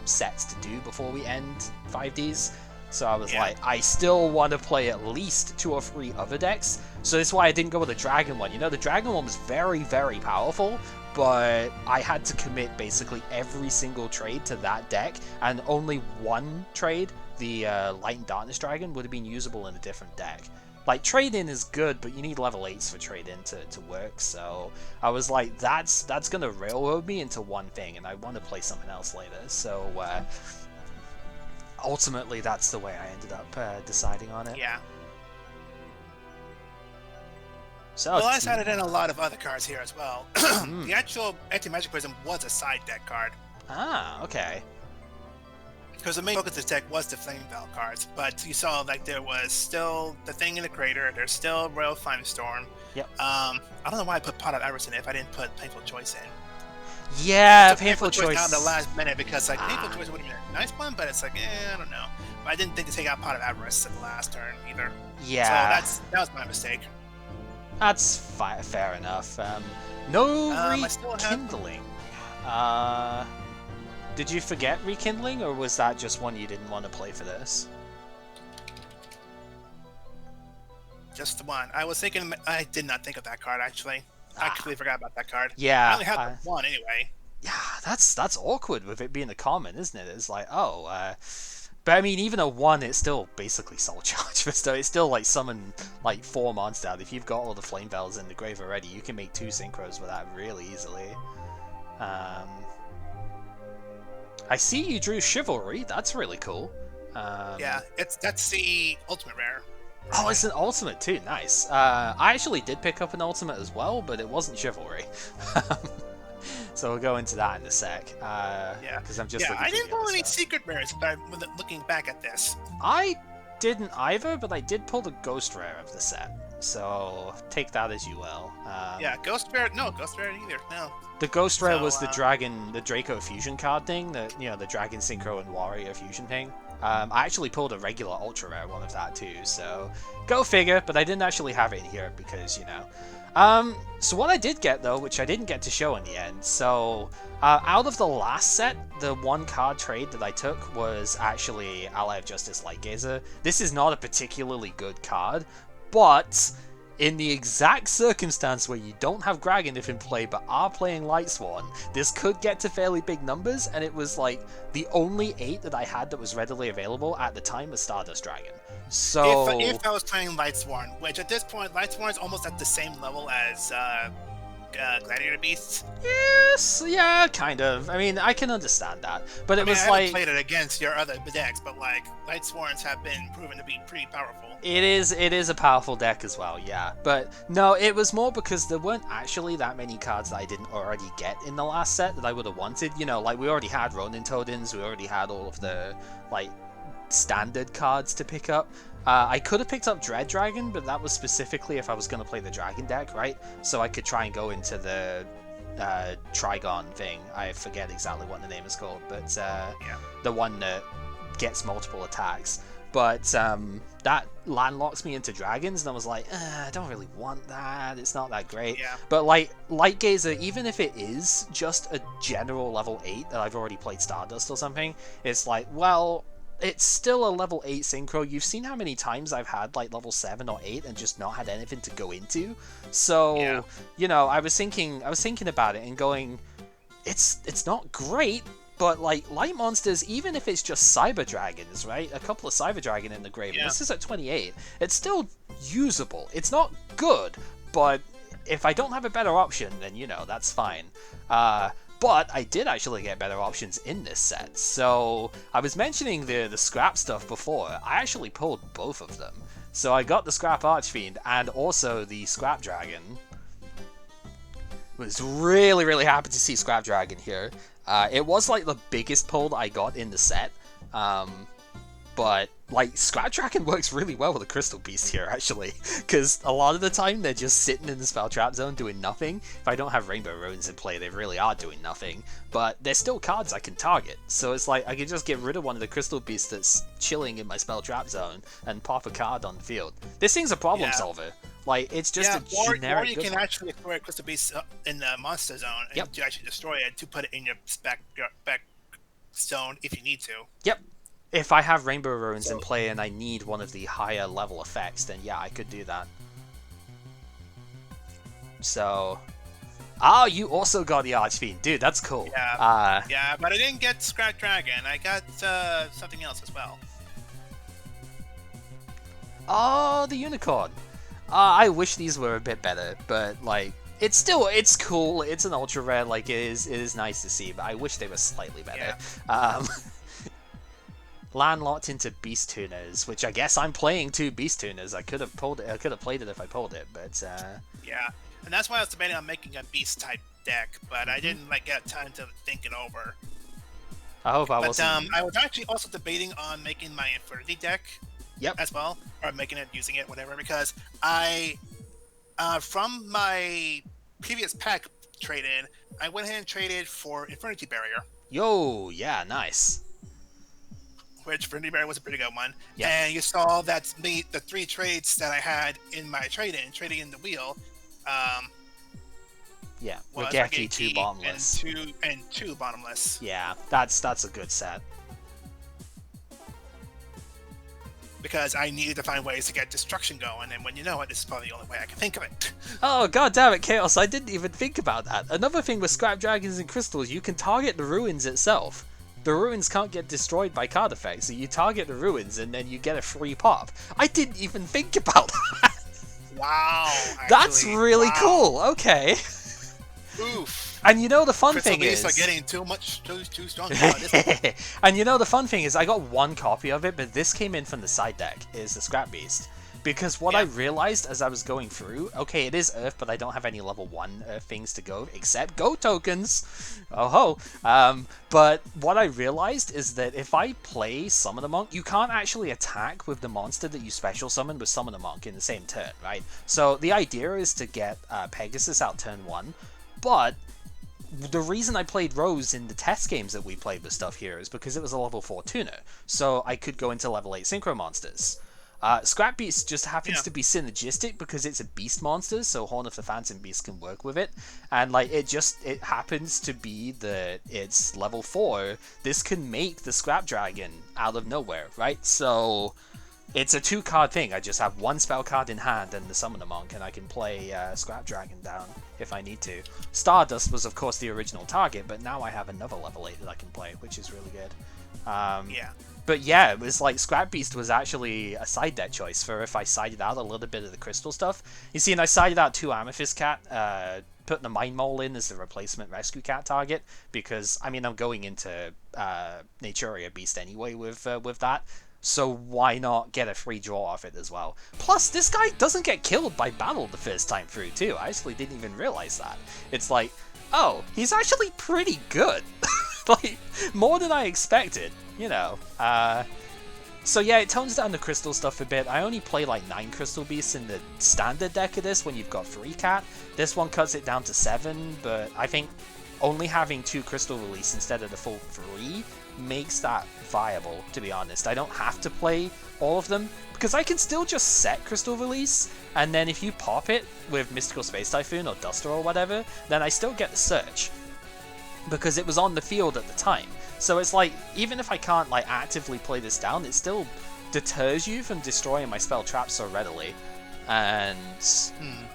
sets to do before we end 5Ds. So I was like, I still want to play at least 2 or 3 other decks. So that's why I didn't go with the Dragon one. You know, the Dragon one was very, very powerful, but I had to commit basically every single trade to that deck, and only one trade, the Light and Darkness Dragon, would have been usable in a different deck. Like, trade-in is good, but you need level 8s for trade-in to work, so I was like, that's gonna railroad me into one thing, and I want to play something else later, so ultimately that's the way I ended up deciding on it. Yeah. So well, I decided in a lot of other cards here as well. The actual Anti-Magic Prism was a side deck card. Ah, okay. Because the main focus of this deck was the Flame Veil cards, but you saw like there was still the thing in the crater. There's still Royal Firestorm. Yep. I don't know why I put Pot of Avarice in if I didn't put Painful Choice in. Yeah, Painful Choice. Down the last minute because like Painful Choice would have been a nice one, but it's like I don't know. But I didn't think to take out Pot of Avarice in the last turn either. Yeah. So that was my mistake. That's fair enough. No I still Rekindling. Did you forget Rekindling, or was that just one you didn't want to play for this? Just the one. I was thinking. I did not think of that card actually. I completely forgot about that card. Yeah. I only had one anyway. Yeah, that's awkward with it being a common, isn't it? It's like, but I mean, even a 1, it's still basically Soul Charge. So it's still like summon like 4 monsters out. If you've got all the Flame Veils in the grave already, you can make 2 Synchros with that really easily. I see you drew Chivalry. That's really cool. Yeah, that's the ultimate rare. Oh, it's an ultimate too. Nice. I actually did pick up an ultimate as well, but it wasn't Chivalry. So we'll go into that in a sec. Yeah, because I'm just. Yeah, I didn't pull any secret rares. But looking back at this, I didn't either, but I did pull the Ghost Rare of the set. So take that as you will. Yeah, Ghost Rare. No, Ghost Rare either. No. The Ghost Rare was the the Draco fusion card thing. The Dragon Synchro and Warrior fusion thing. I actually pulled a regular ultra rare one of that too. So go figure. But I didn't actually have it in here because So what I did get though, which I didn't get to show in the end. So out of the last set, the 1 card trade that I took was actually Ally of Justice Lightgazer. This is not a particularly good card, but in the exact circumstance where you don't have Dragonif in play but are playing Lightsworn, this could get to fairly big numbers, and it was like the only 8 that I had that was readily available at the time was Stardust Dragon. So if I was playing Lightsworn, which at this point Lightsworn is almost at the same level as Gladiator Beasts. Yes, yeah, kind of. I mean, I can understand that, but I haven't played it against your other decks, but like Lightsworns have been proven to be pretty powerful. It is a powerful deck as well, yeah. But no, it was more because there weren't actually that many cards that I didn't already get in the last set that I would have wanted. Like we already had Ronin Totems, we already had all of the like standard cards to pick up. I could have picked up Dread Dragon, but that was specifically if I was going to play the Dragon deck, right? So I could try and go into the Trigon thing. I forget exactly what the name is called, but the one that gets multiple attacks. But that landlocks me into dragons, and I was like, I don't really want that. It's not that great. Yeah. But like Lightgazer, even if it is just a general level 8 that I've already played Stardust or something, it's like, well, it's still a level 8 Synchro. You've seen how many times I've had like level 7 or 8 and just not had anything to go into. So, I was thinking about it and going, it's not great, but like light monsters, even if it's just Cyber Dragons, right? A couple of Cyber Dragon in the grave. Yeah. This is at 28. It's still usable. It's not good, but if I don't have a better option, then that's fine. But I did actually get better options in this set. So I was mentioning the scrap stuff before. I actually pulled both of them. So I got the Scrap Archfiend and also the Scrap Dragon. Was really, really happy to see Scrap Dragon here. It was like the biggest pull that I got in the set. But like Scrap Dragon works really well with a Crystal Beast here, actually, because a lot of the time they're just sitting in the spell trap zone doing nothing. If I don't have Rainbow Ruins in play, they really are doing nothing, but they're still cards I can target. So it's like I can just get rid of one of the Crystal Beasts that's chilling in my spell trap zone and pop a card on the field. This thing's a problem solver. Like, it's just a generic. Or you can actually destroy a Crystal Beast in the monster zone and to actually destroy it to put it in your spec zone if you need to. Yep. If I have Rainbow Ruins in play and I need one of the higher level effects, then yeah, I could do that. So... Oh, you also got the Archfiend. Dude, that's cool. Yeah, but I didn't get Scrap Dragon. I got something else as well. Oh, the Unicorn. I wish these were a bit better, but like... It's cool. It's an ultra rare. Like, it is nice to see, but I wish they were slightly better. Yeah. Landlocked into Beast Tuners, which I guess I'm playing 2 Beast Tuners. I could have pulled it. I could have played it if I pulled it, but yeah, and that's why I was debating on making a Beast type deck, but I didn't get time to think it over. I hope I But wasn't. I was actually also debating on making my Infinity deck Yep. as well, or making it, using it, whatever, because I, from my previous pack trade-in, I went ahead and traded for Infinity Barrier, Yo, yeah, nice. which Infinity Barrier was a pretty good one. Yep. And you saw that's me, the 3 trades that I had in my trade-in, trading in the wheel, Yeah, was Regeki 2 Regeki bottomless. and two bottomless. Yeah, that's a good set. Because I needed to find ways to get destruction going, and when you know it, this is probably the only way I can think of it. Oh, god damn it, Chaos, I didn't even think about that. Another thing with Scrap Dragons and Crystals, you can target the ruins itself. The ruins can't get destroyed by card effects, so you target the ruins and then you get a free pop. I didn't even think about that. Wow. That's actually, really wow. cool, okay. Oof. And you know the fun Crystal thing beasts is... are getting too strong now at this point. And you know the fun thing is, I got one copy of it, but this came in from the side deck, is the Scrap Beast. Because what I realized as I was going through, okay, it is Earth, but I don't have any level 1 Earth things to go, except Go tokens! Oh ho! But what I realized is that if I play Summon the Monk, you can't actually attack with the monster that you special summon with Summon the Monk in the same turn, right? So the idea is to get Pegasus out turn 1, but the reason I played Rose in the test games that we played with stuff here is because it was a level 4 tuner, so I could go into level 8 Synchro monsters. Scrap Beast just happens to be synergistic because it's a beast monster, so Horn of the Phantom Beast can work with it, and like it happens to be that it's level 4. This can make the Scrap Dragon out of nowhere, right? So it's a 2-card thing. I just have 1 spell card in hand and the Summoner Monk, and I can play Scrap Dragon down if I need to. Stardust was, of course, the original target, but now I have another level 8 that I can play, which is really good. But yeah, it was like Scrap Beast was actually a side deck choice for if I sided out a little bit of the crystal stuff. You see, and I sided out 2 Amethyst Cat, put the Mind Mole in as the replacement Rescue Cat target, because, I mean, I'm going into Naturia Beast anyway with that. So why not get a free draw off it as well? Plus, this guy doesn't get killed by battle the first time through, too. I actually didn't even realize that. It's like, oh, he's actually pretty good. Like, more than I expected, you know. So yeah, it tones down the crystal stuff a bit. I only play like 9 crystal beasts in the standard deck of this when you've got 3 cat. This one cuts it down to 7, but I think only having 2 crystal release instead of the full 3 makes that viable, to be honest. I don't have to play all of them, because I can still just set crystal release, and then if you pop it with Mystical Space Typhoon or Duster or whatever, then I still get the search, because it was on the field at the time. So it's like, even if I can't like actively play this down, it still deters you from destroying my spell traps so readily. And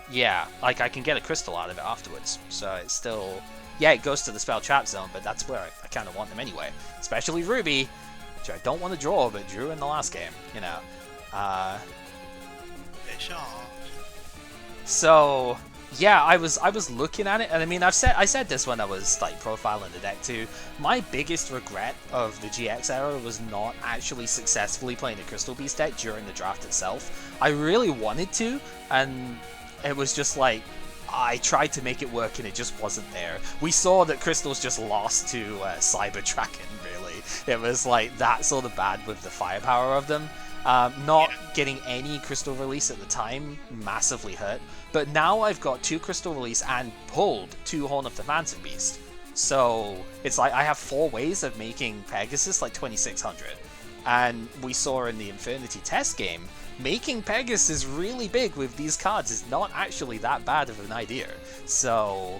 yeah, like I can get a crystal out of it afterwards. So it's still, yeah, it goes to the spell trap zone, but that's where I kind of want them anyway. Especially Ruby, which I don't want to draw, but drew in the last game, you know. So yeah, I was looking at it, and I mean, I said this when I was like profiling the deck too. My biggest regret of the GX era was not actually successfully playing the Crystal Beast deck during the draft itself. I really wanted to, and it was just like, I tried to make it work and it just wasn't there. We saw that Crystals just lost to Cyber Dragon, really. It was like that sort of bad with the firepower of them. Not getting any crystal release at the time massively hurt, but now I've got 2 crystal release and pulled 2 Horn of the Phantom Beast. So it's like I have 4 ways of making Pegasus like 2600. And we saw in the Infinity test game, making Pegasus really big with these cards is not actually that bad of an idea. So,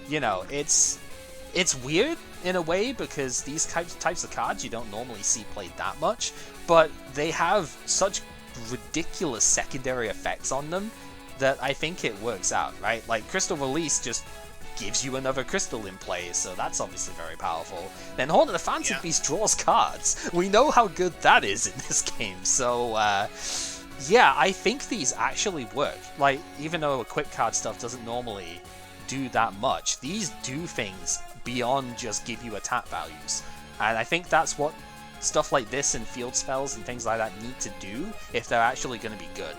you know, it's weird in a way, because these types of cards you don't normally see played that much, but they have such ridiculous secondary effects on them that I think it works out, right? Like, Crystal Release just gives you another crystal in play, so that's obviously very powerful. Then Horn of the Phantom Beast draws cards. We know how good that is in this game, so yeah, I think these actually work. Like, even though equip card stuff doesn't normally do that much, these do things beyond just give you attack values. And I think that's what stuff like this and field spells and things like that need to do if they're actually going to be good.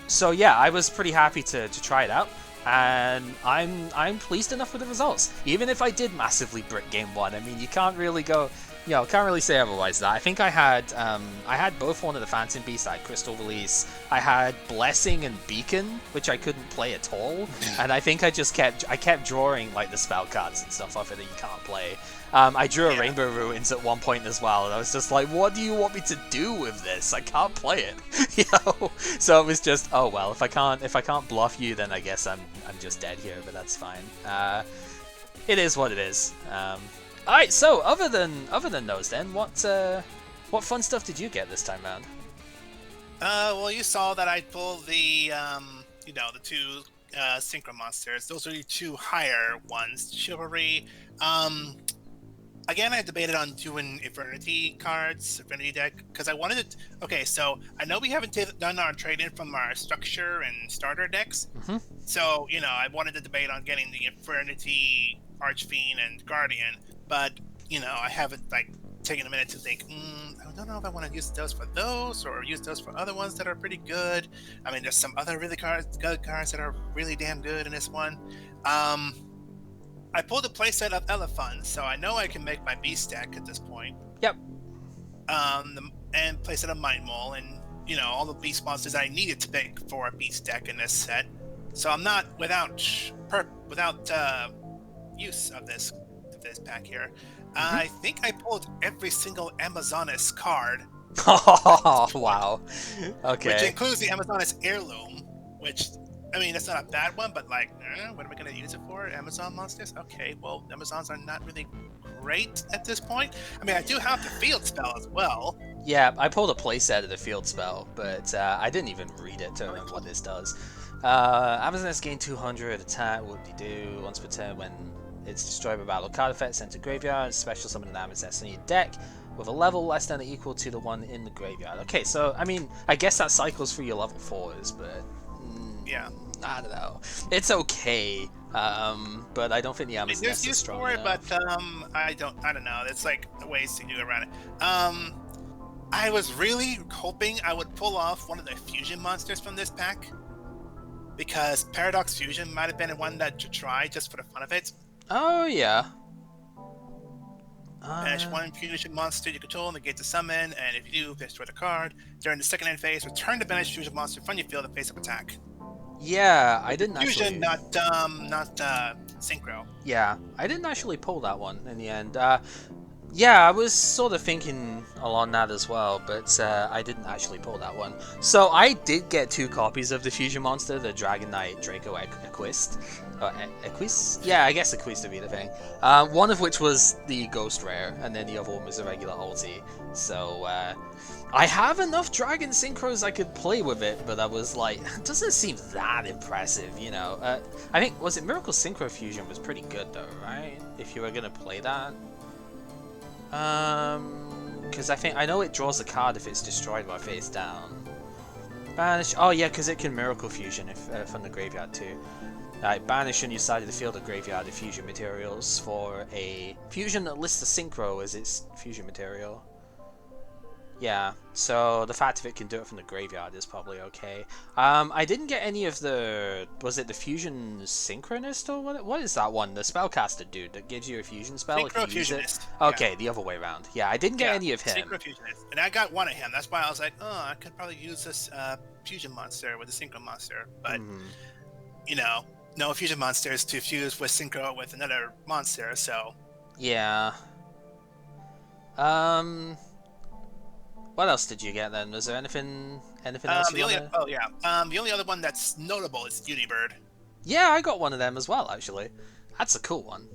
So yeah, I was pretty happy to try it out. and I'm pleased enough with the results. Even if I did massively brick game one, I mean, you can't really go, can't really say otherwise. That I think I had both one of the Phantom Beasts, I had Crystal Release, I had Blessing and Beacon, which I couldn't play at all, and I think I kept drawing like the spell cards and stuff off it that you can't play. I drew a Rainbow Ruins at one point as well, and I was just like, what do you want me to do with this? I can't play it, So it was just, oh well, if I can't bluff you, then I guess I'm just dead here, but that's fine. It is what it is. Alright, so other than those then, what fun stuff did you get this time around? Well, you saw that I pulled the the two Synchro monsters. Those are the two higher ones. Chivalry. Again, I debated on doing Eternity cards, Eternity deck, because I wanted to... Okay, so I know we haven't done our trade-in from our structure and starter decks. Mm-hmm. So, I wanted to debate on getting the Eternity, Archfiend, and Guardian, but, I haven't, taken a minute to think, I don't know if I want to use those for those, or use those for other ones that are pretty good. I mean, there's some other really good cards that are really damn good in this one. I pulled a playset of Elephant, so I know I can make my beast deck at this point. Yep. And playset of Mind Mole, and all the beast monsters I needed to pick for a beast deck in this set. So I'm not without use of this pack here. Mm-hmm. I think I pulled every single Amazoness card. Oh wow! Okay. Which includes the Amazoness Heirloom, which. I mean, that's not a bad one, but what are we going to use it for? Amazon monsters? Okay, well, Amazons are not really great at this point. I mean, I do have the field spell as well. Yeah, I pulled a playset of the field spell, but I didn't even read it to remember what this does. Amazoness gain 200 attack, whoop-de-doo, once per turn when it's destroyed by battle card effect, sent to graveyard, special summon an Amazoness on your deck with a level less than or equal to the one in the graveyard. Okay, so, I mean, I guess that cycles through your level 4s, but... Yeah, I don't know. It's okay, but I don't think the Amazon is strong for it, enough. but I don't know. It's like ways to do around it. I was really hoping I would pull off one of the fusion monsters from this pack, because Paradox Fusion might have been one that to try just for the fun of it. Oh yeah. Banish one fusion monster you control, negate the summon, and if you do, destroy the card. During the second end phase, return the banished fusion monster from your field and face up attack. Yeah, I didn't Fusion, actually... not Synchro. Yeah, I didn't actually pull that one in the end. Yeah, I was sort of thinking along that as well, but I didn't actually pull that one. So I did get 2 copies of the fusion monster, the Dragon Knight Draco Equist. Equist? Yeah, I guess Equist would be the thing. One of which was the Ghost Rare, and then the other one was a regular ulti. So, I have enough Dragon Synchros I could play with it, but I was like, it doesn't seem that impressive, I think, was it Miracle Synchro Fusion was pretty good though, right? If you were gonna play that. Because I know it draws a card if it's destroyed while face down. Banish, oh yeah, because it can Miracle Fusion if from the graveyard too. Banish on your side of the field or graveyard the fusion materials for a fusion that lists the Synchro as its fusion material. Yeah, so the fact if it can do it from the graveyard is probably okay. I didn't get any of the... Was it the Fusion Synchronist or what is that one? The spellcaster dude that gives you a fusion spell if you use it? Okay, the other way around. Yeah, I didn't get any of him. Synchro Fusionist. And I got one of him. That's why I was like, oh, I could probably use this fusion monster with the Synchro monster. But, no fusion monsters to fuse with Synchro with another monster, so... Yeah. What else did you get then? Was there anything else you wanted? The only other one that's notable is Unibird. Yeah, I got one of them as well, actually. That's a cool one.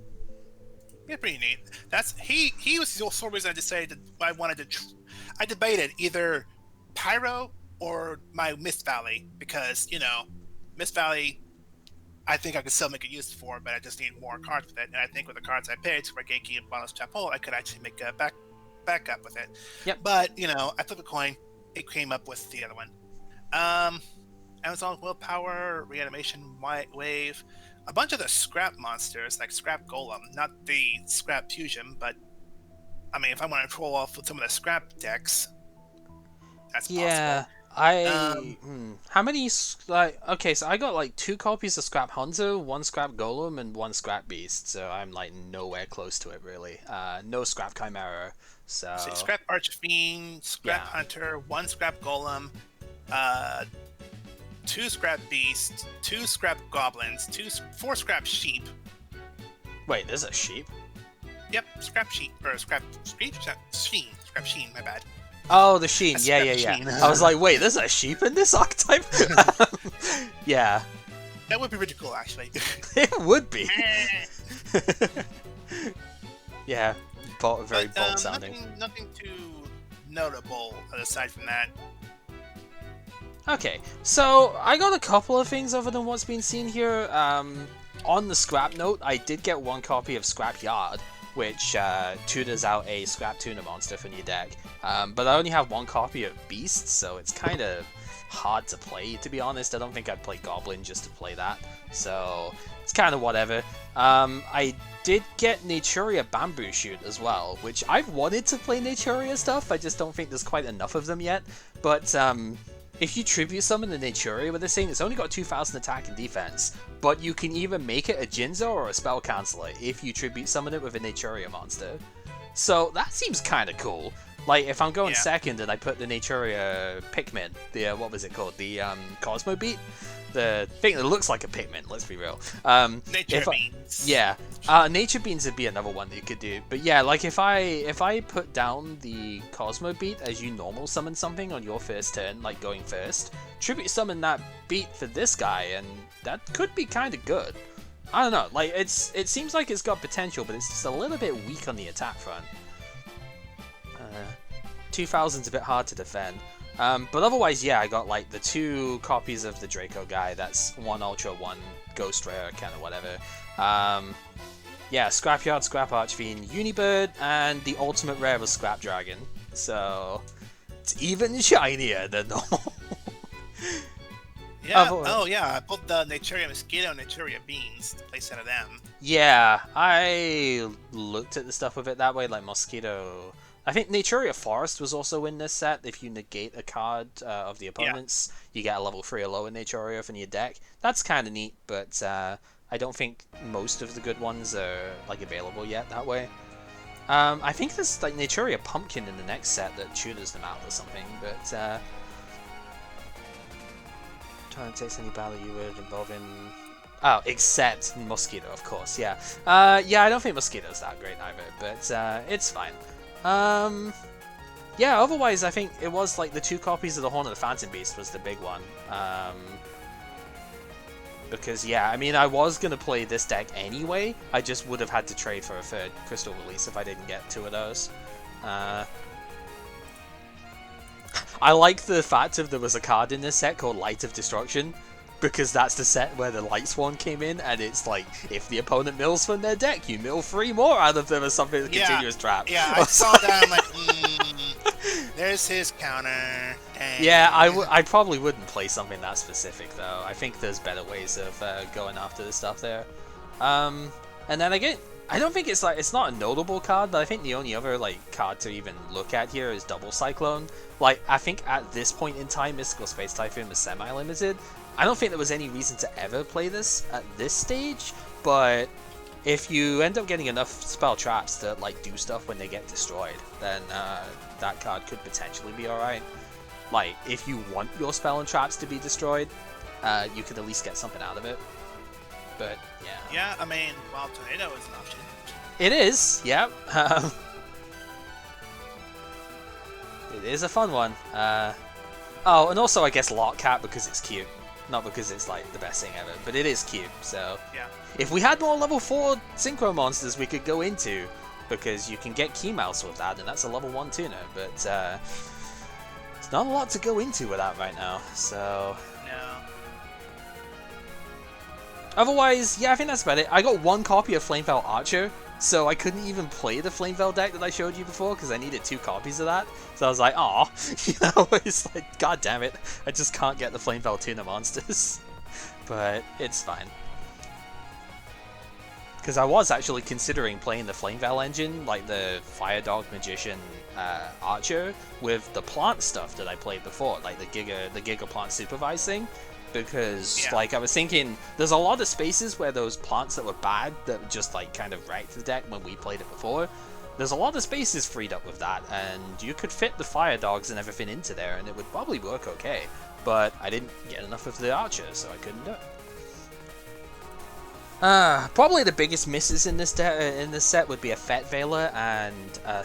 Yeah, pretty neat. He was the sole reason I decided that I wanted to... I debated either Pyro or my Mist Valley, because, Mist Valley, I think I could still make a use for, but I just need more cards with it. And I think with the cards I picked, Regeki and Bonus Chapel, I could actually make a backup with it. Yep. But, I flipped a coin, it came up with the other one. Amazon Willpower, Reanimation, Wave, a bunch of the Scrap monsters, like Scrap Golem, not the Scrap Fusion, but, I mean, if I want to roll off with some of the Scrap decks, that's possible. How many, like, okay, so I got like 2 copies of Scrap Hunter, 1 Scrap Golem, and 1 Scrap Beast, so I'm like nowhere close to it really. No Scrap Chimera, so... So Scrap Archfiend, Scrap Yeah. Hunter, 1 Scrap Golem, 2 Scrap Beast, 2 Scrap Goblins, 4 Scrap Sheep. Wait, there's a sheep? Yep, Scrap Sheep, or Scrap Sheen, Scrap Sheen, my bad. Oh, the Sheen, A yeah. Sheen. I was like, wait, there's a sheep in this archetype? Yeah. That would be pretty cool, actually. It would be. Yeah, very bold sounding. Nothing too notable aside from that. Okay, so I got a couple of things other than what's been seen here. On the scrap note, I did get 1 copy of Scrap Yard, which tutors out a Scrap Tuna monster from your deck. But I only have 1 copy of Beast, so it's kind of hard to play, to be honest. I don't think I'd play Goblin just to play that, so it's kind of whatever. I did get Naturia Bamboo Shoot as well, which I've wanted to play Naturia stuff, I just don't think there's quite enough of them yet. But if you tribute summon the Naturia with this thing, it's only got 2000 attack and defense, but you can either make it a Jinzo or a Spell Canceller if you tribute summon it with a Naturia monster. So that seems kind of cool. Like, if I'm going second and I put the Naturia Pikmin, the, what was it called? The Cosmo Beat? The thing that looks like a Pikmin, let's be real. Nature Beans. Yeah, Nature Beans would be another one that you could do. But yeah, like if I put down the Cosmo Beat as you normal summon something on your first turn, like going first, tribute summon that beat for this guy, and that could be kind of good. I don't know, like it seems like it's got potential, but it's just a little bit weak on the attack front. 2000's a bit hard to defend. But otherwise, yeah, I got like the 2 copies of the Draco guy. That's 1 Ultra, 1 Ghost Rare, kind of whatever. Yeah, Scrapyard, Scrap Archfiend, Unibird, and the ultimate rare was Scrap Dragon. So it's even shinier than normal. Yeah. Oh yeah, I pulled the Naturia Mosquito and Naturia Beans to play set of them. Yeah, I looked at the stuff with it that way, like Mosquito. I think Naturia Forest was also in this set. If you negate a card of the opponent's, you get a level 3 or lower Naturia from your deck. That's kind of neat, but I don't think most of the good ones are like available yet that way. I think there's like Naturia Pumpkin in the next set that tutors them out or something, but trying to taste any battle you would involve in... Oh, except Mosquito, of course, yeah. Yeah, I don't think Mosquito's that great either, but it's fine. Yeah, otherwise I think it was like the 2 copies of the Horn of the Phantom Beast was the big one. Because yeah, I mean I was going to play this deck anyway, I just would have had to trade for a 3rd Crystal Release if I didn't get 2 of those. I like the fact that there was a card in this set called Light of Destruction, because that's the set where the Light Swan came in, and it's like, if the opponent mills from their deck, you mill 3 more out of them or something, a continuous trap. Yeah, I saw that, I'm like, there's his counter. Dang. Yeah, I probably wouldn't play something that specific, though. I think there's better ways of going after the stuff there. And then again, I don't think it's not a notable card, but I think the only other like card to even look at here is Double Cyclone. Like, I think at this point in time, Mystical Space Typhoon was semi-limited. I don't think there was any reason to ever play this at this stage, but if you end up getting enough spell traps to like do stuff when they get destroyed, then that card could potentially be alright. Like, if you want your spell and traps to be destroyed, you could at least get something out of it. But yeah. Yeah, I mean, Wild Tornado is an option. It is, yep. It is a fun one. Oh, and also I guess Lockcat because it's cute. Not because it's like the best thing ever, but it is cute, so... Yeah. If we had more level 4 Synchro monsters we could go into, because you can get Keymouse with that, and that's a level 1 tuner, but there's not a lot to go into with that right now, so... No. Otherwise, yeah, I think that's about it. I got 1 copy of Flamefell Archer, so I couldn't even play the Flamefell deck that I showed you before because I needed 2 copies of that. So I was like, aw, you know, it's like, god damn it, I just can't get the Flamefell Tuna monsters. But it's fine. because I was actually considering playing the Flame Veil engine, like the Fire Dog Magician Archer, with the plant stuff that I played before, like the Giga Plant Supervising, because like I was thinking, there's a lot of spaces where those plants that were bad that just like kind of wrecked the deck when we played it before. There's a lot of spaces freed up with that, and you could fit the Fire Dogs and everything into there, and it would probably work okay. But I didn't get enough of the Archer, so I couldn't do it. Probably the biggest misses in this set would be a Fet Veiler and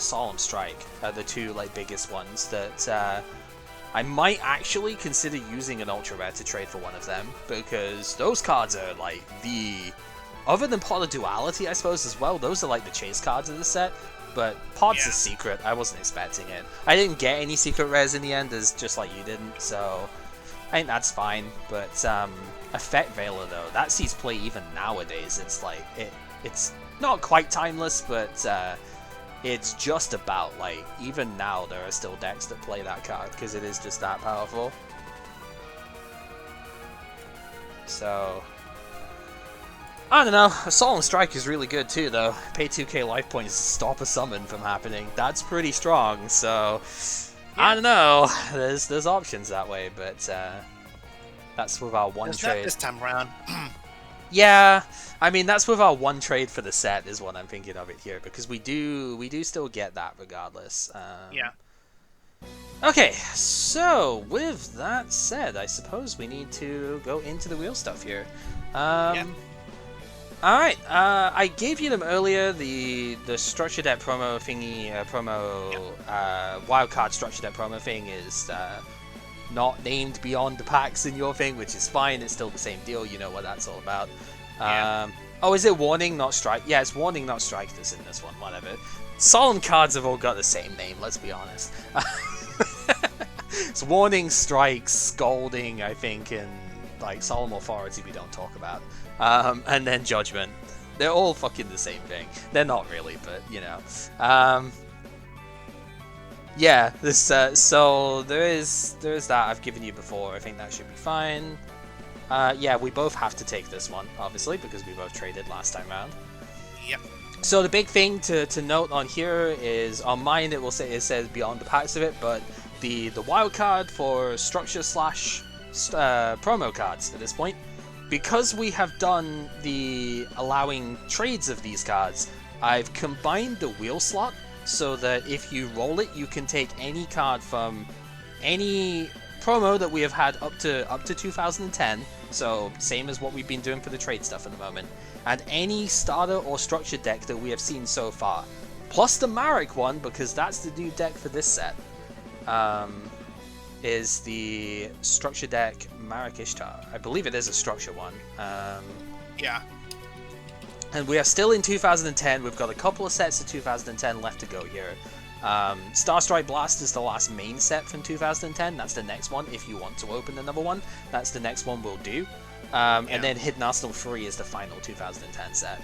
Solemn Strike, the two like biggest ones that I might actually consider using an Ultra Rare to trade for one of them, because those cards are like other than Pot of Duality, I suppose, as well, those are like the chase cards of the set, but Pot's a secret. I wasn't expecting it. I didn't get any secret rares in the end, as just like you didn't, so I think that's fine, but a Fet Veiler though, that sees play even nowadays. It's like, it's not quite timeless, but it's just about, like, even now there are still decks that play that card, because it is just that powerful. So, I don't know, a Solemn Strike is really good too though. Pay 2k life points to stop a summon from happening. That's pretty strong, so I don't know, there's options that way, but that's with our one trade. Not this time around. Yeah, I mean that's with our one trade for the set is what I'm thinking of it here, because we do still get that regardless. Yeah. Okay, so with that said, I suppose we need to go into the real stuff here. Alright, I gave you them earlier, the structure deck promo thingy, wildcard structure deck promo thing is not named beyond the packs in your thing, which is fine, it's still the same deal, you know what that's all about. Oh, is it Warning, not Strike? Yeah, it's Warning, not Strike that's in this one, whatever. Solemn cards have all got the same name, let's be honest. It's Warning, Strike, Scolding, I think, and like Solemn Authority we don't talk about. And then Judgment. They're all fucking the same thing. They're not really, but you know. Yeah, this so there is that I've given you before. I think that should be fine. Yeah, we both have to take this one, obviously, because we both traded last time round. Yep. So the big thing to note on here is on mine it says beyond the packs of it, but the wild card for structure slash promo cards at this point, because we have done the allowing trades of these cards, I've combined the wheel slot so that if you roll it, you can take any card from any promo that we have had up to 2010. So same as what we've been doing for the trade stuff at the moment, and any starter or structure deck that we have seen so far, plus the Marek one, because that's the new deck for this set. Is the structure deck Marek Ishtar. I believe it is a structure one. Yeah. And we are still in 2010. We've got a couple of sets of 2010 left to go here. Starstrike Blast is the last main set from 2010. That's the next one. If you want to open another one, that's the next one we'll do. And then Hidden Arsenal 3 is the final 2010 set.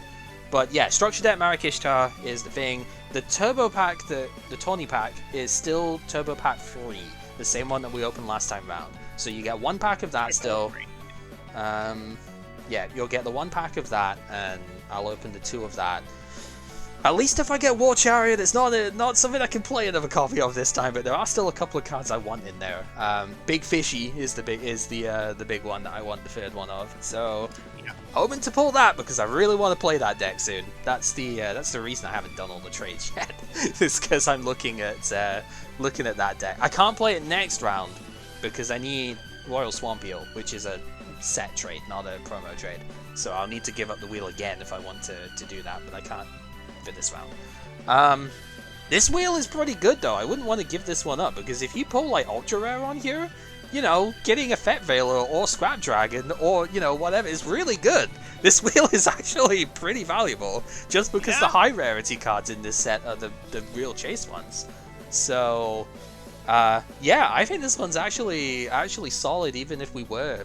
But yeah, structure deck Marek Ishtar is the thing. The Turbo Pack, the Tawny Pack, is still Turbo Pack 3. The same one that we opened last time round. So you get one pack of that still. Yeah, you'll get the one pack of that, and I'll open the two of that. At least if I get War Chariot, it's not something I can play another copy of this time, but there are still a couple of cards I want in there. Big Fishy is the big one that I want the third one of. So hoping to pull that because I really want to play that deck soon. That's the reason I haven't done all the trades yet. It's because I'm looking at that deck. I can't play it next round because I need Royal Swamp Eel, which is a set trade, not a promo trade. So I'll need to give up the wheel again if I want to do that, but I can't for this round. This wheel is pretty good though. I wouldn't want to give this one up because if you pull like Ultra Rare on here, you know, getting a Fet Veiler or Scrap Dragon or, you know, whatever is really good. This wheel is actually pretty valuable just because the high rarity cards in this set are the real chase ones. So, yeah, I think this one's actually solid even if we were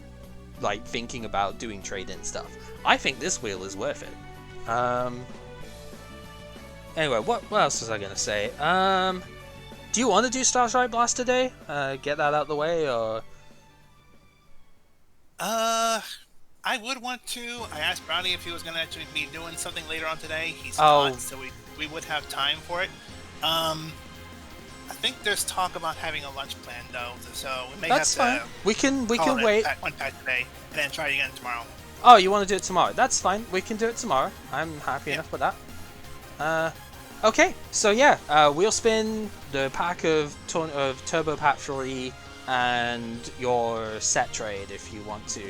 like thinking about doing trade-in stuff. I think this wheel is worth it. Anyway, what else was I gonna say? Do you want to do Starlight Blast today? Get that out of the way, or? I would want to. I asked Brownie if he was going to actually be doing something later on today. He's Oh. not, so we would have time for it. I think there's talk about having a lunch plan though, so we may That's have to. fine. We can wait. One pack today, and then try it again tomorrow. Oh, you want to do it tomorrow? That's fine. We can do it tomorrow. I'm happy enough with that. Okay. So yeah, we'll spin the pack of Turbo Pack 3 and your set trade if you want to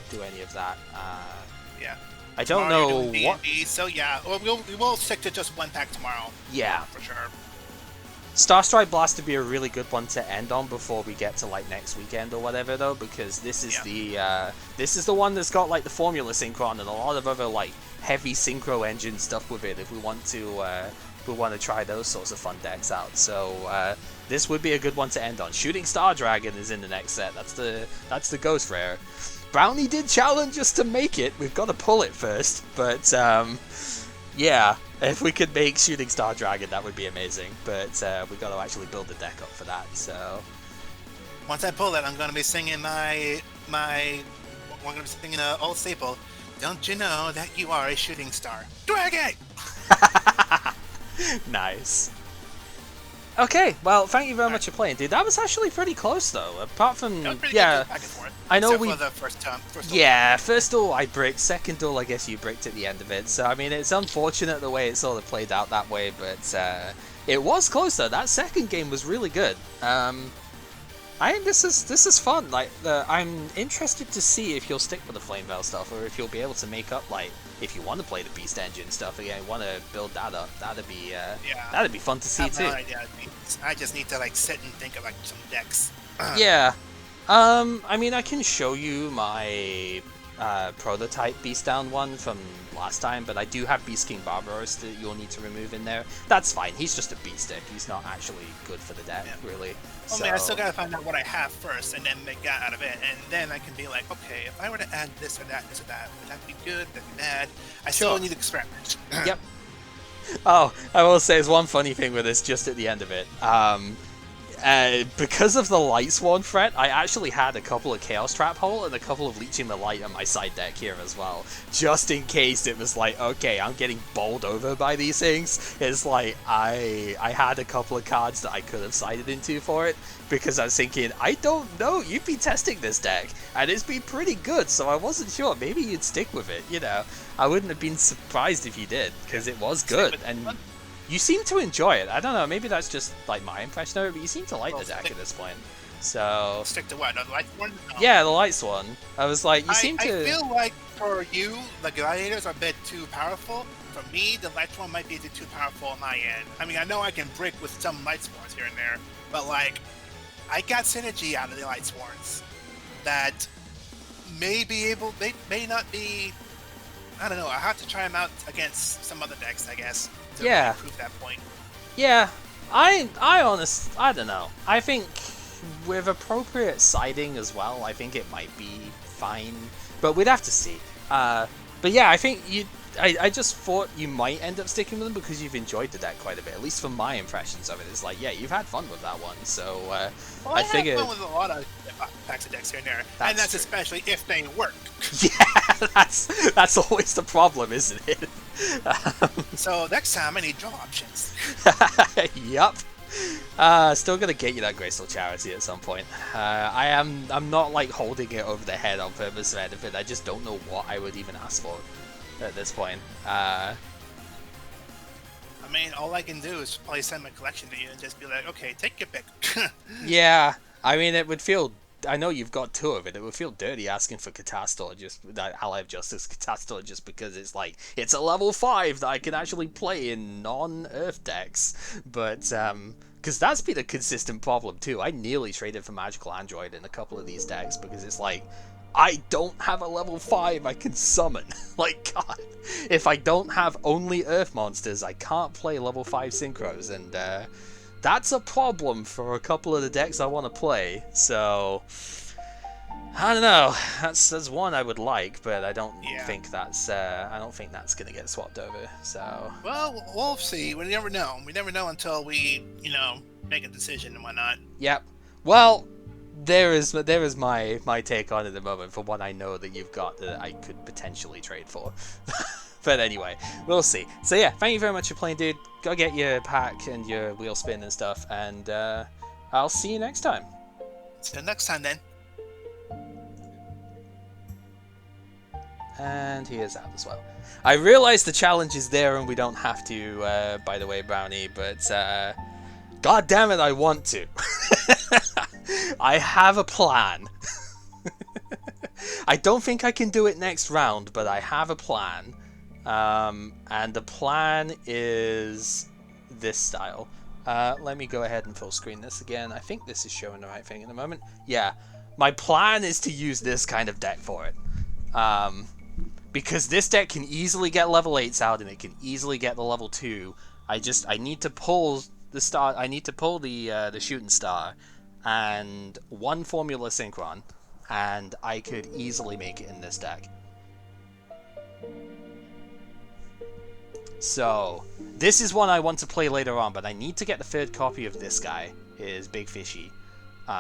do any of that. Yeah. I don't Tomorrow know you're what. doing D&D, so yeah, we will stick to just one pack tomorrow. Yeah. For sure. Starstrike Blast would be a really good one to end on before we get to like next weekend or whatever though, because this is the one that's got like the formula synchron and a lot of other like heavy synchro engine stuff with it if we want to try those sorts of fun decks out. So this would be a good one to end on. Shooting Star Dragon is in the next set. That's the ghost rare. Brownie did challenge us to make it. We've got to pull it first, but yeah, if we could make Shooting Star Dragon, that would be amazing. But we've got to actually build the deck up for that. So once I pull it, I'm going to be singing I'm going to be singing an old staple. Don't you know that you are a shooting star, Dragon? Nice. Okay, well, thank you very much for playing, dude. That was actually pretty close, though. Apart from, That was pretty yeah, good back and forth. I know Except for the first time. First duel I bricked, second duel I guess you bricked at the end of it. So I mean, it's unfortunate the way it sort of played out that way, but it was close though. That second game was really good. I think this is fun. Like, I'm interested to see if you'll stick with the Flame Veil stuff, or if you'll be able to make up, like, if you want to play the Beast Engine stuff again, want to build that up. That'd be fun to see too. No idea. I just need to like sit and think of like some decks. Yeah. I mean, I can show you my prototype Beast Down one from last time, but I do have Beast King Barbaros that you'll need to remove in there. That's fine. He's just a beast deck. He's not actually good for the deck, really. Well, I still gotta find out what I have first, and then make that out of it, and then I can be like, okay, if I were to add this or that, would that be good? Would that be bad? I still need to experiment. Yep. Oh, I will say there's one funny thing with this just at the end of it. Because of the Light Sworn threat, I actually had a couple of Chaos Trap Hole and a couple of Leeching the Light on my side deck here as well. Just in case it was like, okay, I'm getting bowled over by these things. It's like, I had a couple of cards that I could have sided into for it, because I was thinking, I don't know, you'd be testing this deck, and it's been pretty good, so I wasn't sure. Maybe you'd stick with it, you know? I wouldn't have been surprised if you did, because it was good, and you seem to enjoy it. I don't know, maybe that's just like my impression of it, but you seem to like the deck at this point. So stick to what? The Light Sworn? No. Yeah, the Light Sworn. I was like, you seem to. I feel like for you, the Gladiators are a bit too powerful. For me, the Light Sworn might be a bit too powerful on my end. I mean, I know I can brick with some Light Sworns here and there, but like, I got synergy out of the Light Sworns that may not be. I don't know. I have to try them out against some other decks, I guess. To really prove that point. Yeah, I don't know. I think with appropriate siding as well, I think it might be fine, but we'd have to see. But yeah, I think I just thought you might end up sticking with them because you've enjoyed the deck quite a bit. At least from my impressions of it, it's like, yeah, you've had fun with that one. So I figured. I had fun with a lot of packs of decks here and there, and that's true. Especially if they work. Yeah, that's always the problem, isn't it? So next time I need draw options. Yup. Still gonna get you that Graceful Charity at some point. I'm not like holding it over the head on purpose or anything. I just don't know what I would even ask for at this point. I mean, all I can do is probably send my collection to you and just be like, okay, take your pick. Yeah, I mean, it would feel. I know you've got two of it. It would feel dirty asking for Catastor, just that Ally of Justice Catastor, just because it's like it's a level 5 that I can actually play in non-Earth decks. But because that's been a consistent problem too. I nearly traded for Magical Android in a couple of these decks because it's like, I don't have a level 5 I can summon. Like, God, if I don't have only Earth monsters, I can't play level 5 Synchros, and that's a problem for a couple of the decks I want to play. So I don't know. That's one I would like, but I don't think that's gonna get swapped over. So well, we'll see. We never know. We never know until we, make a decision and whatnot. Yep. Well, there is my take on it at the moment for what I know that you've got that I could potentially trade for. But anyway, we'll see. So yeah, thank you very much for playing, dude. Go get your pack and your wheel spin and stuff, and I'll see you next time. See you next time then. And he is out as well. I realize the challenge is there and we don't have to, by the way, Brownie, but god damn it, I want to. I have a plan. I don't think I can do it next round, but I have a plan. And the plan is this style. Let me go ahead and full screen this again. I think this is showing the right thing in a moment. Yeah, my plan is to use this kind of deck for it. Because this deck can easily get level 8s out and it can easily get the level 2. I need to pull the star. I need to pull the shooting star and one formula synchron, and I could easily make it in this deck. So this is one I want to play later on, but I need to get the third copy of this guy, is Big Fishy.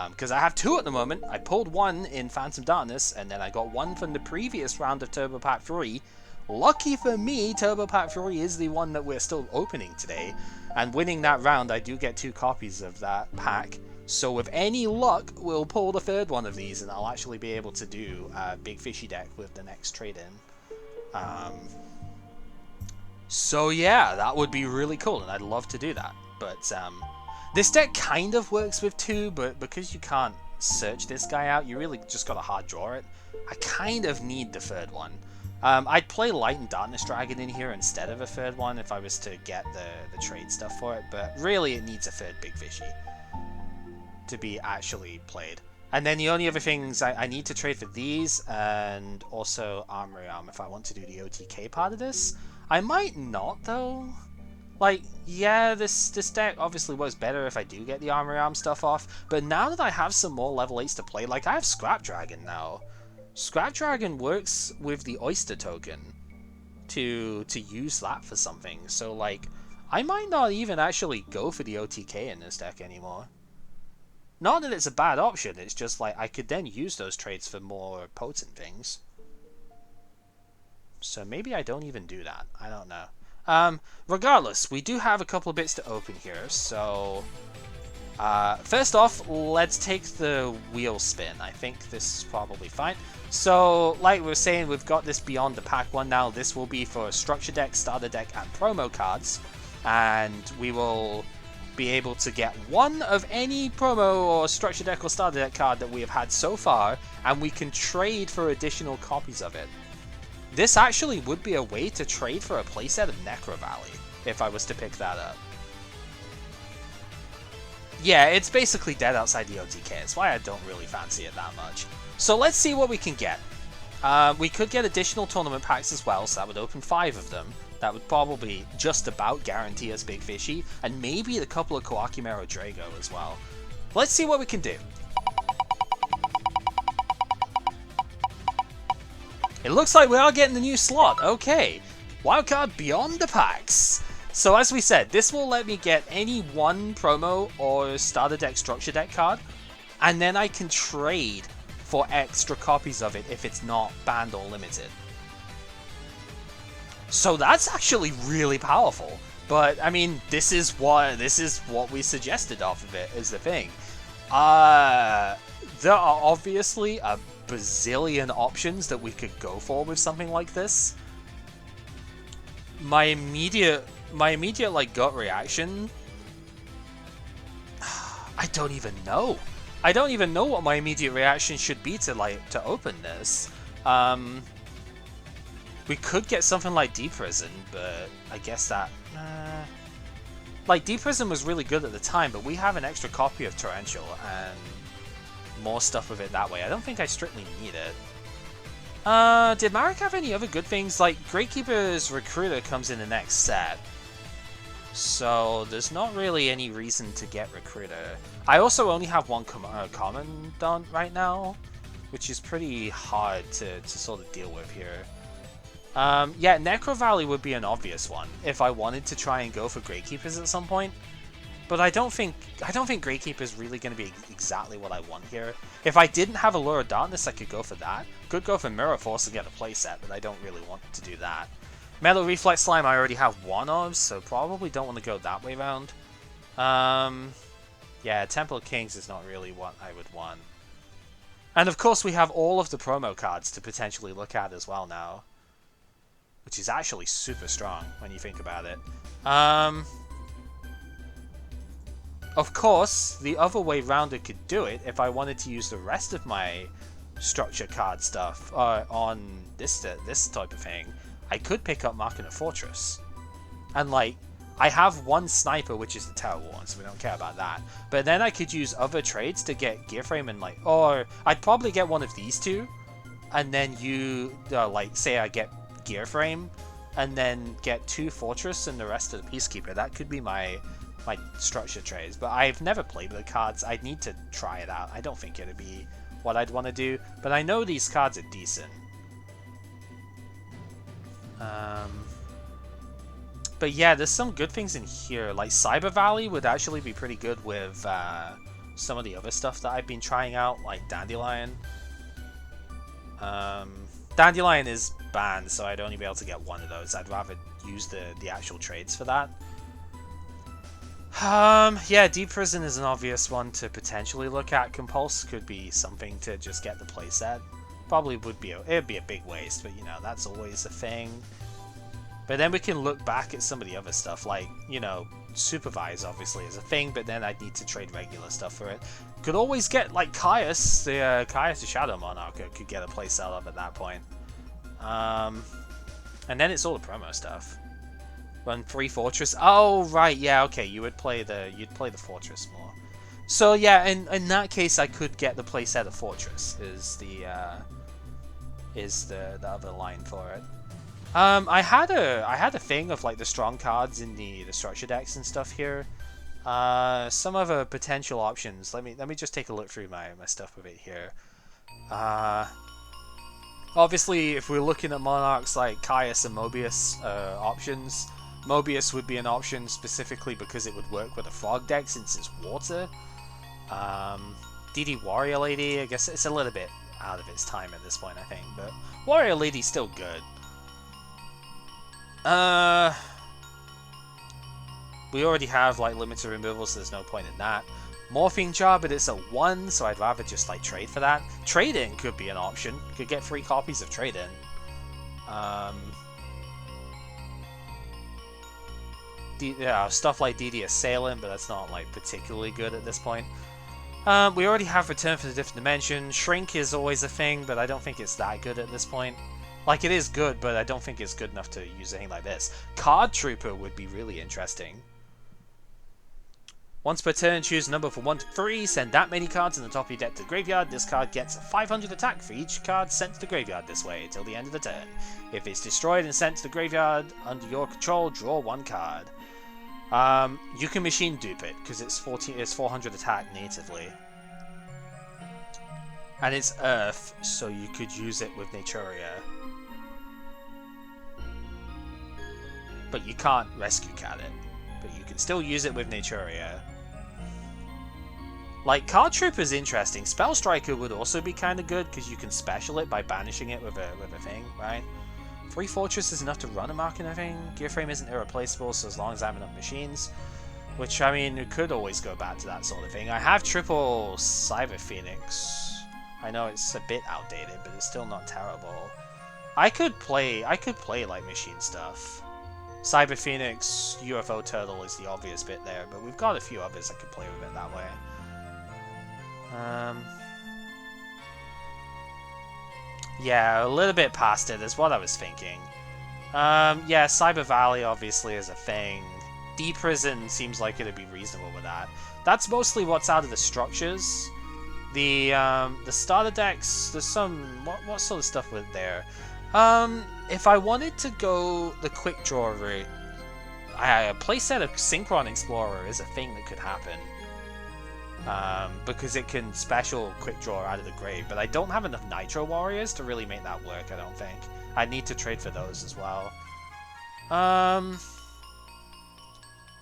Because I have two at the moment. I pulled one in Phantom Darkness, and then I got one from the previous round of Turbo Pack 3. Lucky for me, Turbo Pack 3 is the one that we're still opening today. And winning that round, I do get 2 copies of that pack. So with any luck, we'll pull the third one of these, and I'll actually be able to do a Big Fishy deck with the next trade-in. So yeah, that would be really cool, and I'd love to do that. But this deck kind of works with 2, but because you can't search this guy out, you really just gotta hard draw it. I kind of need the third one. I'd play Light and Darkness Dragon in here instead of a third one if I was to get the trade stuff for it, but really it needs a third Big Fishy to be actually played. And then the only other things, I need to trade for these, and also Armory Arm if I want to do the OTK part of this. I might not, though. Like, yeah, this deck obviously works better if I do get the Armory Arm stuff off, but now that I have some more level 8s to play, like, I have Scrap Dragon now. Scrap Dragon works with the Oyster token to use that for something, so, like, I might not even actually go for the OTK in this deck anymore. Not that it's a bad option, it's just, like, I could then use those trades for more potent things. So maybe I don't even do that. I don't know. Regardless, we do have a couple of bits to open here. So, first off, let's take the wheel spin. I think this is probably fine. So, like we were saying, we've got this Beyond the Pack one now. This will be for Structure Deck, Starter Deck, and Promo cards. And we will be able to get one of any Promo or Structure Deck or Starter Deck card that we have had so far. And we can trade for additional copies of it. This actually would be a way to trade for a playset of Necro Valley, if I was to pick that up. Yeah, it's basically dead outside the OTK, that's why I don't really fancy it that much. So let's see what we can get. We could get additional tournament packs as well, so that would open 5 of them. That would probably just about guarantee us Big Fishy, and maybe a couple of Scrap Chimera Drago as well. Let's see what we can do. It looks like we are getting the new slot. Okay. Wildcard Beyond the Packs. So as we said, this will let me get any one promo or starter deck structure deck card, and then I can trade for extra copies of it if it's not banned or limited. So that's actually really powerful. But I mean, this is what we suggested off of it, is the thing. There are obviously a bazillion options that we could go for with something like this. My immediate like gut reaction, I don't even know. I don't even know what my immediate reaction should be to open this. We could get something like Deep Prison, but I guess that like Deep Prison was really good at the time, but we have an extra copy of Torrential and more stuff with it that way. I don't think I strictly need it. Did Marek have any other good things? Like, Gratekeeper's Recruiter comes in the next set. So, there's not really any reason to get Recruiter. I also only have one common done right now, which is pretty hard to sort of deal with here. Yeah, Necro Valley would be an obvious one if I wanted to try and go for Gratekeepers at some point. But I don't think Gravekeeper is really going to be exactly what I want here. If I didn't have Allure of Darkness, I could go for that. Could go for Mirror Force and get a playset, but I don't really want to do that. Metal Reflex Slime I already have one of, so probably don't want to go that way around. Yeah, Temple of Kings is not really what I would want. And of course we have all of the promo cards to potentially look at as well now. Which is actually super strong when you think about it. Of course, the other way round I could do it if I wanted to use the rest of my structure card stuff on this type of thing. I could pick up Marking a Fortress. And like, I have one sniper, which is the Tower one, so we don't care about that. But then I could use other trades to get Gear Frame and like, or I'd probably get one of these two. And then you, like, say I get Gear Frame, and then get 2 Fortress and the rest of the Peacekeeper. That could be my structure trades, but I've never played with the cards. I'd need to try it out. I don't think it'd be what I'd want to do, but I know these cards are decent. But yeah, there's some good things in here. Like Cyber Valley would actually be pretty good with some of the other stuff that I've been trying out, like Dandelion. Dandelion is banned, so I'd only be able to get one of those. I'd rather use the actual trades for that. Yeah, Deep Prison is an obvious one to potentially look at. Compulse could be something to just get the playset. Probably would be it'd be a big waste, but you know, that's always a thing. But then we can look back at some of the other stuff, like, you know, Supervise obviously is a thing, but then I'd need to trade regular stuff for it. Could always get, like, Caius, the Shadow Monarch could get a playset up at that point. And then it's all the promo stuff. Run 3 Fortress. Oh right, yeah, okay. You'd play the Fortress more. So yeah, in that case, I could get the playset of Fortress. Is the other line for it. I had a thing of like the strong cards in the structure decks and stuff here. Some other potential options. Let me just take a look through my stuff a bit here. Obviously, if we're looking at Monarchs like Caius and Mobius options. Mobius would be an option specifically because it would work with a frog deck since it's water. DD Warrior Lady, I guess it's a little bit out of its time at this point, I think, but Warrior Lady's still good. We already have like limited removal, so there's no point in that. Morphing Jar, but it's a 1, so I'd rather just like trade for that. Trade-in could be an option. Could get 3 copies of Trade-in. Stuff like DD Assailant, but that's not like particularly good at this point. We already have Return from the Different Dimension. Shrink is always a thing, but I don't think it's that good at this point. Like, it is good, but I don't think it's good enough to use anything like this. Card Trooper would be really interesting. Once per turn, choose a number from 1 to 3, send that many cards in the top of your deck to the graveyard. This card gets a 500 attack for each card sent to the graveyard this way until the end of the turn. If it's destroyed and sent to the graveyard under your control, draw 1 card. You can machine dupe it because it's 400 attack natively, and it's Earth, so you could use it with Naturia, but you can't rescue cat it. But you can still use it with Naturia. Like, Card Trooper is interesting. Spell Striker would also be kind of good because you can special it by banishing it with a thing, right? 3 Fortress is enough to run a marking, I think. Gear Frame isn't irreplaceable, so as long as I have enough machines. Which, I mean, it could always go back to that sort of thing. I have triple Cyber Phoenix. I know it's a bit outdated, but it's still not terrible. I could play like machine stuff. Cyber Phoenix, UFO Turtle is the obvious bit there, but we've got a few others I could play with it that way. Yeah, a little bit past it is what I was thinking. Yeah, Cyber Valley obviously is a thing. Deep Prison seems like it'd be reasonable with that. That's mostly what's out of the structures. The starter decks, there's some... What sort of stuff was there? If I wanted to go the quick draw route, a playset of Synchron Explorer is a thing that could happen. Because it can special quick draw out of the grave, but I don't have enough Nitro Warriors to really make that work, I don't think. I need to trade for those as well.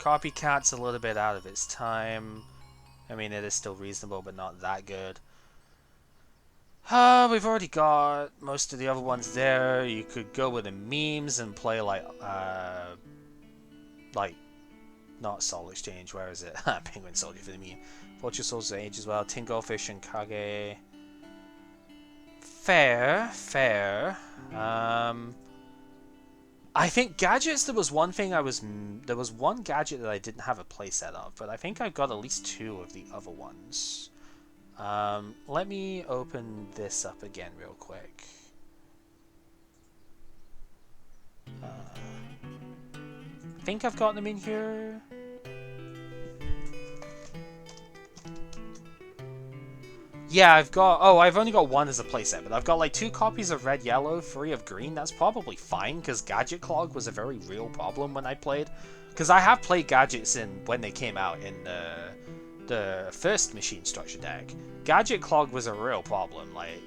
Copycat's a little bit out of its time. I mean, it is still reasonable, but not that good. We've already got most of the other ones there. You could go with the memes and play like not Soul Exchange. Where is it? Penguin Soldier for the meme. Fortress Souls Age as well. Tin Goldfish and Kage. Fair. I think gadgets. There was one gadget that I didn't have a playset of, but I think I've got at least 2 of the other ones. Let me open this up again real quick. I think I've got them in here. Yeah, I've only got 1 as a playset, but I've got like 2 copies of red, yellow, 3 of green. That's probably fine, because gadget clog was a very real problem when I played. Because I have played gadgets when they came out in the first machine structure deck. Gadget clog was a real problem, like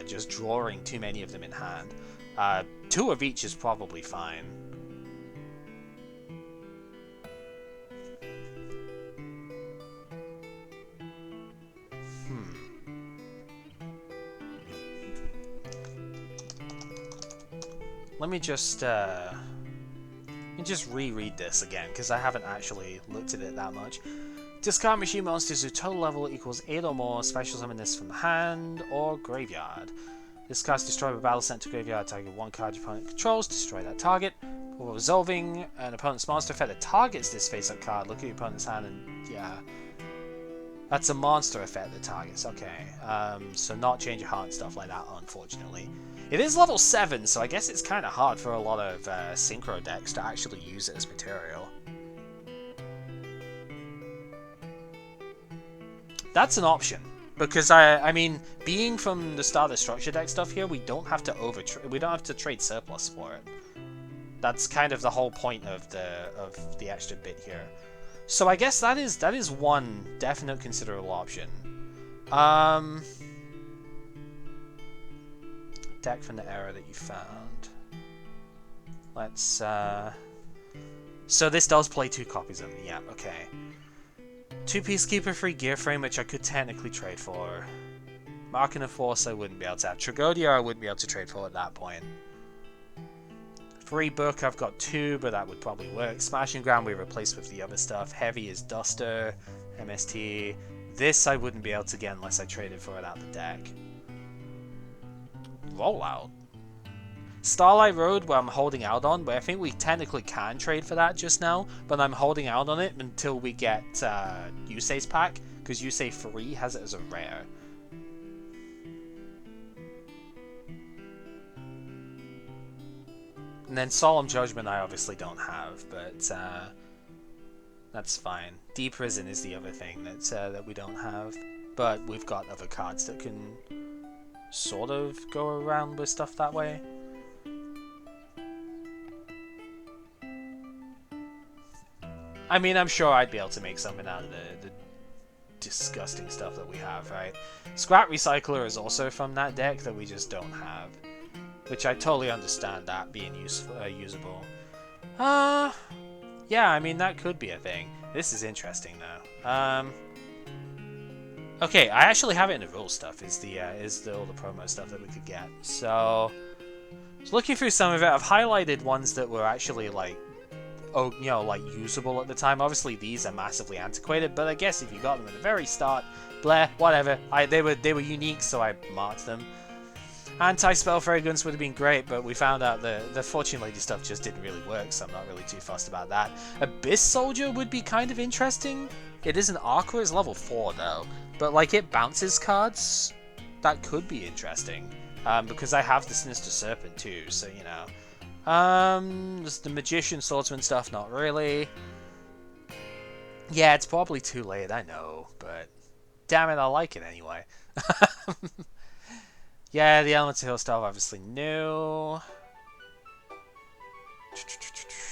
just drawing too many of them in hand. 2 of each is probably fine. Let me just reread this again, because I haven't actually looked at it that much. Discard machine monsters whose total level equals 8 or more. Special summon this from hand or graveyard. This card's destroyed by battle sent to graveyard. Target 1 card your opponent controls. Destroy that target. While resolving an opponent's monster effect that targets this face-up card, look at your opponent's hand and yeah. That's a monster effect that targets. Okay. So not change your heart and stuff like that, unfortunately. It is level 7, so I guess it's kind of hard for a lot of Synchro decks to actually use it as material. That's an option, because I mean, being from the start of structure deck stuff here, we don't have to trade surplus for it. That's kind of the whole point of the extra bit here. So I guess that is one definite considerable option. Deck from the era that you found. Let's so this does play 2 copies of it. Yeah, okay. 2 Peacekeeper free gear frame, which I could technically trade for. Marking of Force I wouldn't be able to have. Tragodia I wouldn't be able to trade for at that point. Free book I've got 2, but that would probably work. Smashing Ground we replace with the other stuff. Heavy is Duster, MST. This I wouldn't be able to get unless I traded for it out the deck. Rollout. Starlight Road, where I'm holding out on, where I think we technically can trade for that just now, but I'm holding out on it until we get Yusei's pack, because Yusei 3 has it as a rare. And then Solemn Judgment I obviously don't have, but that's fine. Deep Prison is the other thing that we don't have, but we've got other cards that can sort of go around with stuff that way. I mean, I'm sure I'd be able to make something out of the disgusting stuff that we have, right? Scrap Recycler is also from that deck that we just don't have, which I totally understand that being usable. Yeah, I mean, that could be a thing. This is interesting, though. Okay, I actually have it in the rule stuff, all the promo stuff that we could get. So, looking through some of it, I've highlighted ones that were actually, like, usable at the time. Obviously, these are massively antiquated, but I guess if you got them at the very start, bleh, whatever. They were unique, so I marked them. Anti-spell fairy guns would have been great, but we found out the Fortune Lady stuff just didn't really work, so I'm not really too fussed about that. Abyss Soldier would be kind of interesting. It is an Aqua, it's level 4 though, but like it bounces cards. That could be interesting, because I have the Sinister Serpent too, so you know. There's the Magician Swordsman stuff, not really. Yeah, it's probably too late, I know, but damn it, I like it anyway. Yeah, the Elemental Hill stuff, obviously new.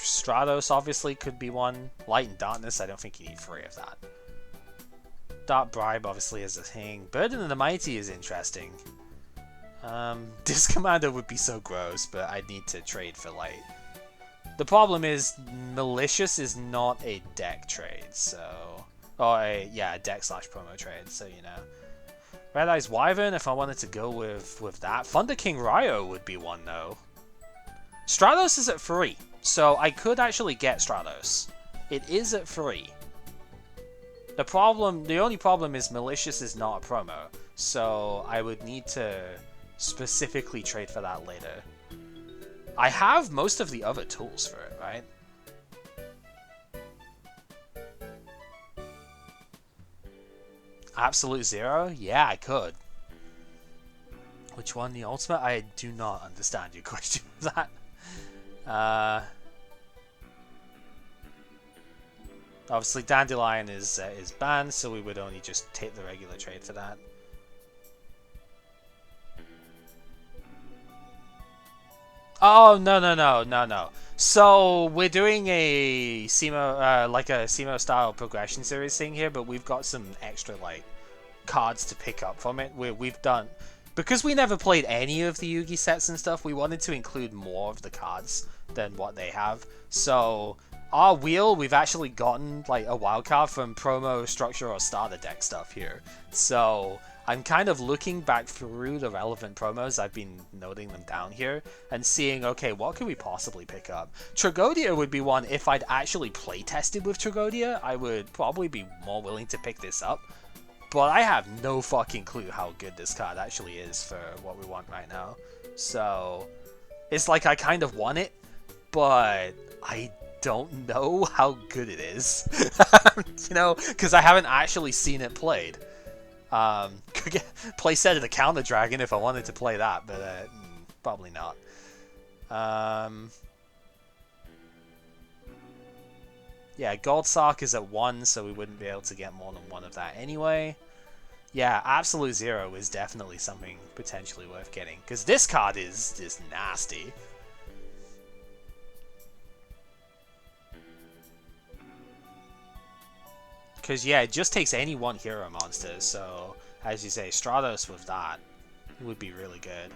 Stratos, obviously, could be one. Light and Darkness, I don't think you need 3 of that. Dark Bribe, obviously, is a thing. Burden of the Mighty is interesting. Disc Commander would be so gross, but I'd need to trade for, like, The problem is Malicious is not a deck trade, so... Or a deck/promo trade, so you know. Red Eyes Wyvern, if I wanted to go with that. Thunder King Ryo would be one, though. Stratos is at 3, so I could actually get Stratos. It is at 3. The only problem is Malicious is not a promo, so I would need to specifically trade for that later. I have most of the other tools for it, right? Absolute Zero? Yeah, I could. Which one? The ultimate? I do not understand your question with that. Obviously, Dandelion is banned, so we would only just take the regular trade for that. Oh, no. So, we're doing a SEMO, like a SEMO style progression series thing here, but we've got some extra, like, cards to pick up from it. We've done... Because we never played any of the Yugi sets and stuff, we wanted to include more of the cards than what they have. So, our wheel, we've actually gotten, like, a wild card from promo, structure, or starter deck stuff here. So... I'm kind of looking back through the relevant promos, I've been noting them down here, and seeing, okay, what could we possibly pick up? Tragodia would be one, if I'd actually play-tested with Tragodia, I would probably be more willing to pick this up. But I have no fucking clue how good this card actually is for what we want right now. So, it's like I kind of want it, but I don't know how good it is. You know, because I haven't actually seen it played. Could get playset of the Counter Dragon if I wanted to play that, but probably not. Yeah, Goldsark is at 1, so we wouldn't be able to get more than one of that anyway. Yeah, Absolute Zero is definitely something potentially worth getting, because this card is nasty. Because, yeah, it just takes any one hero monster, so, as you say, Stratos with that would be really good.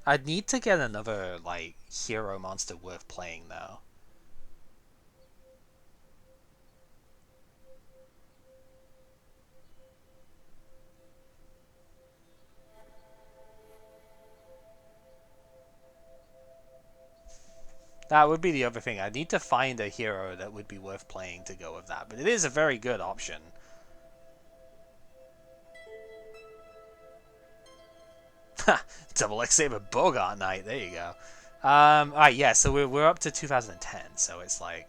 I'd need to get another, like, hero monster worth playing, though. That would be the other thing. I need to find a hero that would be worth playing to go with that. But it is a very good option. Double X-Saber Bogart Knight. There you go. Alright, yeah, so we're up to 2010. So it's like...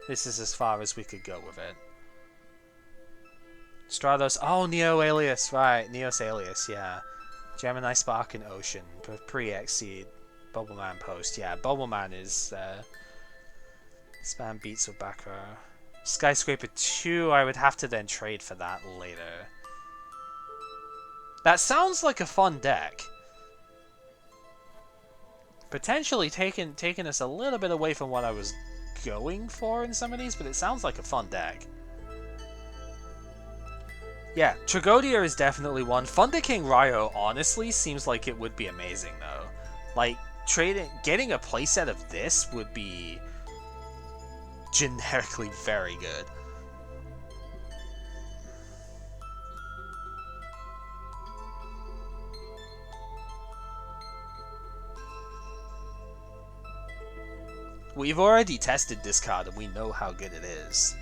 This is as far as we could go with it. Stratos. Oh, Neo Alias. Right, Neos Alias, yeah. Gemini Spark and Ocean. Pre-Exceed. Bubbleman Post. Yeah, Bubbleman is... Spam Beats with back row. Skyscraper 2, I would have to then trade for that later. That sounds like a fun deck. Potentially taking us a little bit away from what I was going for in some of these, but it sounds like a fun deck. Yeah, Tragodia is definitely one. Thunder King Ryo honestly seems like it would be amazing though. Like, getting a playset of this would be generically very good. We've already tested this card and we know how good it is.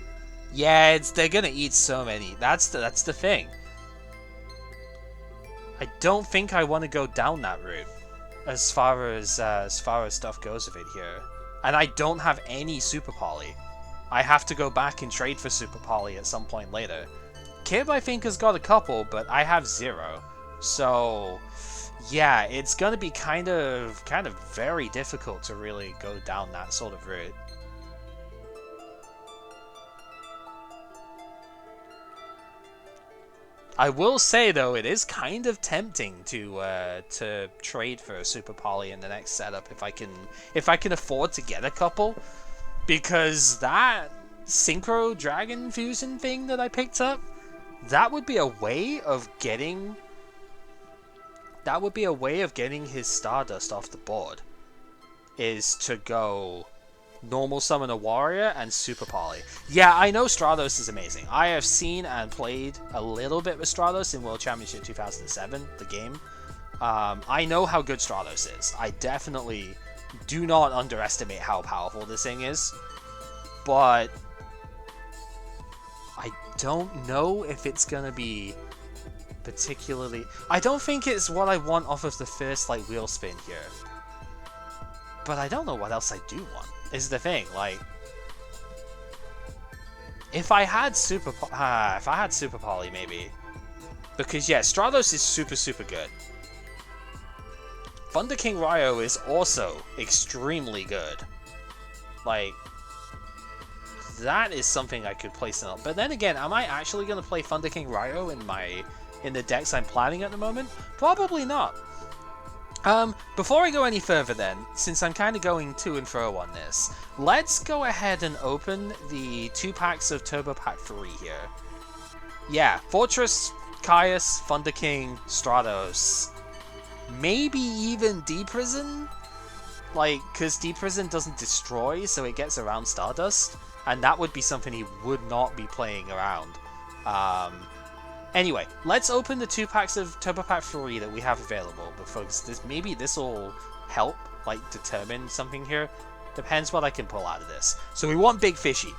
Yeah, they're gonna eat so many. That's the thing. I don't think I want to go down that route as far as stuff goes with it here. And I don't have any Super Poly. I have to go back and trade for Super Poly at some point later. Kib, I think, has got a couple, but I have 0. So, yeah, it's gonna be kind of very difficult to really go down that sort of route. I will say though, it is kind of tempting to trade for a Super Poly in the next setup if I can afford to get a couple, because that Synchro Dragon Fusion thing that I picked up, that would be a way of getting... That would be a way of getting his Stardust off the board. Is to go normal summon a warrior and super poly. Yeah, I know Stratos is amazing. I have seen and played a little bit with Stratos in World Championship 2007, the game. I know how good Stratos is. I definitely do not underestimate how powerful this thing is. But I don't know if it's gonna be particularly... I don't think it's what I want off of the first like wheel spin here. But I don't know what else I do want, is the thing. Like, if I had Super Poly, maybe. Because, yeah, Stratos is super, super good. Thunder King Ryo is also extremely good. Like, that is something I could place in. But then again, am I actually going to play Thunder King Ryo in the decks I'm planning at the moment? Probably not. Before I go any further then, since I'm kind of going to and fro on this, let's go ahead and open the 2 packs of Turbo Pack 3 here. Yeah, Fortress, Caius, Thunder King, Stratos. Maybe even D-Prison? Like, because D-Prison doesn't destroy, so it gets around Stardust, and that would be something he would not be playing around. Anyway, let's open the 2 packs of Turbo Pack 3 that we have available, because maybe this will help, like, determine something here. Depends what I can pull out of this. So we want Big Fishy.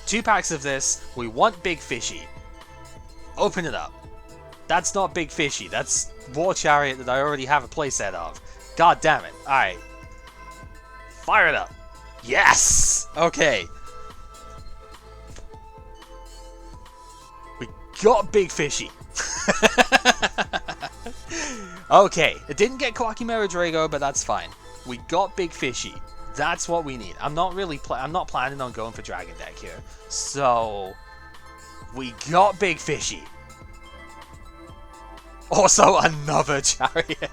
2 packs of this, we want Big Fishy. Open it up. That's not Big Fishy, that's War Chariot that I already have a playset of. God damn it. Alright. Fire it up. Yes! Okay. Got Big Fishy. Okay, it didn't get Chimera Drago, but that's fine. We got Big Fishy. That's what we need. I'm not planning on going for Dragon Deck here. So we got Big Fishy. Also another Chariot.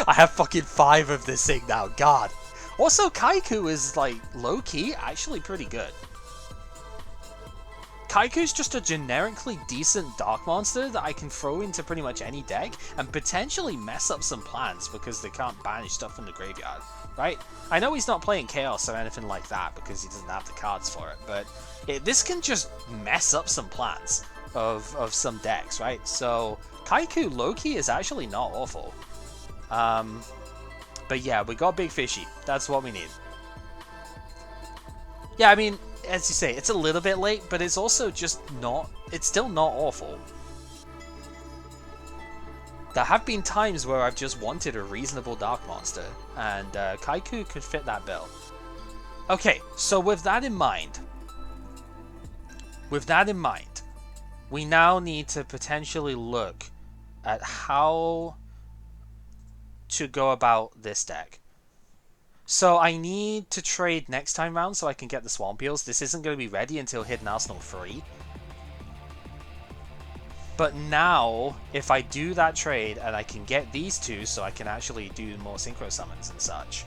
I have fucking 5 of this thing now. God. Also Kaiku is like low key actually pretty good. Kaiku's just a generically decent Dark Monster that I can throw into pretty much any deck and potentially mess up some plans because they can't banish stuff from the graveyard, right? I know he's not playing Chaos or anything like that because he doesn't have the cards for it, but this can just mess up some plans of some decks, right? So Kaiku Loki is actually not awful. But yeah, we got Big Fishy. That's what we need. Yeah, I mean, as you say, it's a little bit late, but it's also just not... It's still not awful. There have been times where I've just wanted a reasonable Dark Monster, and Kaiku could fit that bill. Okay, so with that in mind, we now need to potentially look at how to go about this deck. So I need to trade next time round so I can get the Swampials. This isn't going to be ready until Hidden Arsenal 3. But now, if I do that trade and I can get these 2 so I can actually do more Synchro summons and such.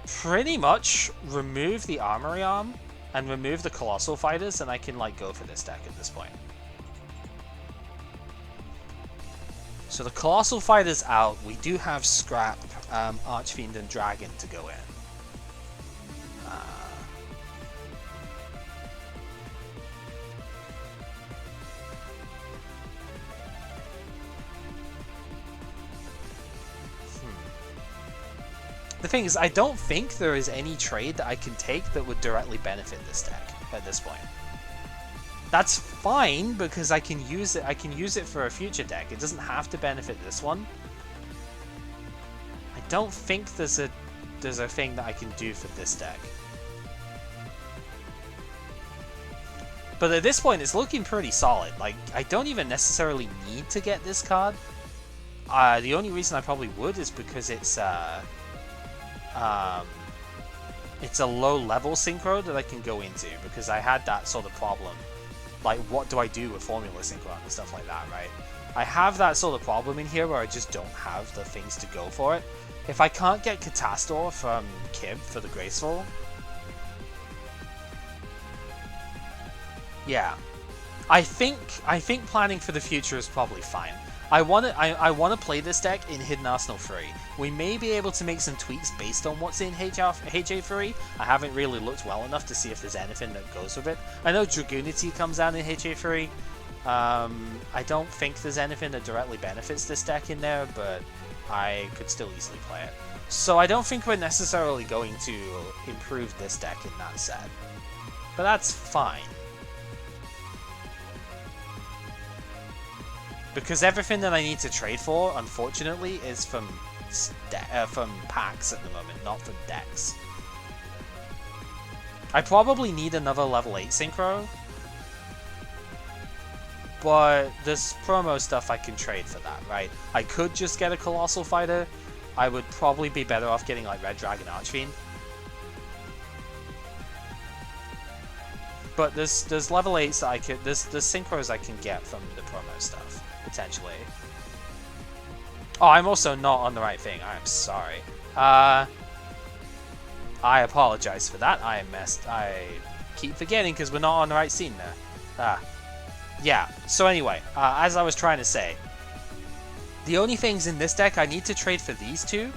Pretty much remove the Armory Arm and remove the Colossal Fighters and I can like go for this deck at this point. So the Colossal Fighter's out. We do have Scrap, Archfiend, and Dragon to go in. The thing is, I don't think there is any trade that I can take that would directly benefit this deck at this point. That's fine because I can use it. I can use it for a future deck. It doesn't have to benefit this one. I don't think there's a thing that I can do for this deck. But at this point, it's looking pretty solid. Like, I don't even necessarily need to get this card. The only reason I probably would is because it's a low-level Synchro that I can go into, because I had that sort of problem. Like, what do I do with Formula Synchro and stuff like that, right? I have that sort of problem in here where I just don't have the things to go for it. If I can't get Catastor from Kib for the Graceful, Yeah. I think planning for the future is probably fine. I want to play this deck in Hidden Arsenal 3. We may be able to make some tweaks based on what's in HA3. I haven't really looked well enough to see if there's anything that goes with it. I know Dragoonity comes out in HA3. I don't think there's anything that directly benefits this deck in there, but I could still easily play it. So I don't think we're necessarily going to improve this deck in that set. But that's fine. Because everything that I need to trade for, unfortunately, is from packs at the moment, not from decks. I probably need another level 8 Synchro. But this promo stuff I can trade for that, right? I could just get a Colossal Fighter. I would probably be better off getting like Red Dragon Archfiend. But there's level 8s that I could, there's Synchros I can get from the promo stuff. Potentially. Oh, I'm also not on the right thing. I'm sorry. I apologize for that. I keep forgetting because we're not on the right scene there. Yeah. So anyway, as I was trying to say, the only things in this deck I need to trade for these two,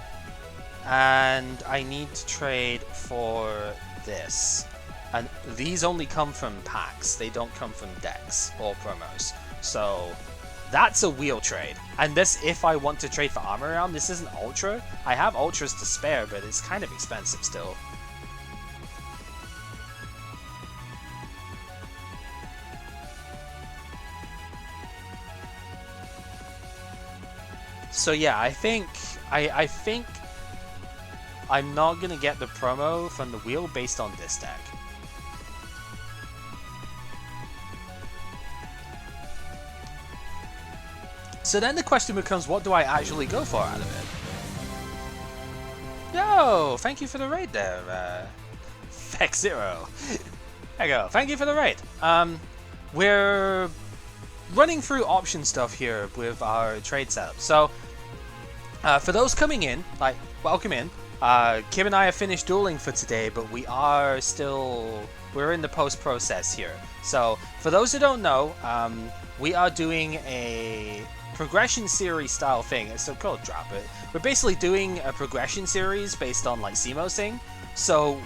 and I need to trade for this. And these only come from packs. They don't come from decks or promos. So that's a wheel trade. And this, if I want to trade for Armor Realm, this isn't Ultra. I have Ultras to spare, but it's kind of expensive still. So yeah, I think I'm not gonna get the promo from the wheel based on this deck. So then the question becomes, what do I actually go for out of it? Yo, thank you for the raid there, Fex Zero. There you go, thank you for the raid. We're running through option stuff here with our trade setup. So, for those coming in, like, welcome in. Kim and I have finished dueling for today, but we're in the post process here. So, for those who don't know, we are doing a progression series style thing. It's so called drop it. We're basically doing a progression series based on like CMOSing. So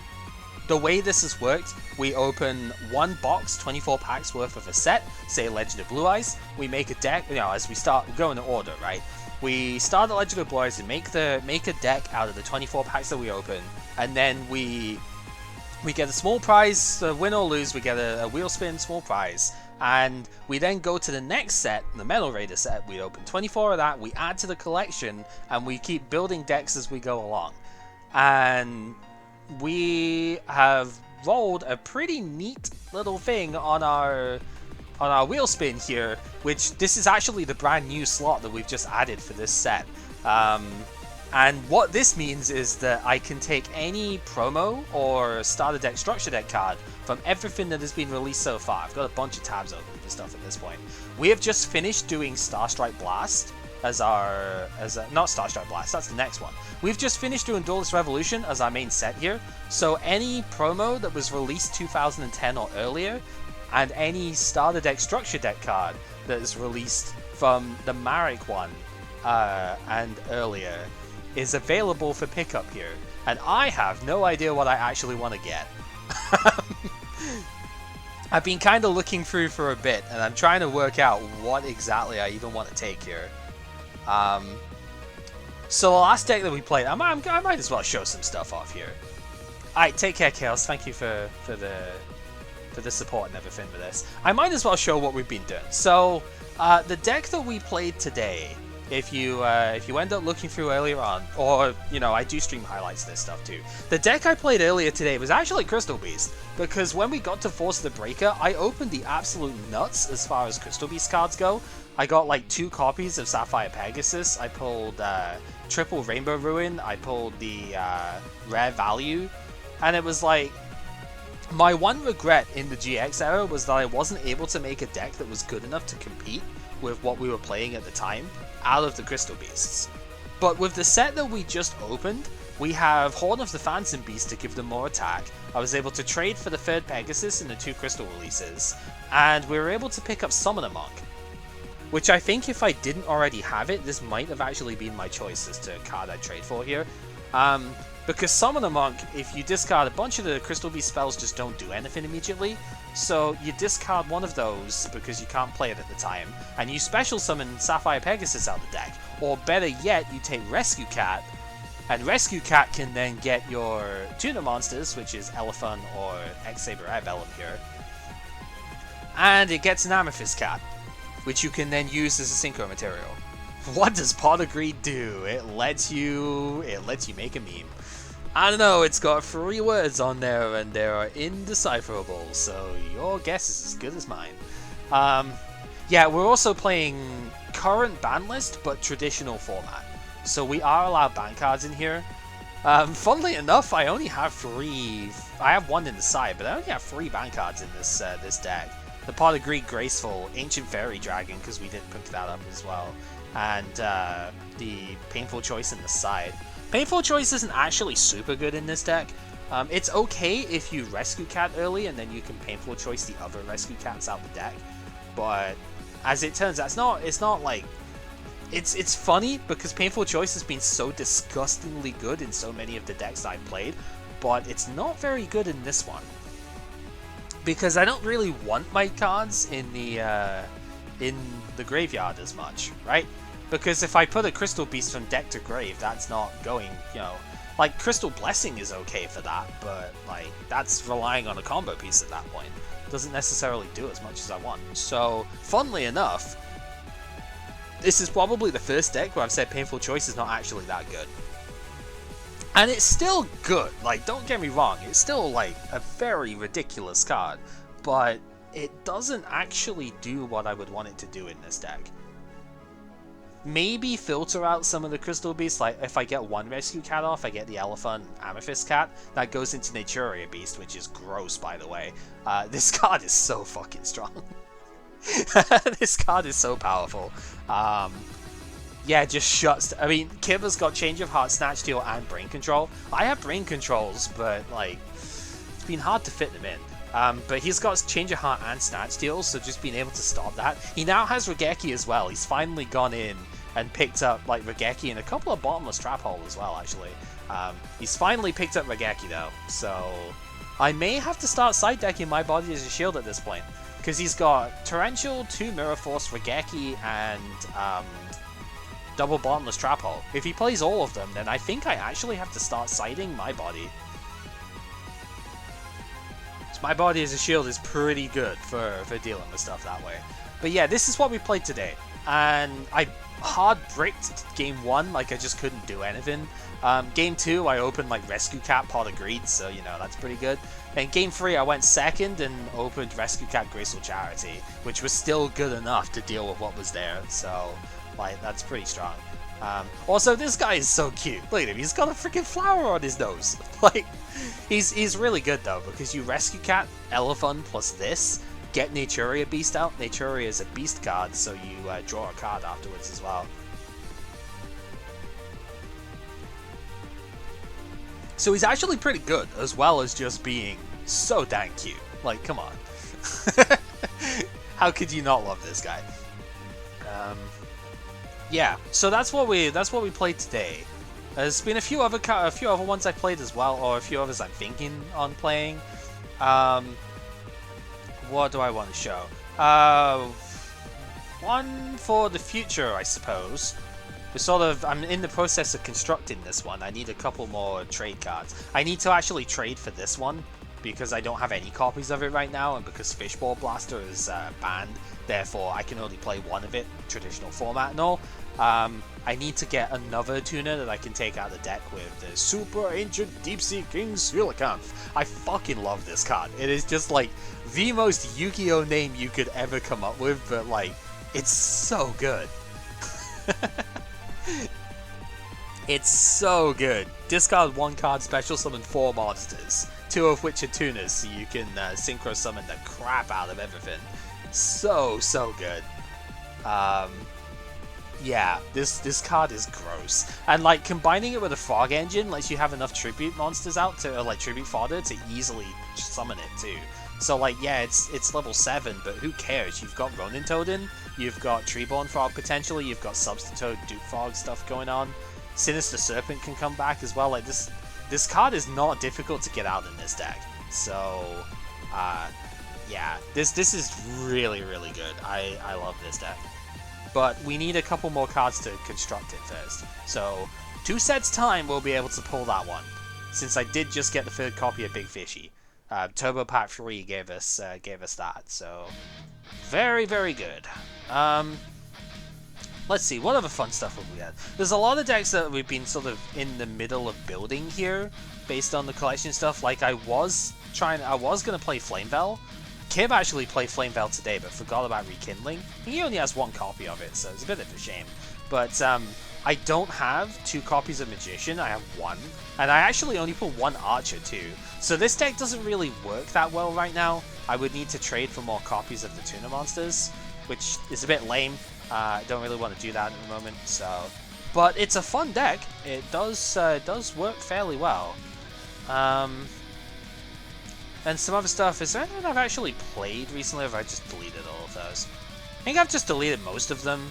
the way this has worked, we open one box, 24 packs worth of a set, say Legend of Blue Eyes. We make a deck, as we start, we go in order, right? We start at Legend of Blue Eyes and make a deck out of the 24 packs that we open, and then we get a small prize, win or lose, we get a wheel spin, small prize. And we then go to the next set, the Metal Raider set. We open 24 of that, we add to the collection, and we keep building decks as we go along. And we have rolled a pretty neat little thing on our wheel spin here, which this is actually the brand new slot that we've just added for this set. And what this means is that I can take any promo or starter deck, structure deck card from everything that has been released so far. I've got a bunch of tabs open for stuff at this point. We have just finished doing Starstrike Blast not Starstrike Blast, that's the next one. We've just finished doing Duelist Revolution as our main set here. So any promo that was released 2010 or earlier, and any starter deck, structure deck card that is released from the Marek one and earlier, is available for pickup here, and I have no idea what I actually want to get. I've been kind of looking through for a bit, and I'm trying to work out what exactly I even want to take here. So the last deck that we played, I might as well show some stuff off here. Alright, take care, Chaos. Thank you for the support and everything for this. I might as well show what we've been doing. So the deck that we played today, if you end up looking through earlier on, or I do stream highlights of this stuff too. The deck I played earlier today was actually Crystal Beast, because when we got to Force the Breaker, I opened the absolute nuts as far as Crystal Beast cards go. I got like 2 copies of Sapphire Pegasus. I pulled triple Rainbow Ruin. I pulled the Rare Value, and it was like, my one regret in the GX era was that I wasn't able to make a deck that was good enough to compete with what we were playing at the time out of the Crystal Beasts. But with the set that we just opened, We have Horn of the Phantom Beast to give them more attack. I was able to trade for the third Pegasus and the 2 crystal releases, and we were able to pick up Summoner Monk, which I think if I didn't already have it, this might have actually been my choice as to card I'd trade for here. Because Summoner Monk, if you discard a bunch of the Crystal Beast spells, just don't do anything immediately. So you discard one of those because you can't play it at the time, and you special summon Sapphire Pegasus out of the deck. Or better yet, you take Rescue Cat, and Rescue Cat can then get your tuner monsters, which is Elephant or X-Saber Airbellum here. And it gets an Amethyst Cat, which you can then use as a Synchro material. What does Pot of Greed do? It lets you make a meme. I don't know, it's got 3 words on there and they are indecipherable, so your guess is as good as mine. Yeah, we're also playing current ban list, but traditional format. So we are allowed ban cards in here. Funnily enough, I only have 3. I have 1 in the side, but I only have 3 ban cards in this this deck. The Pot of Greed Graceful, Ancient Fairy Dragon, because we did pick that up as well, and the Painful Choice in the side. Painful Choice isn't actually super good in this deck. It's okay if you Rescue Cat early and then you can Painful Choice the other Rescue Cats out the deck. But as it turns out, it's not like... It's funny because Painful Choice has been so disgustingly good in so many of the decks I've played, but it's not very good in this one. Because I don't really want my cards in the graveyard as much, right? Because if I put a Crystal Beast from deck to grave, that's not going, you know... Like, Crystal Blessing is okay for that, but, like, that's relying on a combo piece at that point. Doesn't necessarily do as much as I want. So, funnily enough, this is probably the first deck where I've said Painful Choice is not actually that good. And it's still good, like, don't get me wrong, it's still, like, a very ridiculous card, but it doesn't actually do what I would want it to do in this deck. Maybe filter out some of the Crystal Beasts, like if I get 1 Rescue Cat off, I get the Elephant Amethyst Cat, that goes into Naturia Beast, which is gross by the way. This card is so fucking strong. This card is so powerful. Yeah, just shuts... I mean, Kiba's got Change of Heart, Snatch Steal, and Brain Control. I have Brain Controls, but like, it's been hard to fit them in. But he's got Change of Heart and Snatch Steal, so just being able to stop that. He now has Regeki as well. He's finally gone in and picked up like Regeki and a couple of Bottomless Trap Hole as well, actually. He's finally picked up Regeki though, so I may have to start side decking my Body as a Shield at this point, because he's got Torrential, 2 Mirror Force, Regeki, and double Bottomless Trap Hole. If he plays all of them, then I think I actually have to start siding my Body. My Body as a Shield is pretty good for dealing with stuff that way. But yeah, this is what we played today. And I hard bricked game 1, like I just couldn't do anything. Game 2, I opened like Rescue Cat, Pot of Greed, so you know, that's pretty good. And game 3, I went second and opened Rescue Cat, Graceful Charity, which was still good enough to deal with what was there. So, like, that's pretty strong. Also, this guy is so cute. Look at him, he's got a freaking flower on his nose. Like, he's really good though, because you Rescue Cat, Elephant plus this, get Naturia Beast out. Naturia is a beast card, so you draw a card afterwards as well. So he's actually pretty good, as well as just being so dang cute. Like, come on. How could you not love this guy? Yeah, so that's what we played today. There's been a few other ones I played as well, or a few others I'm thinking on playing. What do I want to show? One for the future, I suppose. I'm in the process of constructing this one. I need a couple more trade cards. I need to actually trade for this one, because I don't have any copies of it right now, and because Fishball Blaster is banned, therefore I can only play one of it, traditional format and all. I need to get another tuner that I can take out of the deck with the Super Ancient Deep Sea King Sulicanth. I fucking love this card. It is just like the most Yu-Gi-Oh name you could ever come up with, but like, it's so good. It's so good. Discard 1 card, special summon 4 monsters, 2 of which are tuners, so you can synchro summon the crap out of everything. So good. Yeah, this card is gross. And like combining it with a Frog Engine lets you have enough tribute monsters out to, or like tribute fodder to easily summon it too. So like yeah, it's level 7, but who cares? You've got Ronin Toadin, you've got Treeborn Frog potentially, you've got Substitute Dupe Frog stuff going on. Sinister Serpent can come back as well. Like this card is not difficult to get out in this deck. So yeah, this is really good. I love this deck. But we need a couple more cards to construct it first. So 2 sets time we'll be able to pull that one. Since I did just get the 3rd copy of Big Fishy. Turbo Pack 3 gave us that, so very good. Let's see, what other fun stuff have we had? There's a lot of decks that we've been sort of in the middle of building here, based on the collection stuff. Like I was gonna play Flamevel. Kib actually played Flamevel today, but forgot about Rekindling. He only has 1 copy of it, so it's a bit of a shame. But I don't have 2 copies of Magician, I have 1. And I actually only put 1 Archer too. So this deck doesn't really work that well right now. I would need to trade for more copies of the Tuna Monsters, which is a bit lame. Don't really want to do that at the moment, so... But it's a fun deck. It does work fairly well. And some other stuff. Is there anything I've actually played recently, or have I just deleted all of those? I think I've just deleted most of them.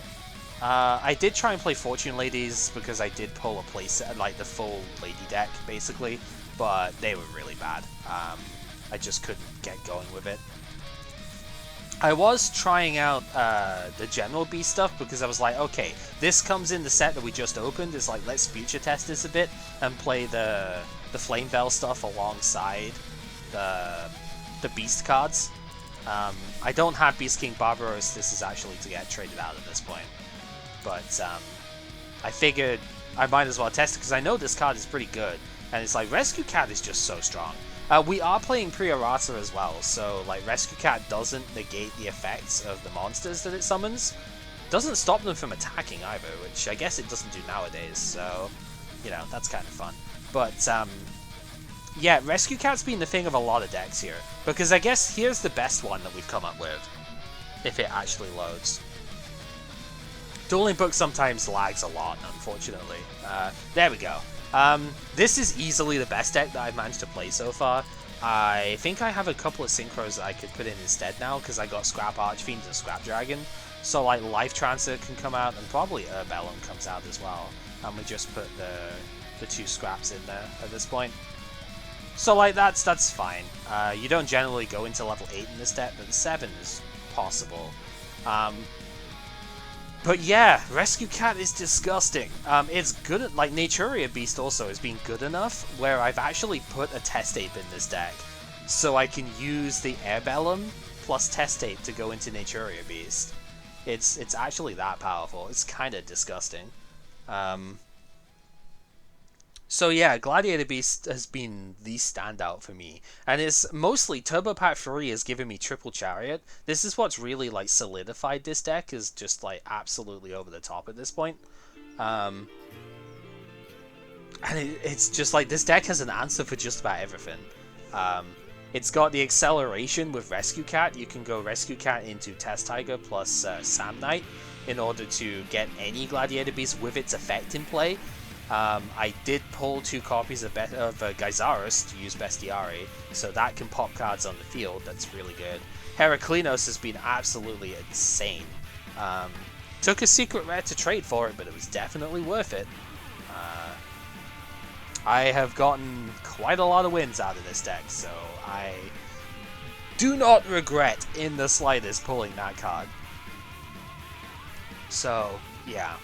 I did try and play Fortune Ladies because I did pull a playset, like the full lady deck, basically, but they were really bad. I just couldn't get going with it. I was trying out the General Beast stuff because I was like, okay, this comes in the set that we just opened. It's like, let's future test this a bit and play the Flamevel stuff alongside the Beast cards. I don't have Beast King Barbaros. This is actually to get traded out at this point. But I figured I might as well test it because I know this card is pretty good. And it's like, Rescue Cat is just so strong. We are playing Priorata as well, so like Rescue Cat doesn't negate the effects of the monsters that it summons. Doesn't stop them from attacking either, which I guess it doesn't do nowadays, so, you know, that's kind of fun. But, yeah, Rescue Cat's been the thing of a lot of decks here, because I guess here's the best one that we've come up with, if it actually loads. Dueling Book sometimes lags a lot, unfortunately. There we go. This is easily the best deck that I've managed to play so far. I think I have a couple of Synchros that I could put in instead now, because I got Scrap Archfiend and Scrap Dragon. So like Life Transfer can come out, and probably Urbellum comes out as well. And we just put the 2 Scraps in there at this point. So like that's fine. You don't generally go into level 8 in this deck, but 7 is possible. But yeah, Rescue Cat is disgusting. It's good at, like, Naturia Beast also has been good enough where I've actually put a Test Ape in this deck. So I can use the Airbellum plus Test Ape to go into Naturia Beast. It's actually that powerful. It's kind of disgusting. So yeah, Gladiator Beast has been the standout for me. And it's mostly Turbo Pack 3 has given me Triple Chariot. This is what's really like solidified this deck, is just like absolutely over the top at this point. And it's just like this deck has an answer for just about everything. It's got the acceleration with Rescue Cat. You can go Rescue Cat into Test Tiger plus Sam Knight in order to get any Gladiator Beast with its effect in play. I did pull 2 copies of Gyzaros to use Bestiari, so that can pop cards on the field. That's really good. Heraclinos has been absolutely insane. Took a secret rare to trade for it, but it was definitely worth it. I have gotten quite a lot of wins out of this deck, so I do not regret in the slightest pulling that card. So, yeah.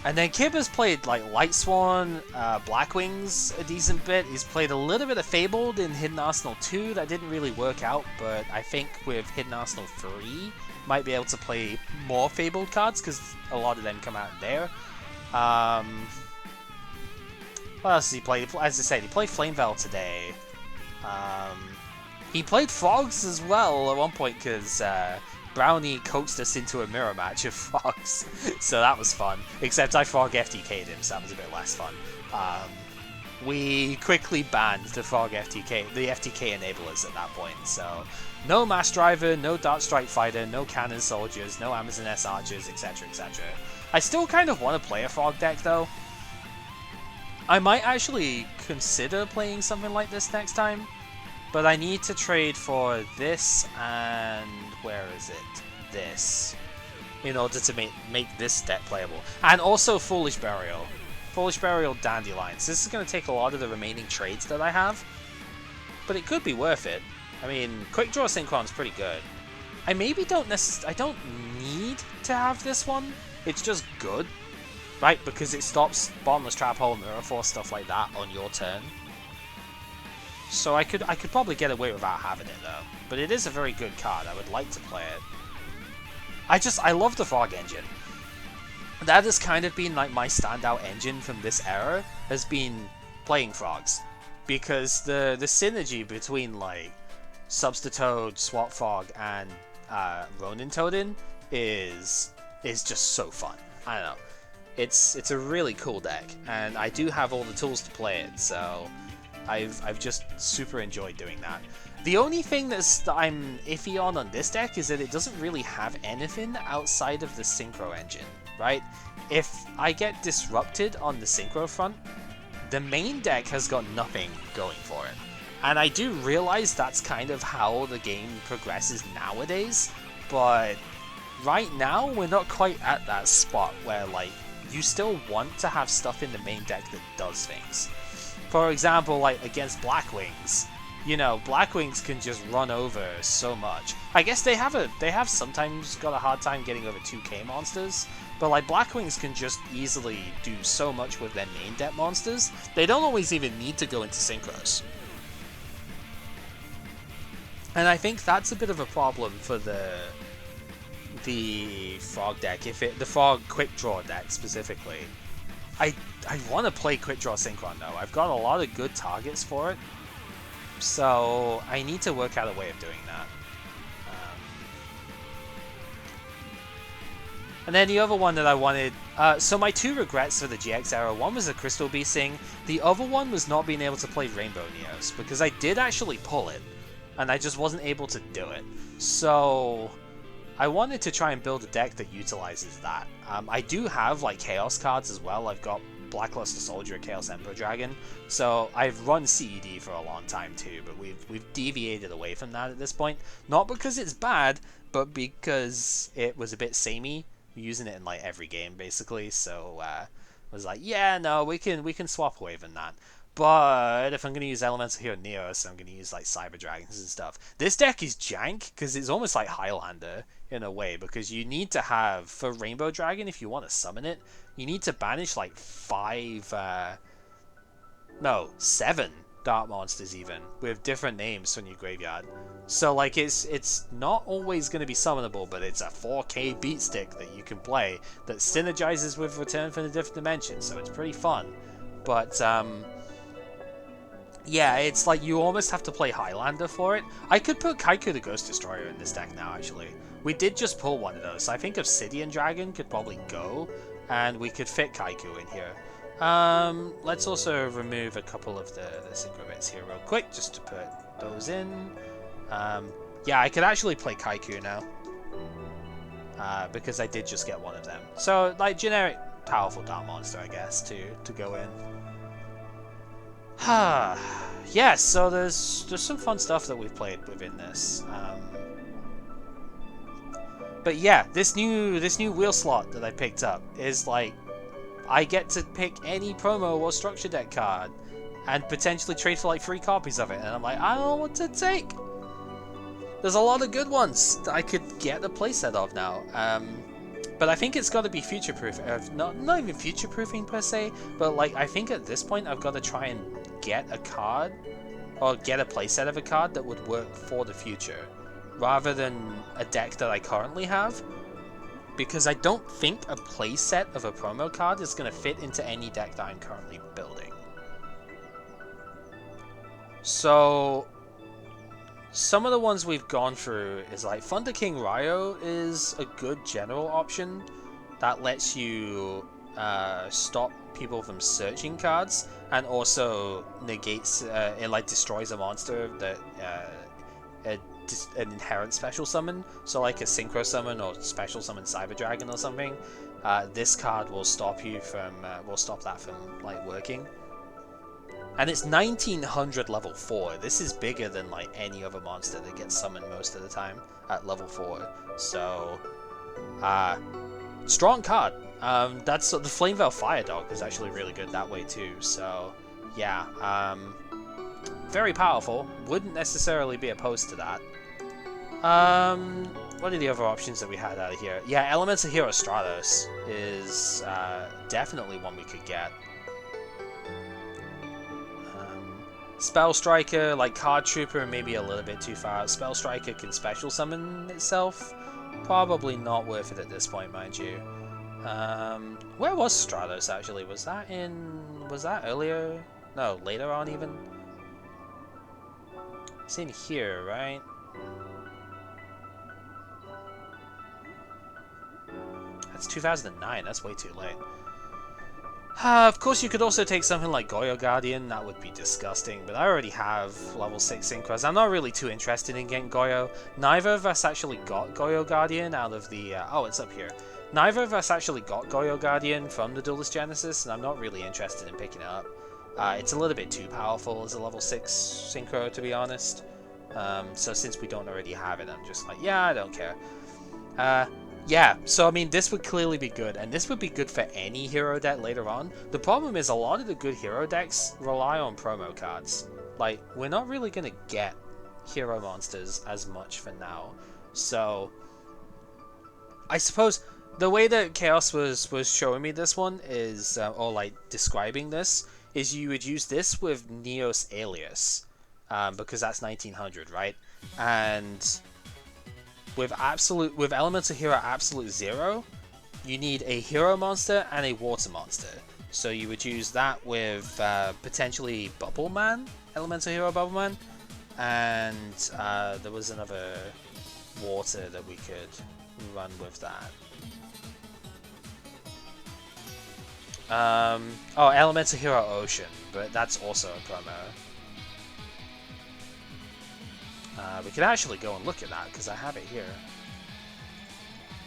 And then Kib has played like Light Swan, Blackwings a decent bit. He's played a little bit of Fabled in Hidden Arsenal 2. That didn't really work out, but I think with Hidden Arsenal 3, might be able to play more Fabled cards because a lot of them come out there. What else has he played? As I said, he played Flamevel today. He played Frogs as well at one point because Brownie coaxed us into a mirror match of Frogs, so that was fun. Except I Frog FTK'd him, so that was a bit less fun. we quickly banned the Frog FTK, the FTK enablers at that point. So no Mass Driver, no Dark Strike Fighter, no Cannon Soldiers, no Amazon S Archers, etc, etc. I still kind of want to play a Frog deck though. I might actually consider playing something like this next time, but I need to trade for this and where is it? This, in order to make this deck playable. And also Foolish Burial. Foolish Burial, Dandelions. This is going to take a lot of the remaining trades that I have, but it could be worth it. I mean, Quick Draw Synchron's pretty good. I maybe don't I don't need to have this one. It's just good. Right, because it stops Bottomless Trap Hole, Mirror Force, stuff like that on your turn. So I could probably get away without having it though. But it is a very good card. I would like to play it. I love the Frog engine. That has kind of been like my standout engine from this era, has been playing Frogs. Because the synergy between like Substitoad, Swap Frog, and Ronin Toadin is just so fun. I don't know. It's a really cool deck, and I do have all the tools to play it, so I've just super enjoyed doing that. The only thing that I'm iffy on this deck is that it doesn't really have anything outside of the Synchro engine, right? If I get disrupted on the Synchro front, the main deck has got nothing going for it. And I do realize that's kind of how the game progresses nowadays, but right now we're not quite at that spot where like you still want to have stuff in the main deck that does things. For example, like against Blackwings, you know, Blackwings can just run over so much. I guess they have sometimes got a hard time getting over 2k monsters, but like Blackwings can just easily do so much with their main deck monsters. They don't always even need to go into Synchros. And I think that's a bit of a problem for the Frog deck, the Frog Quick Draw deck specifically. I want to play Quick Draw Synchron though. I've got a lot of good targets for it, so I need to work out a way of doing that. And then the other one that I wanted, so my two regrets for the GX era, one was the Crystal Beast thing, the other one was not being able to play Rainbow Neos, because I did actually pull it, and I just wasn't able to do it. So I wanted to try and build a deck that utilizes that. I do have like Chaos cards as well. I've got Blackluster Soldier, Chaos Emperor Dragon, so I've run CED for a long time too, but we've deviated away from that at this point. Not because it's bad, but because it was a bit samey, using it in like every game basically. So I was like, yeah, no, we can swap away from that. But if I'm going to use Elemental Hero Neos, I'm going to use like Cyber Dragons and stuff. This deck is jank because it's almost like Highlander in a way, because you need to have, for Rainbow Dragon, if you want to summon it, you need to banish like 7 Dark Monsters even, with different names from your graveyard. So like it's not always going to be summonable, but it's a 4k beat stick that you can play that synergizes with Return from the Different Dimension, so it's pretty fun. But yeah, it's like you almost have to play Highlander for it. I could put Kaiku the Ghost Destroyer in this deck now, actually. We did just pull one of those, so I think Obsidian Dragon could probably go, and we could fit Kaiku in here. Let's also remove a couple of the Synchro bits here real quick, just to put those in. Yeah, I could actually play Kaiku now, because I did just get one of them. So, like, generic powerful Dark Monster, I guess, to go in. Yeah, so there's some fun stuff that we've played within this. But yeah, this new wheel slot that I picked up is like, I get to pick any promo or structure deck card and potentially trade for like 3 copies of it, and I'm like, I don't know what to take. There's a lot of good ones that I could get a playset of now. But I think it's got to be future-proof. Not even future-proofing per se, but like I think at this point I've got to try and get a card, or get a playset of a card that would work for the future, rather than a deck that I currently have. Because I don't think a playset of a promo card is going to fit into any deck that I'm currently building. So some of the ones we've gone through is like Thunder King Ryo is a good general option that lets you stop people from searching cards, and also negates it like destroys a monster that an inherent special summon. So like a Synchro summon or special summon Cyber Dragon or something. This card will stop you from will stop that from like working. And it's 1900 level 4. This is bigger than like any other monster that gets summoned most of the time at level 4. So, strong card. That's the Flame Veil Fire Dog was actually really good that way too. So, yeah, very powerful. Wouldn't necessarily be opposed to that. What are the other options that we had out of here? Yeah, Elemental Hero Stratos is definitely one we could get. Spell Striker, like Card Trooper, maybe a little bit too far. Spell Striker can special summon itself. Probably not worth it at this point, mind you. Where was Stratos actually? Was that earlier? No, later on even? It's in here, right? That's 2009, that's way too late. Of course, you could also take something like Goyo Guardian. That would be disgusting, but I already have level 6 Synchros. I'm not really too interested in getting Goyo. Neither of us actually got Goyo Guardian out of the... oh, it's up here. Neither of us actually got Goyo Guardian from the Duelist Genesis, and I'm not really interested in picking it up. It's a little bit too powerful as a level 6 Synchro, to be honest. So since we don't already have it, I'm just like, yeah, I don't care. Yeah, so I mean, this would clearly be good, and this would be good for any hero deck later on. The problem is a lot of the good hero decks rely on promo cards. Like, we're not really going to get hero monsters as much for now. So, I suppose the way that Chaos was showing me this one is, or like describing this, is you would use this with Neos Alias, because that's 1900, right? And with Elemental Hero Absolute Zero, you need a hero monster and a water monster. So you would use that with potentially Bubble Man, Elemental Hero Bubble Man, and there was another water that we could run with that. Oh, Elemental Hero Ocean, but that's also a promo. We could actually go and look at that, because I have it here.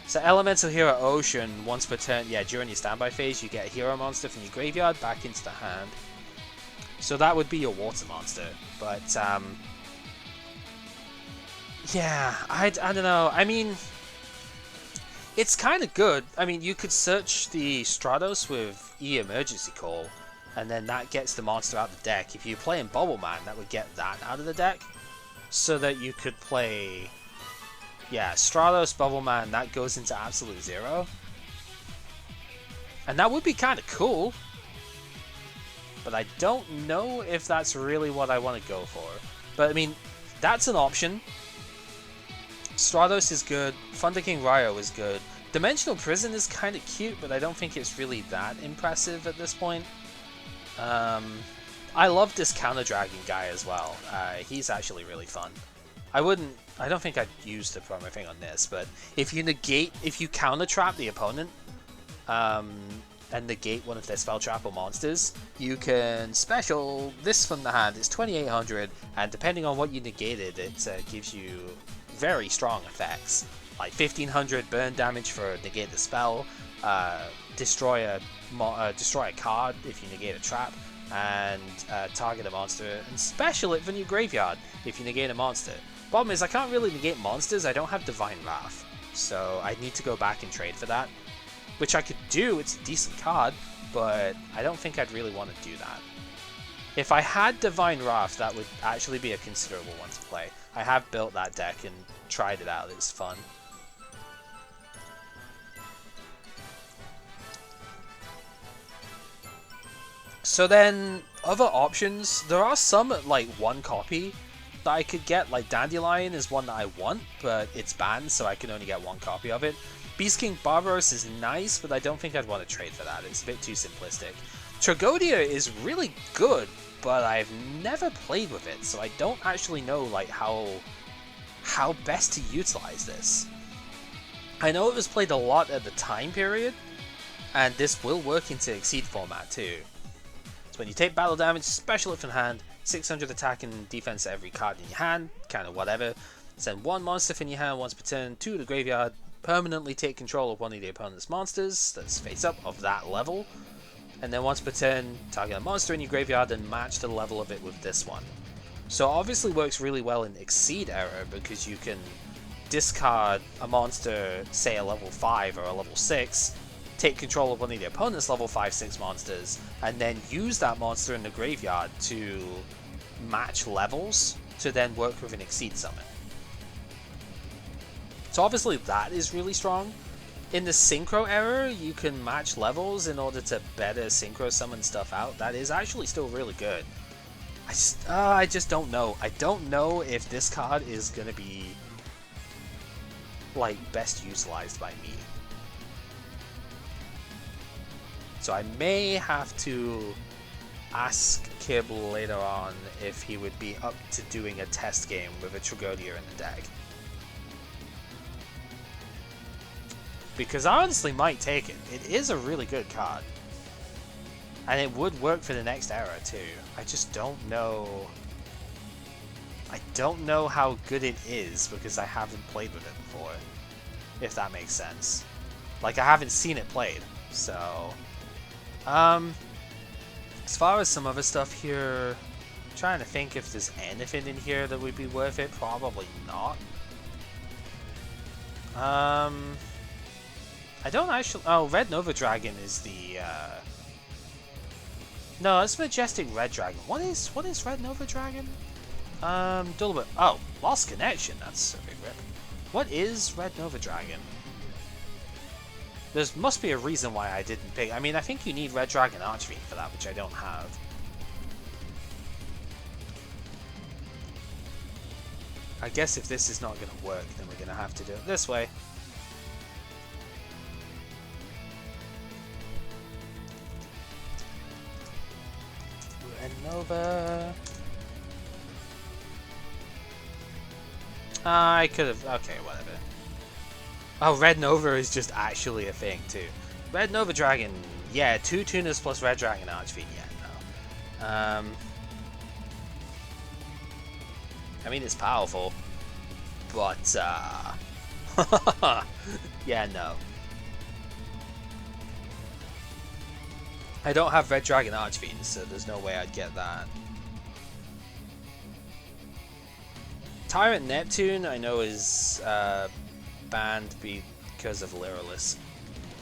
So Elemental Hero Ocean, once per turn, yeah, during your standby phase, you get a hero monster from your graveyard back into the hand. So that would be your water monster. But, yeah, I don't know. I mean, it's kind of good. I mean, you could search the Stratos with E-Emergency Call, and then that gets the monster out of the deck. If you play in Bubble Man, that would get that out of the deck. So that you could play, yeah, Stratos, Bubble Man, that goes into Absolute Zero. And that would be kind of cool. But I don't know if that's really what I want to go for. But I mean, that's an option. Stratos is good. Thunder King Ryo is good. Dimensional Prison is kind of cute, but I don't think it's really that impressive at this point. I love this Counter Dragon guy as well. He's actually really fun. I don't think I'd use the promo thing on this, but if you counter trap the opponent, and negate one of their spell trap or monsters, you can special this from the hand. It's 2800, and depending on what you negated, it gives you very strong effects, like 1500 burn damage for negate the spell, destroy a card if you negate a trap, and target a monster, and special it from your graveyard if you negate a monster. Problem is, I can't really negate monsters. I don't have Divine Wrath, so I need to go back and trade for that, which I could do. It's a decent card, but I don't think I'd really want to do that. If I had Divine Wrath, that would actually be a considerable one to play. I have built that deck and tried it out. It was fun. So then, other options, there are some at like one copy that I could get, like Dandelion is one that I want, but it's banned, so I can only get one copy of it. Beast King Barbaros is nice, but I don't think I'd want to trade for that, it's a bit too simplistic. Tragodia is really good, but I've never played with it, so I don't actually know like how best to utilize this. I know it was played a lot at the time period, And this will work into Exceed format too. So when you take battle damage, special it from hand, 600 attack and defense to every card in your hand, kind of whatever. Send one monster from your hand once per turn to the graveyard. Permanently take control of one of the opponent's monsters that's face up of that level. And then once per turn, target a monster in your graveyard and match the level of it with this one. So it obviously works really well in Exceed era because you can discard a monster, say a level 5 or a level 6, take control of one of the opponent's level 5-6 monsters, and then use that monster in the graveyard to match levels to then work with an Exceed summon. So obviously that is really strong. In the Synchro era, you can match levels in order to better Synchro summon stuff out. That is actually still really good. I just don't know. I don't know if this card is going to be like best utilized by me. So I may have to ask Kib later on if he would be up to doing a test game with a Tragodia in the deck. Because I honestly might take it. It is a really good card. And it would work for the next era too. I just don't know. I don't know how good it is because I haven't played with it before. If that makes sense. Like, I haven't seen it played. So, as far as some other stuff here, I'm trying to think if there's anything in here that would be worth it. Probably not. I don't actually... Oh, Red Nova Dragon is the... No, it's Majestic Red Dragon. What is Red Nova Dragon? Duelist. Oh, Lost Connection. That's a big rip. What is Red Nova Dragon? There must be a reason why I didn't pick. I mean, I think you need Red Dragon Archfiend for that, which I don't have. I guess if this is not going to work, then we're going to have to do it this way. Red Nova. I could have... Okay, whatever. Oh, Red Nova is just actually a thing, too. Red Nova Dragon. Yeah, 2 tuners plus Red Dragon Archfiend. Yeah, no. I mean, it's powerful. But, yeah, no. I don't have Red Dragon Archfiend, so there's no way I'd get that. Tyrant Neptune, I know, is banned because of Lyrillus,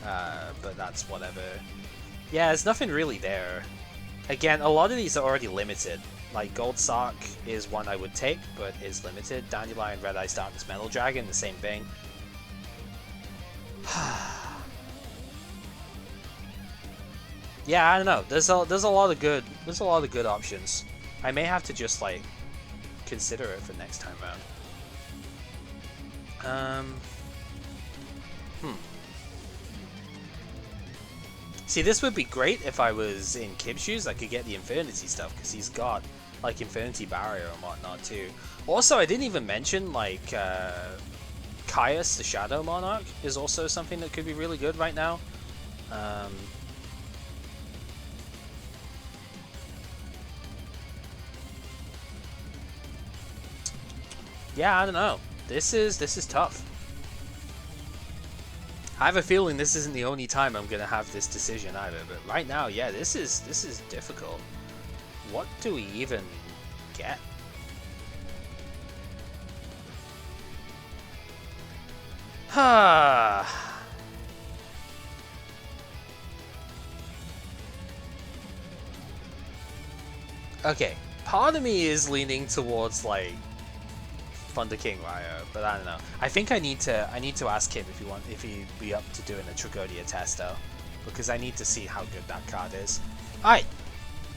but that's whatever. Yeah, there's nothing really there. Again, a lot of these are already limited. Like, Gold Sark is one I would take, but is limited. Dandelion, Red Eye, Darkness, Metal Dragon, the same thing. Yeah, I don't know. There's a lot of good options. I may have to just like consider it for next time around. See, this would be great if I was in Kib's shoes. I could get the Infernity stuff because he's got like Infernity Barrier and whatnot too. Also, I didn't even mention like Caius the Shadow Monarch is also something that could be really good right now. Yeah, I don't know. This is tough. I have a feeling this isn't the only time I'm gonna have this decision either, but right now, yeah, this is difficult. What do we even get? Okay, part of me is leaning towards like Thunder King Ryo, but I don't know. I think I need to ask him if he'd be up to doing a Tragodia test though, because I need to see how good that card is. Alright,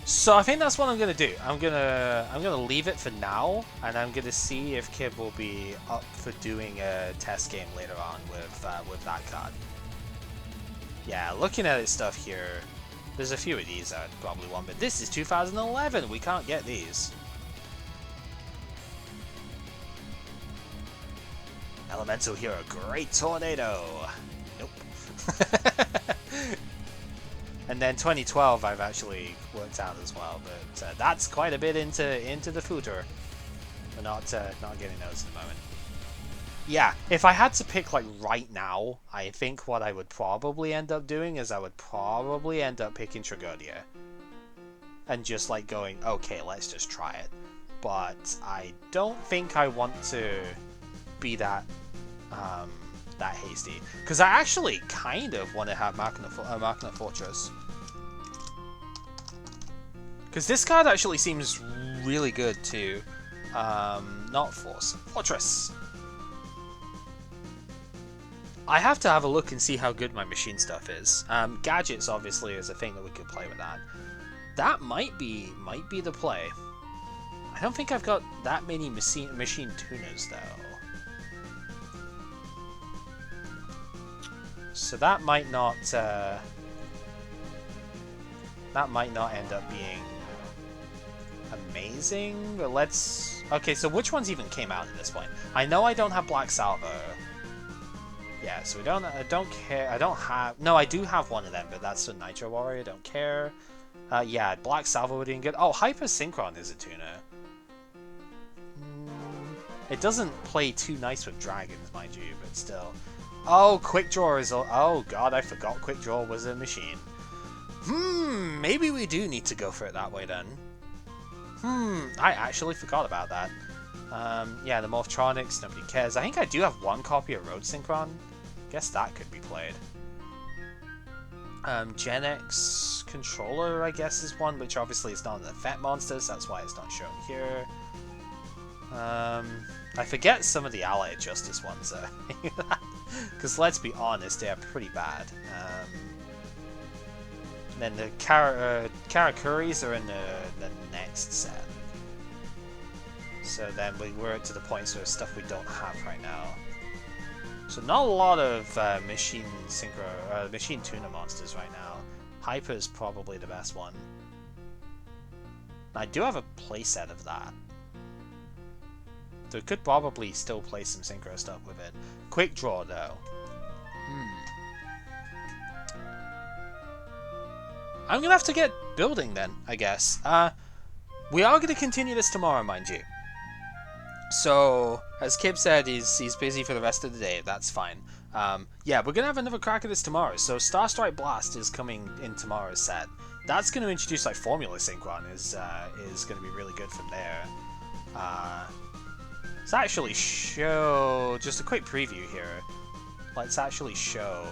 so I think that's what I'm gonna do. I'm gonna leave it for now, and I'm gonna see if Kib will be up for doing a test game later on with that card. Yeah, looking at his stuff here, there's a few of these I'd probably want, but this is 2011. We can't get these. Elemental Hero, Great Tornado. Nope. And then 2012 I've actually worked out as well, but that's quite a bit into the future. We're not getting those at the moment. Yeah, if I had to pick like right now, I think what I would probably end up doing is I would probably end up picking Tragodia. And just like going, okay, let's just try it. But I don't think I want to be that that hasty, because I actually kind of want to have Machina Fortress, because this card actually seems really good too. Not Fortress. I have to have a look and see how good my machine stuff is. Gadgets obviously is a thing that we could play with that. That might be the play. I don't think I've got that many machine tuners though. So that might not end up being amazing, but let's... Okay, so which ones even came out at this point? I know I don't have Black Salvo. Yeah, so I don't care. I don't have... No, I do have one of them, but that's a Nitro Warrior. I don't care. Yeah, Black Salvo would be good. Oh, Hyper Synchron is a tuner. It doesn't play too nice with dragons, mind you, but still. Oh, Quick Draw is... Oh, God, I forgot Quick Draw was a machine. Maybe we do need to go for it that way, then. I actually forgot about that. Yeah, the Morphtronics, nobody cares. I think I do have one copy of Road Synchron. Guess that could be played. Gen X Controller, I guess, is one, which obviously is not an effect monster, so that's why it's not shown here. I forget some of the Allied Justice ones, because let's be honest, they are pretty bad. Then the Karakuris are in the next set. So then we work to the points of stuff we don't have right now. So not a lot of machine tuner monsters right now. Hyper is probably the best one. I do have a playset of that. So we could probably still play some Synchro stuff with it. Quick Draw though. I'm gonna have to get building then, I guess. We are gonna continue this tomorrow, mind you. So, as Kib said, he's busy for the rest of the day. That's fine. Yeah, we're gonna have another crack at this tomorrow. So, Starstrike Blast is coming in tomorrow's set. That's gonna introduce like Formula Synchron. Is gonna be really good from there. Let's actually show just a quick preview here. Let's actually show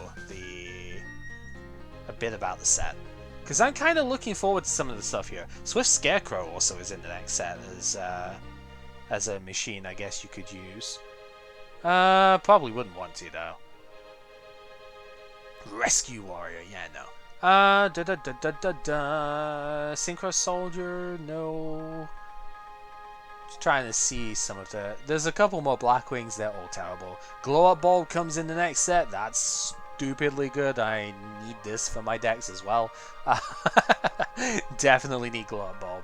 a bit about the set. Because I'm kind of looking forward to some of the stuff here. Swift Scarecrow also is in the next set as a machine, I guess you could use. Probably wouldn't want to, though. Rescue Warrior, yeah, no. Synchro Soldier, no. Just trying to see some of the... There's a couple more Blackwings, they're all terrible. Glow Up Bulb comes in the next set, that's stupidly good. I need this for my decks as well. Definitely need Glow Up Bulb.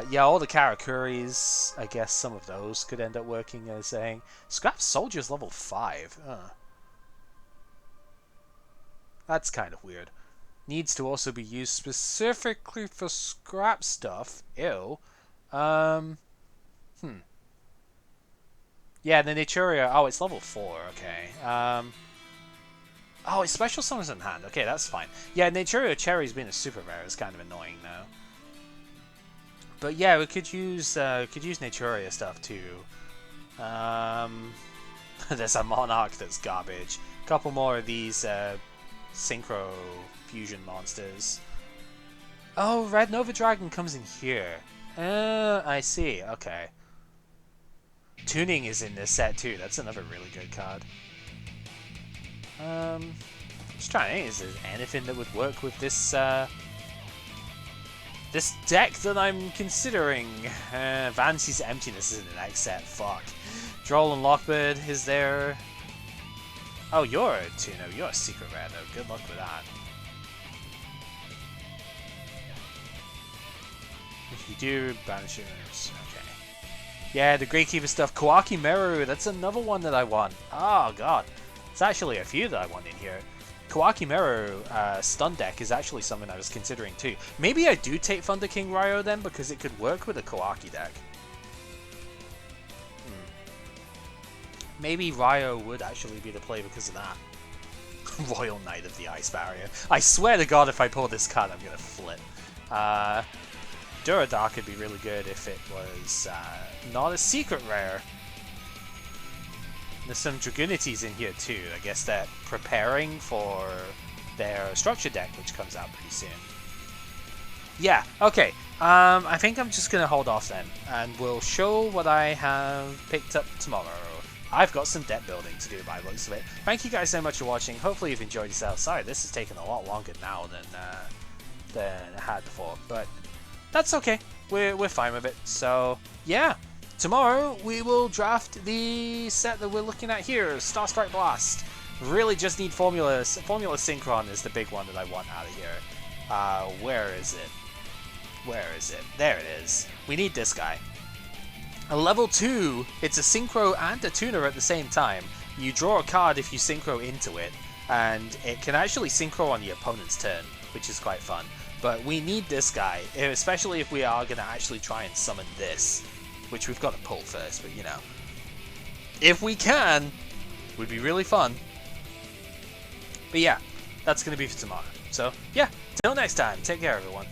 Yeah, all the Karakuris, I guess some of those could end up working as saying. Scrap Soldier's level 5. That's kind of weird. Needs to also be used specifically for scrap stuff. Ew. Yeah, the Naturia. Oh, it's level 4. Okay. Oh, it's special summons in hand. Okay, that's fine. Yeah, Naturia Cherry's being a super rare is kind of annoying now. But yeah, we could use Naturia stuff too. There's a Monarch that's garbage. A couple more of these Synchro fusion monsters. Oh, Red Nova Dragon comes in here. I see. Okay. Tuning is in this set too. That's another really good card. Just trying to think, is there anything that would work with this this deck that I'm considering? Vancy's Emptiness is in the next set. Fuck. Droll and Lockbird is there. Oh, you're a tuner. You're a secret rare though. Good luck with that. If you do, Banishers. Okay. Yeah, the Gravekeeper stuff. Kawaki Meru, that's another one that I want. Oh, God. It's actually a few that I want in here. Kawaki stun deck is actually something I was considering too. Maybe I do take Thunder King Ryo then, because it could work with a Kawaki deck. Maybe Ryo would actually be the play because of that. Royal Knight of the Ice Barrier. I swear to God, if I pull this card, I'm gonna flip. Duradar could be really good if it was not a secret rare. There's some Dragunities in here too. I guess they're preparing for their structure deck, which comes out pretty soon. Yeah, okay. I think I'm just gonna hold off then, and we'll show what I have picked up tomorrow. I've got some deck building to do by the looks of it. Thank you guys so much for watching. Hopefully you've enjoyed yourself. Sorry, this has taken a lot longer now than it had before, but that's okay. We're fine with it. So yeah, tomorrow we will draft the set that we're looking at here, Star Strike Blast. Really just need Formula Synchron is the big one that I want out of here. Where is it? Where is it? There it is. We need this guy. A level 2, it's a Synchro and a Tuner at the same time. You draw a card if you Synchro into it, and it can actually Synchro on the opponent's turn, which is quite fun. But we need this guy, especially if we are going to actually try and summon this, which we've got to pull first, but you know. If we can, would be really fun. But yeah, that's going to be for tomorrow. So yeah, till next time, take care everyone.